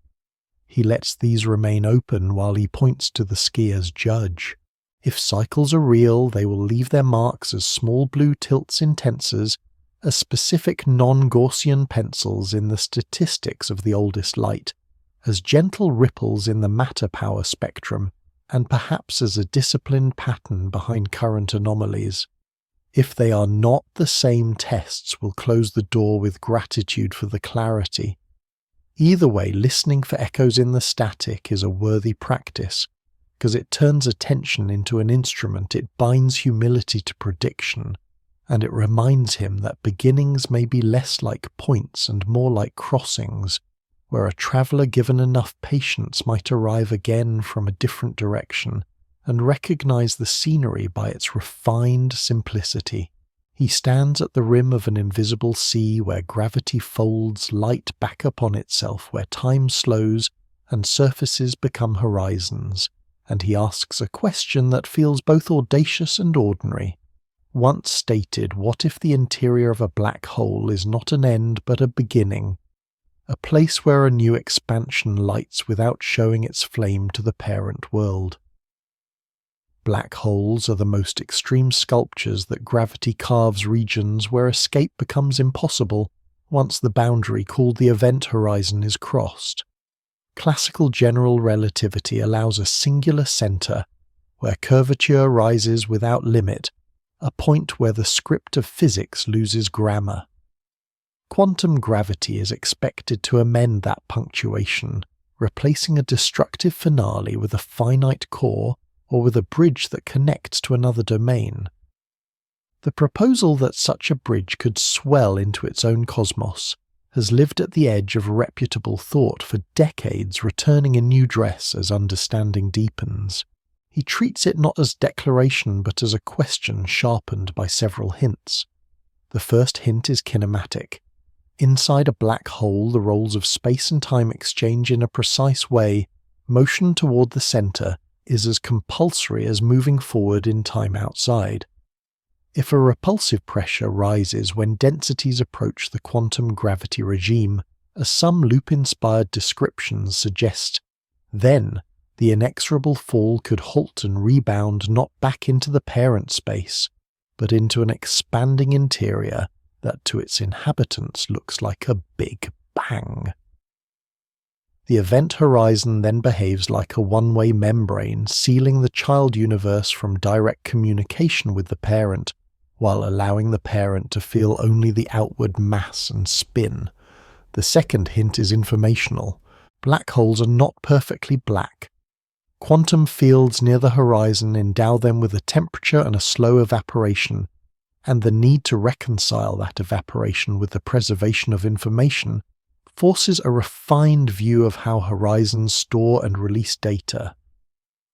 He lets these remain open while he points to the skier's judge. If cycles are real, they will leave their marks as small blue tilts in tensors, as specific non-Gaussian pencils in the statistics of the oldest light, as gentle ripples in the matter power spectrum, and perhaps as a disciplined pattern behind current anomalies. If they are not the same, tests will close the door with gratitude for the clarity. Either way, listening for echoes in the static is a worthy practice, because it turns attention into an instrument, it binds humility to prediction, and it reminds him that beginnings may be less like points and more like crossings, where a traveller given enough patience might arrive again from a different direction and recognize the scenery by its refined simplicity. He stands at the rim of an invisible sea where gravity folds light back upon itself, where time slows and surfaces become horizons, and he asks a question that feels both audacious and ordinary. Once stated, what if the interior of a black hole is not an end but a beginning? A place where a new expansion lights without showing its flame to the parent world. Black holes are the most extreme sculptures that gravity carves regions where escape becomes impossible once the boundary called the event horizon is crossed. Classical general relativity allows a singular center, where curvature rises without limit, a point where the script of physics loses grammar. Quantum gravity is expected to amend that punctuation, replacing a destructive finale with a finite core or with a bridge that connects to another domain. The proposal that such a bridge could swell into its own cosmos has lived at the edge of reputable thought for decades, returning in new dress as understanding deepens. He treats it not as declaration but as a question sharpened by several hints. The first hint is kinematic. Inside a black hole, the roles of space and time exchange in a precise way. Motion toward the center is as compulsory as moving forward in time outside. If a repulsive pressure rises when densities approach the quantum gravity regime, as some loop-inspired descriptions suggest, then the inexorable fall could halt and rebound not back into the parent space, but into an expanding interior that to its inhabitants looks like a big bang. The event horizon then behaves like a one-way membrane, sealing the child universe from direct communication with the parent, while allowing the parent to feel only the outward mass and spin. The second hint is informational. Black holes are not perfectly black. Quantum fields near the horizon endow them with a temperature and a slow evaporation, and the need to reconcile that evaporation with the preservation of information forces a refined view of how horizons store and release data.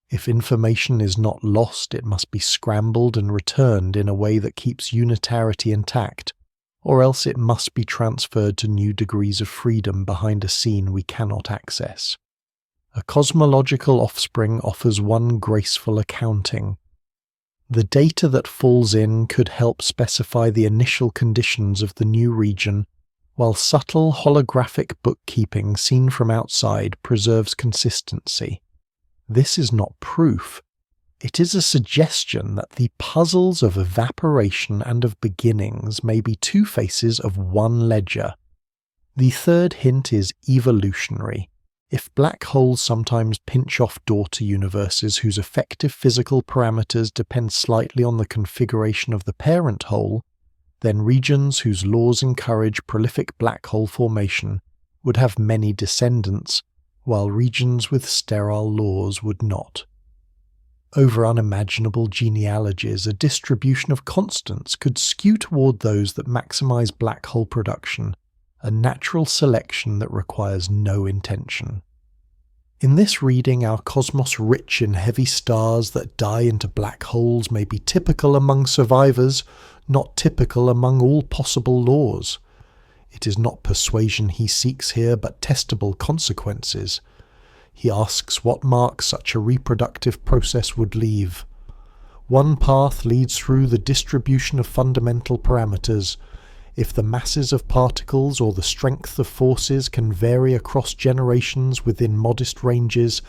If information is not lost, it must be scrambled and returned in a way that keeps unitarity intact, or else it must be transferred to new degrees of freedom behind a scene we cannot access. A cosmological offspring offers one graceful accounting. The data that falls in could help specify the initial conditions of the new region, while subtle holographic bookkeeping seen from outside preserves consistency. This is not proof. It is a suggestion that the puzzles of evaporation and of beginnings may be two faces of one ledger. The third hint is evolutionary. If black holes sometimes pinch off daughter universes whose effective physical parameters depend slightly on the configuration of the parent hole, then regions whose laws encourage prolific black hole formation would have many descendants, while regions with sterile laws would not. Over unimaginable genealogies, a distribution of constants could skew toward those that maximize black hole production, a natural selection that requires no intention. In this reading, our cosmos rich in heavy stars that die into black holes may be typical among survivors, not typical among all possible laws. It is not persuasion he seeks here, but testable consequences. He asks what mark such a reproductive process would leave. One path leads through the distribution of fundamental parameters. If the masses of particles or the strength of forces can vary across generations within modest ranges,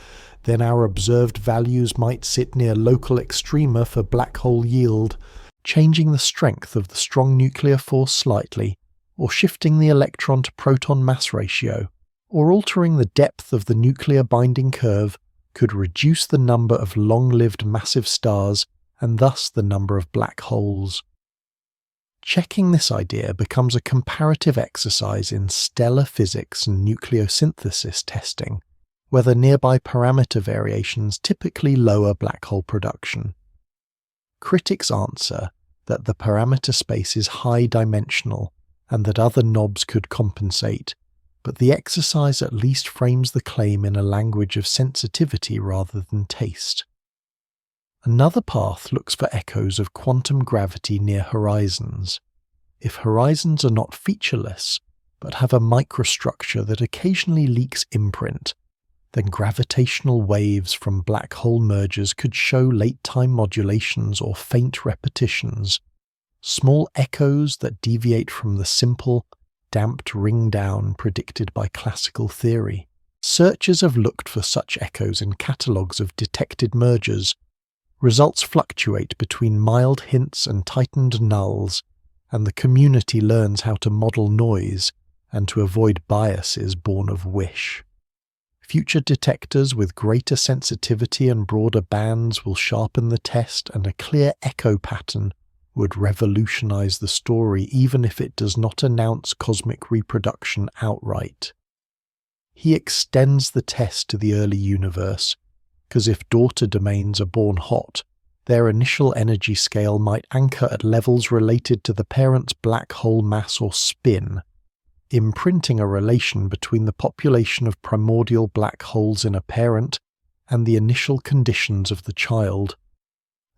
then our observed values might sit near local extrema for black hole yield, changing the strength of the strong nuclear force slightly, or shifting the electron to proton mass ratio, or altering the depth of the nuclear binding curve could reduce the number of long-lived massive stars and thus the number of black holes. Checking this idea becomes a comparative exercise in stellar physics and nucleosynthesis testing, whether nearby parameter variations typically lower black hole production. Critics answer that the parameter space is high-dimensional and that other knobs could compensate, but the exercise at least frames the claim in a language of sensitivity rather than taste. Another path looks for echoes of quantum gravity near horizons. If horizons are not featureless, but have a microstructure that occasionally leaks imprint, then gravitational waves from black hole mergers could show late-time modulations or faint repetitions, small echoes that deviate from the simple, damped ring-down predicted by classical theory. Searchers have looked for such echoes in catalogues of detected mergers. Results fluctuate between mild hints and tightened nulls, and the community learns how to model noise and to avoid biases born of wish. Future detectors with greater sensitivity and broader bands will sharpen the test, and a clear echo pattern would revolutionize the story even if it does not announce cosmic reproduction outright. He extends the test to the early universe, because if daughter domains are born hot, their initial energy scale might anchor at levels related to the parent's black hole mass or spin, imprinting a relation between the population of primordial black holes in a parent and the initial conditions of the child.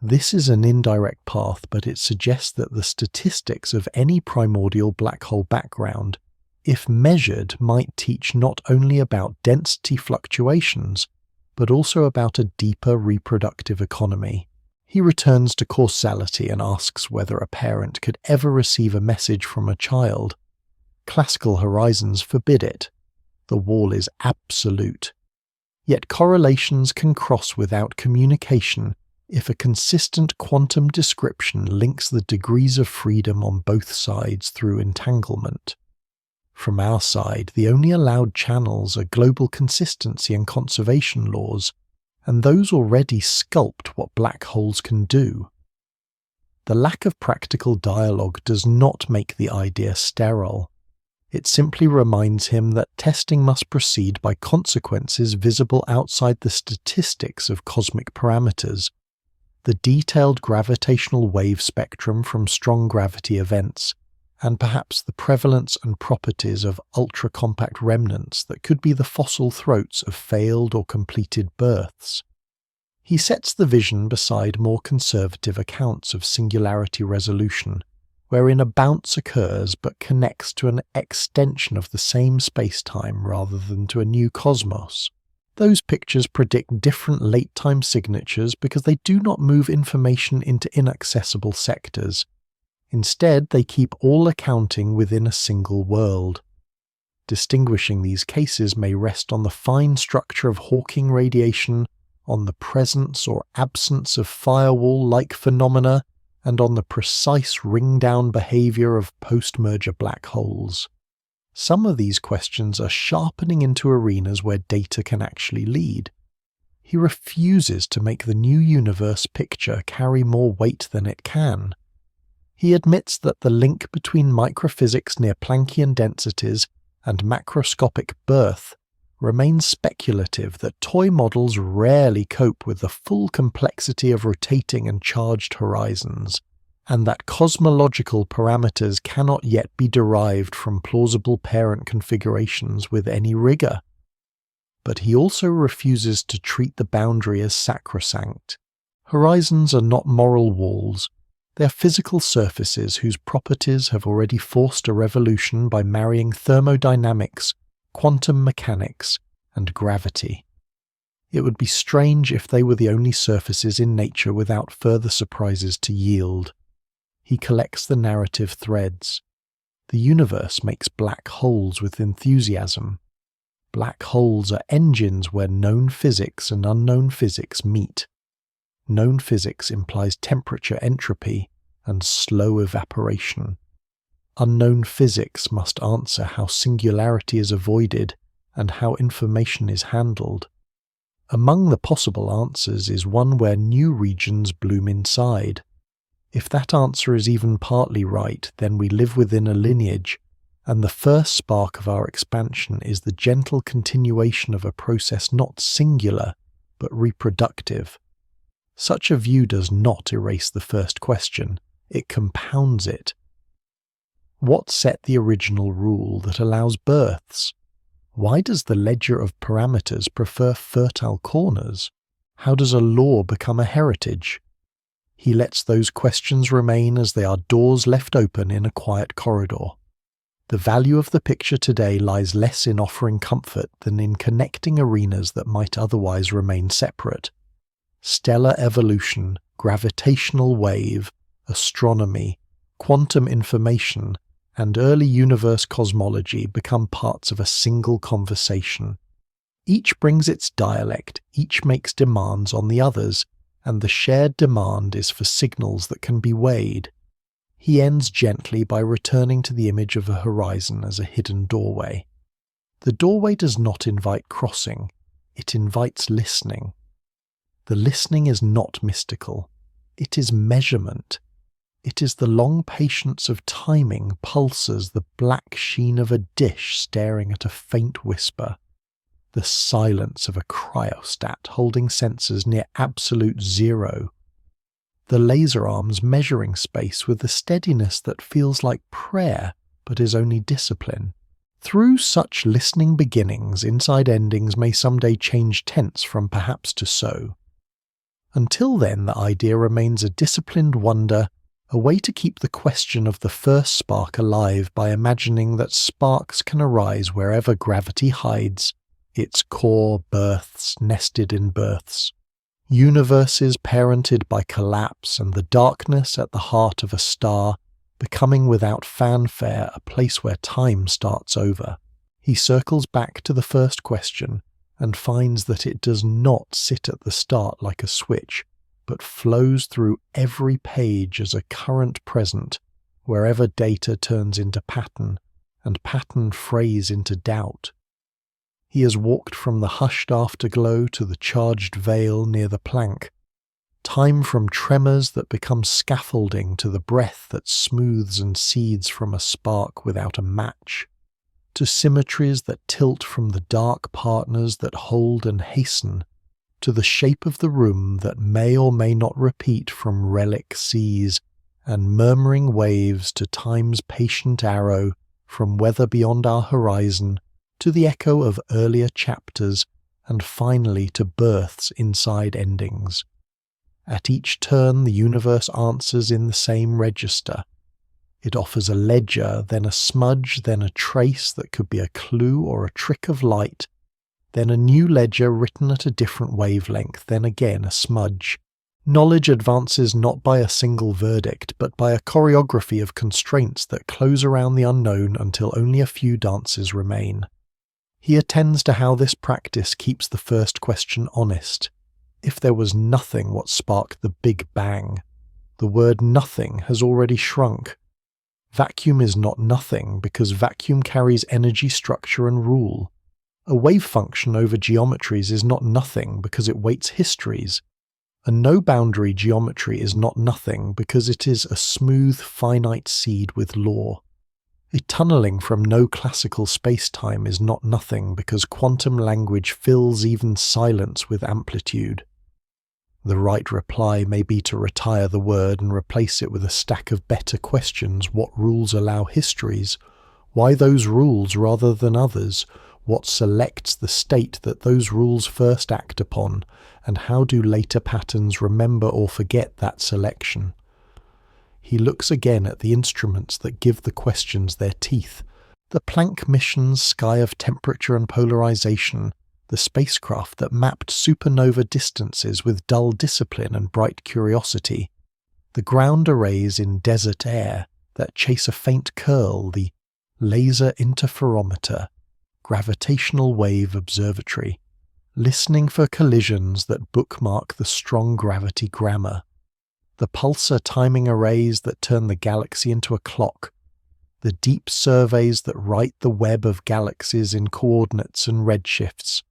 This is an indirect path, but it suggests that the statistics of any primordial black hole background, if measured, might teach not only about density fluctuations, but also about a deeper reproductive economy. He returns to causality and asks whether a parent could ever receive a message from a child. Classical horizons forbid it. The wall is absolute. Yet correlations can cross without communication if a consistent quantum description links the degrees of freedom on both sides through entanglement. From our side, the only allowed channels are global consistency and conservation laws, and those already sculpt what black holes can do. The lack of practical dialogue does not make the idea sterile. It simply reminds him that testing must proceed by consequences visible outside the statistics of cosmic parameters. The detailed gravitational wave spectrum from strong gravity events, and perhaps the prevalence and properties of ultra-compact remnants that could be the fossil throats of failed or completed births. He sets the vision beside more conservative accounts of singularity resolution, wherein a bounce occurs but connects to an extension of the same space-time rather than to a new cosmos. Those pictures predict different late-time signatures because they do not move information into inaccessible sectors. Instead, they keep all accounting within a single world. Distinguishing these cases may rest on the fine structure of Hawking radiation, on the presence or absence of firewall-like phenomena, and on the precise ring-down behavior of post-merger black holes. Some of these questions are sharpening into arenas where data can actually lead. He refuses to make the new universe picture carry more weight than it can. He admits that the link between microphysics near Planckian densities and macroscopic birth remains speculative, that toy models rarely cope with the full complexity of rotating and charged horizons, and that cosmological parameters cannot yet be derived from plausible parent configurations with any rigor. But he also refuses to treat the boundary as sacrosanct. Horizons are not moral walls. They are physical surfaces whose properties have already forced a revolution by marrying thermodynamics, quantum mechanics, and gravity. It would be strange if they were the only surfaces in nature without further surprises to yield. He collects the narrative threads. The universe makes black holes with enthusiasm. Black holes are engines where known physics and unknown physics meet. Known physics implies temperature entropy and slow evaporation. Unknown physics must answer how singularity is avoided and how information is handled. Among the possible answers is one where new regions bloom inside. If that answer is even partly right, then we live within a lineage, and the first spark of our expansion is the gentle continuation of a process not singular, but reproductive. Such a view does not erase the first question, it compounds it. What set the original rule that allows births? Why does the ledger of parameters prefer fertile corners? How does a law become a heritage? He lets those questions remain as they are doors left open in a quiet corridor. The value of the picture today lies less in offering comfort than in connecting arenas that might otherwise remain separate. Stellar evolution, gravitational wave, astronomy, quantum information, and early universe cosmology become parts of a single conversation. Each brings its dialect, each makes demands on the others, and the shared demand is for signals that can be weighed. He ends gently by returning to the image of a horizon as a hidden doorway. The doorway does not invite crossing, it invites listening. The listening is not mystical, it is measurement. It is the long patience of timing pulses the black sheen of a dish staring at a faint whisper, the silence of a cryostat holding sensors near absolute zero, the laser arms measuring space with a steadiness that feels like prayer but is only discipline. Through such listening beginnings, inside endings may someday change tense from perhaps to so. Until then, the idea remains a disciplined wonder, a way to keep the question of the first spark alive by imagining that sparks can arise wherever gravity hides, its core births nested in births. universes parented by collapse and the darkness at the heart of a star, becoming without fanfare a place where time starts over. He circles back to the first question and finds that it does not sit at the start like a switch, but flows through every page as a current present, wherever data turns into pattern, and pattern frays into doubt. He has walked from the hushed afterglow to the charged veil near the plank, time from tremors that become scaffolding to the breath that smooths and seeds from a spark without a match, to symmetries that tilt from the dark partners that hold and hasten, to the shape of the room that may or may not repeat from relic seas, and murmuring waves to time's patient arrow from weather beyond our horizon, to the echo of earlier chapters, and finally to births inside endings. At each turn the universe answers in the same register. It offers a ledger, then a smudge, then a trace that could be a clue or a trick of light, then a new ledger written at a different wavelength, then again a smudge. Knowledge advances not by a single verdict, but by a choreography of constraints that close around the unknown until only a few dances remain. He attends to how this practice keeps the first question honest. If there was nothing, what sparked the Big Bang? The word nothing has already shrunk. Vacuum is not nothing because vacuum carries energy, structure, and rule. A wave function over geometries is not nothing because it weights histories. A no-boundary geometry is not nothing because it is a smooth, finite seed with law. A tunneling from no classical space-time is not nothing because quantum language fills even silence with amplitude. The right reply may be to retire the word and replace it with a stack of better questions. What rules allow histories? Why those rules rather than others? What selects the state that those rules first act upon? And how do later patterns remember or forget that selection? He looks again at the instruments that give the questions their teeth. The Planck mission's sky of temperature and polarization, the spacecraft that mapped supernova distances with dull discipline and bright curiosity, the ground arrays in desert air that chase a faint curl, the laser interferometer, gravitational wave observatory, listening for collisions that bookmark the strong gravity grammar, the pulsar timing arrays that turn the galaxy into a clock, the deep surveys that write the web of galaxies in coordinates and redshifts,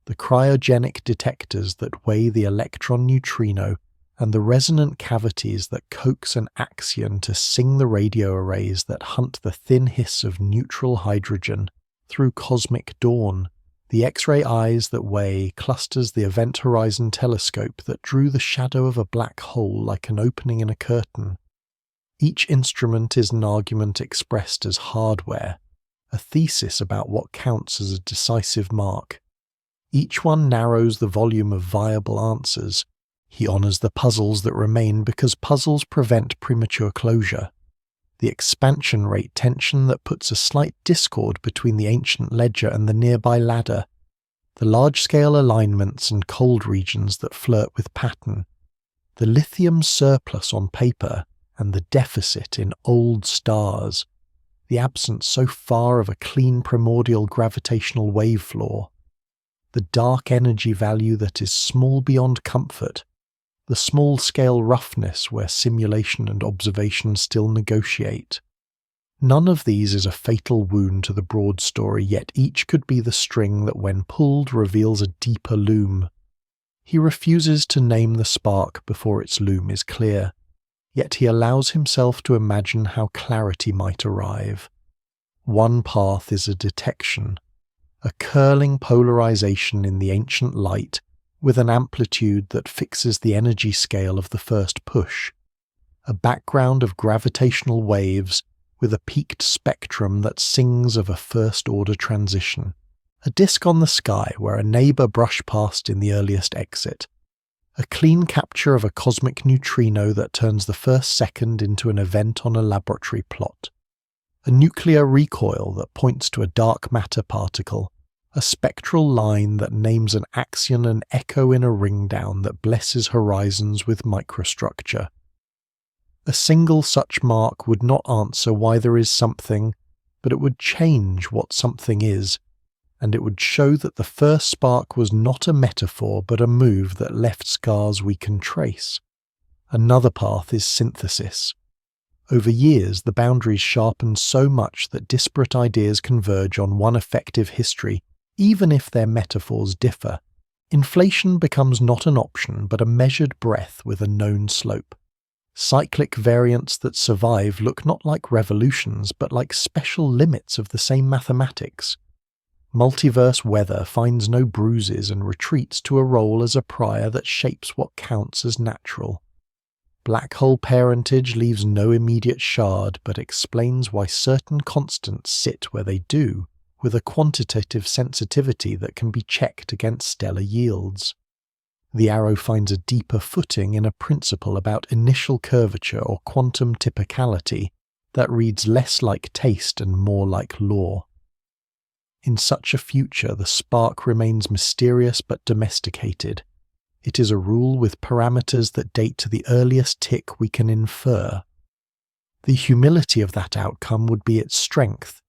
the cryogenic detectors that weigh the electron-neutrino, and the resonant cavities that coax an axion to sing the radio arrays that hunt the thin hiss of neutral hydrogen through cosmic dawn, the X-ray eyes that weigh clusters the Event Horizon telescope that drew the shadow of a black hole like an opening in a curtain. Each instrument is an argument expressed as hardware, a thesis about what counts as a decisive mark. Each one narrows the volume of viable answers. He honors the puzzles that remain because puzzles prevent premature closure. The expansion rate tension that puts a slight discord between the ancient ledger and the nearby ladder. The large-scale alignments and cold regions that flirt with pattern. The lithium surplus on paper and the deficit in old stars. The absence so far of a clean primordial gravitational wave floor. The dark energy value that is small beyond comfort, the small-scale roughness where simulation and observation still negotiate. None of these is a fatal wound to the broad story, yet each could be the string that when pulled reveals a deeper loom. He refuses to name the spark before its loom is clear, yet he allows himself to imagine how clarity might arrive. One path is a detection, a curling polarization in the ancient light with an amplitude that fixes the energy scale of the first push, a background of gravitational waves with a peaked spectrum that sings of a first-order transition, a disk on the sky where a neighbor brushed past in the earliest exit, a clean capture of a cosmic neutrino that turns the first second into an event on a laboratory plot, a nuclear recoil that points to a dark matter particle, a spectral line that names an axion and echo in a ringdown that blesses horizons with microstructure. A single such mark would not answer why there is something, but it would change what something is, and it would show that the first spark was not a metaphor but a move that left scars we can trace. Another path is synthesis. Over years, the boundaries sharpen so much that disparate ideas converge on one effective history, even if their metaphors differ. Inflation becomes not an option but a measured breath with a known slope. Cyclic variants that survive look not like revolutions but like special limits of the same mathematics. Multiverse weather finds no bruises and retreats to a role as a prior that shapes what counts as natural. Black hole parentage leaves no immediate shard but explains why certain constants sit where they do, with a quantitative sensitivity that can be checked against stellar yields. The arrow finds a deeper footing in a principle about initial curvature or quantum typicality that reads less like taste and more like law. In such a future, the spark remains mysterious but domesticated. It is a rule with parameters that date to the earliest tick we can infer. The humility of that outcome would be its strength.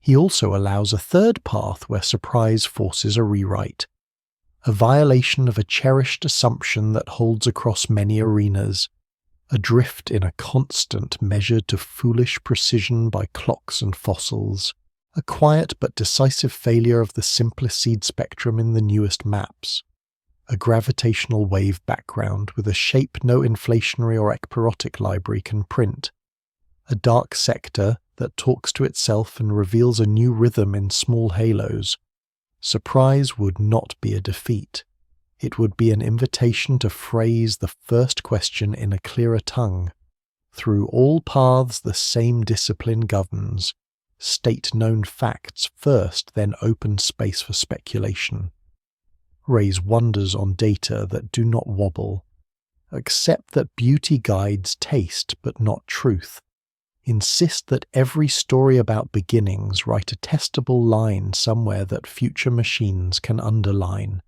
He also allows a third path where surprise forces a rewrite. A violation of a cherished assumption that holds across many arenas, adrift in a constant measured to foolish precision by clocks and fossils, a quiet but decisive failure of the simplest seed spectrum in the newest maps, a gravitational wave background with a shape no inflationary or ekpyrotic library can print, a dark sector that talks to itself and reveals a new rhythm in small halos. Surprise would not be a defeat. It would be an invitation to phrase the first question in a clearer tongue. Through all paths the same discipline governs. State known facts first, then open space for speculation. Raise wonders on data that do not wobble. Accept that beauty guides taste but not truth. Insist that every story about beginnings write a testable line somewhere that future machines can underline.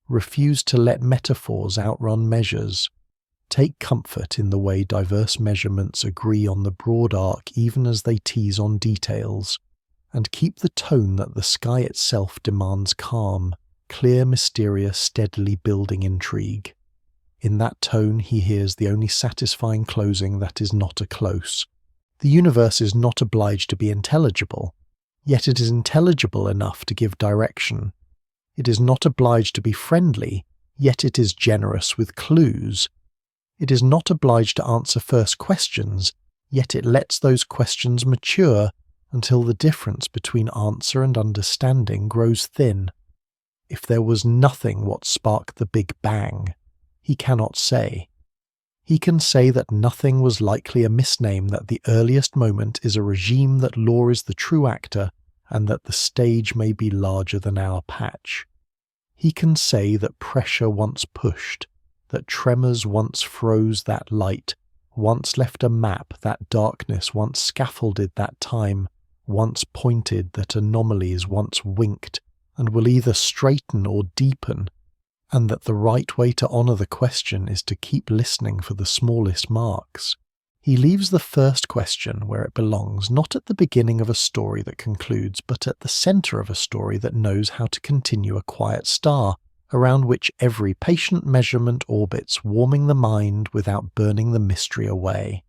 Refuse to let metaphors outrun measures. Take comfort in the way diverse measurements agree on the broad arc even as they tease on details, and keep the tone that the sky itself demands calm, clear, mysterious, steadily building intrigue. In that tone he hears the only satisfying closing that is not a close. The universe is not obliged to be intelligible, yet it is intelligible enough to give direction. It is not obliged to be friendly, yet it is generous with clues. It is not obliged to answer first questions, yet it lets those questions mature until the difference between answer and understanding grows thin. If there was nothing what sparked the Big Bang, he cannot say. He can say that nothing was likely a misname, that the earliest moment is a regime, that law is the true actor, and that the stage may be larger than our patch. He can say that pressure once pushed, that tremors once froze that light, once left a map, that darkness once scaffolded that time, once pointed that anomalies once winked, and will either straighten or deepen, and that the right way to honour the question is to keep listening for the smallest marks. He leaves the first question where it belongs, not at the beginning of a story that concludes, but at the centre of a story that knows how to continue a quiet star, around which every patient measurement orbits, warming the mind without burning the mystery away.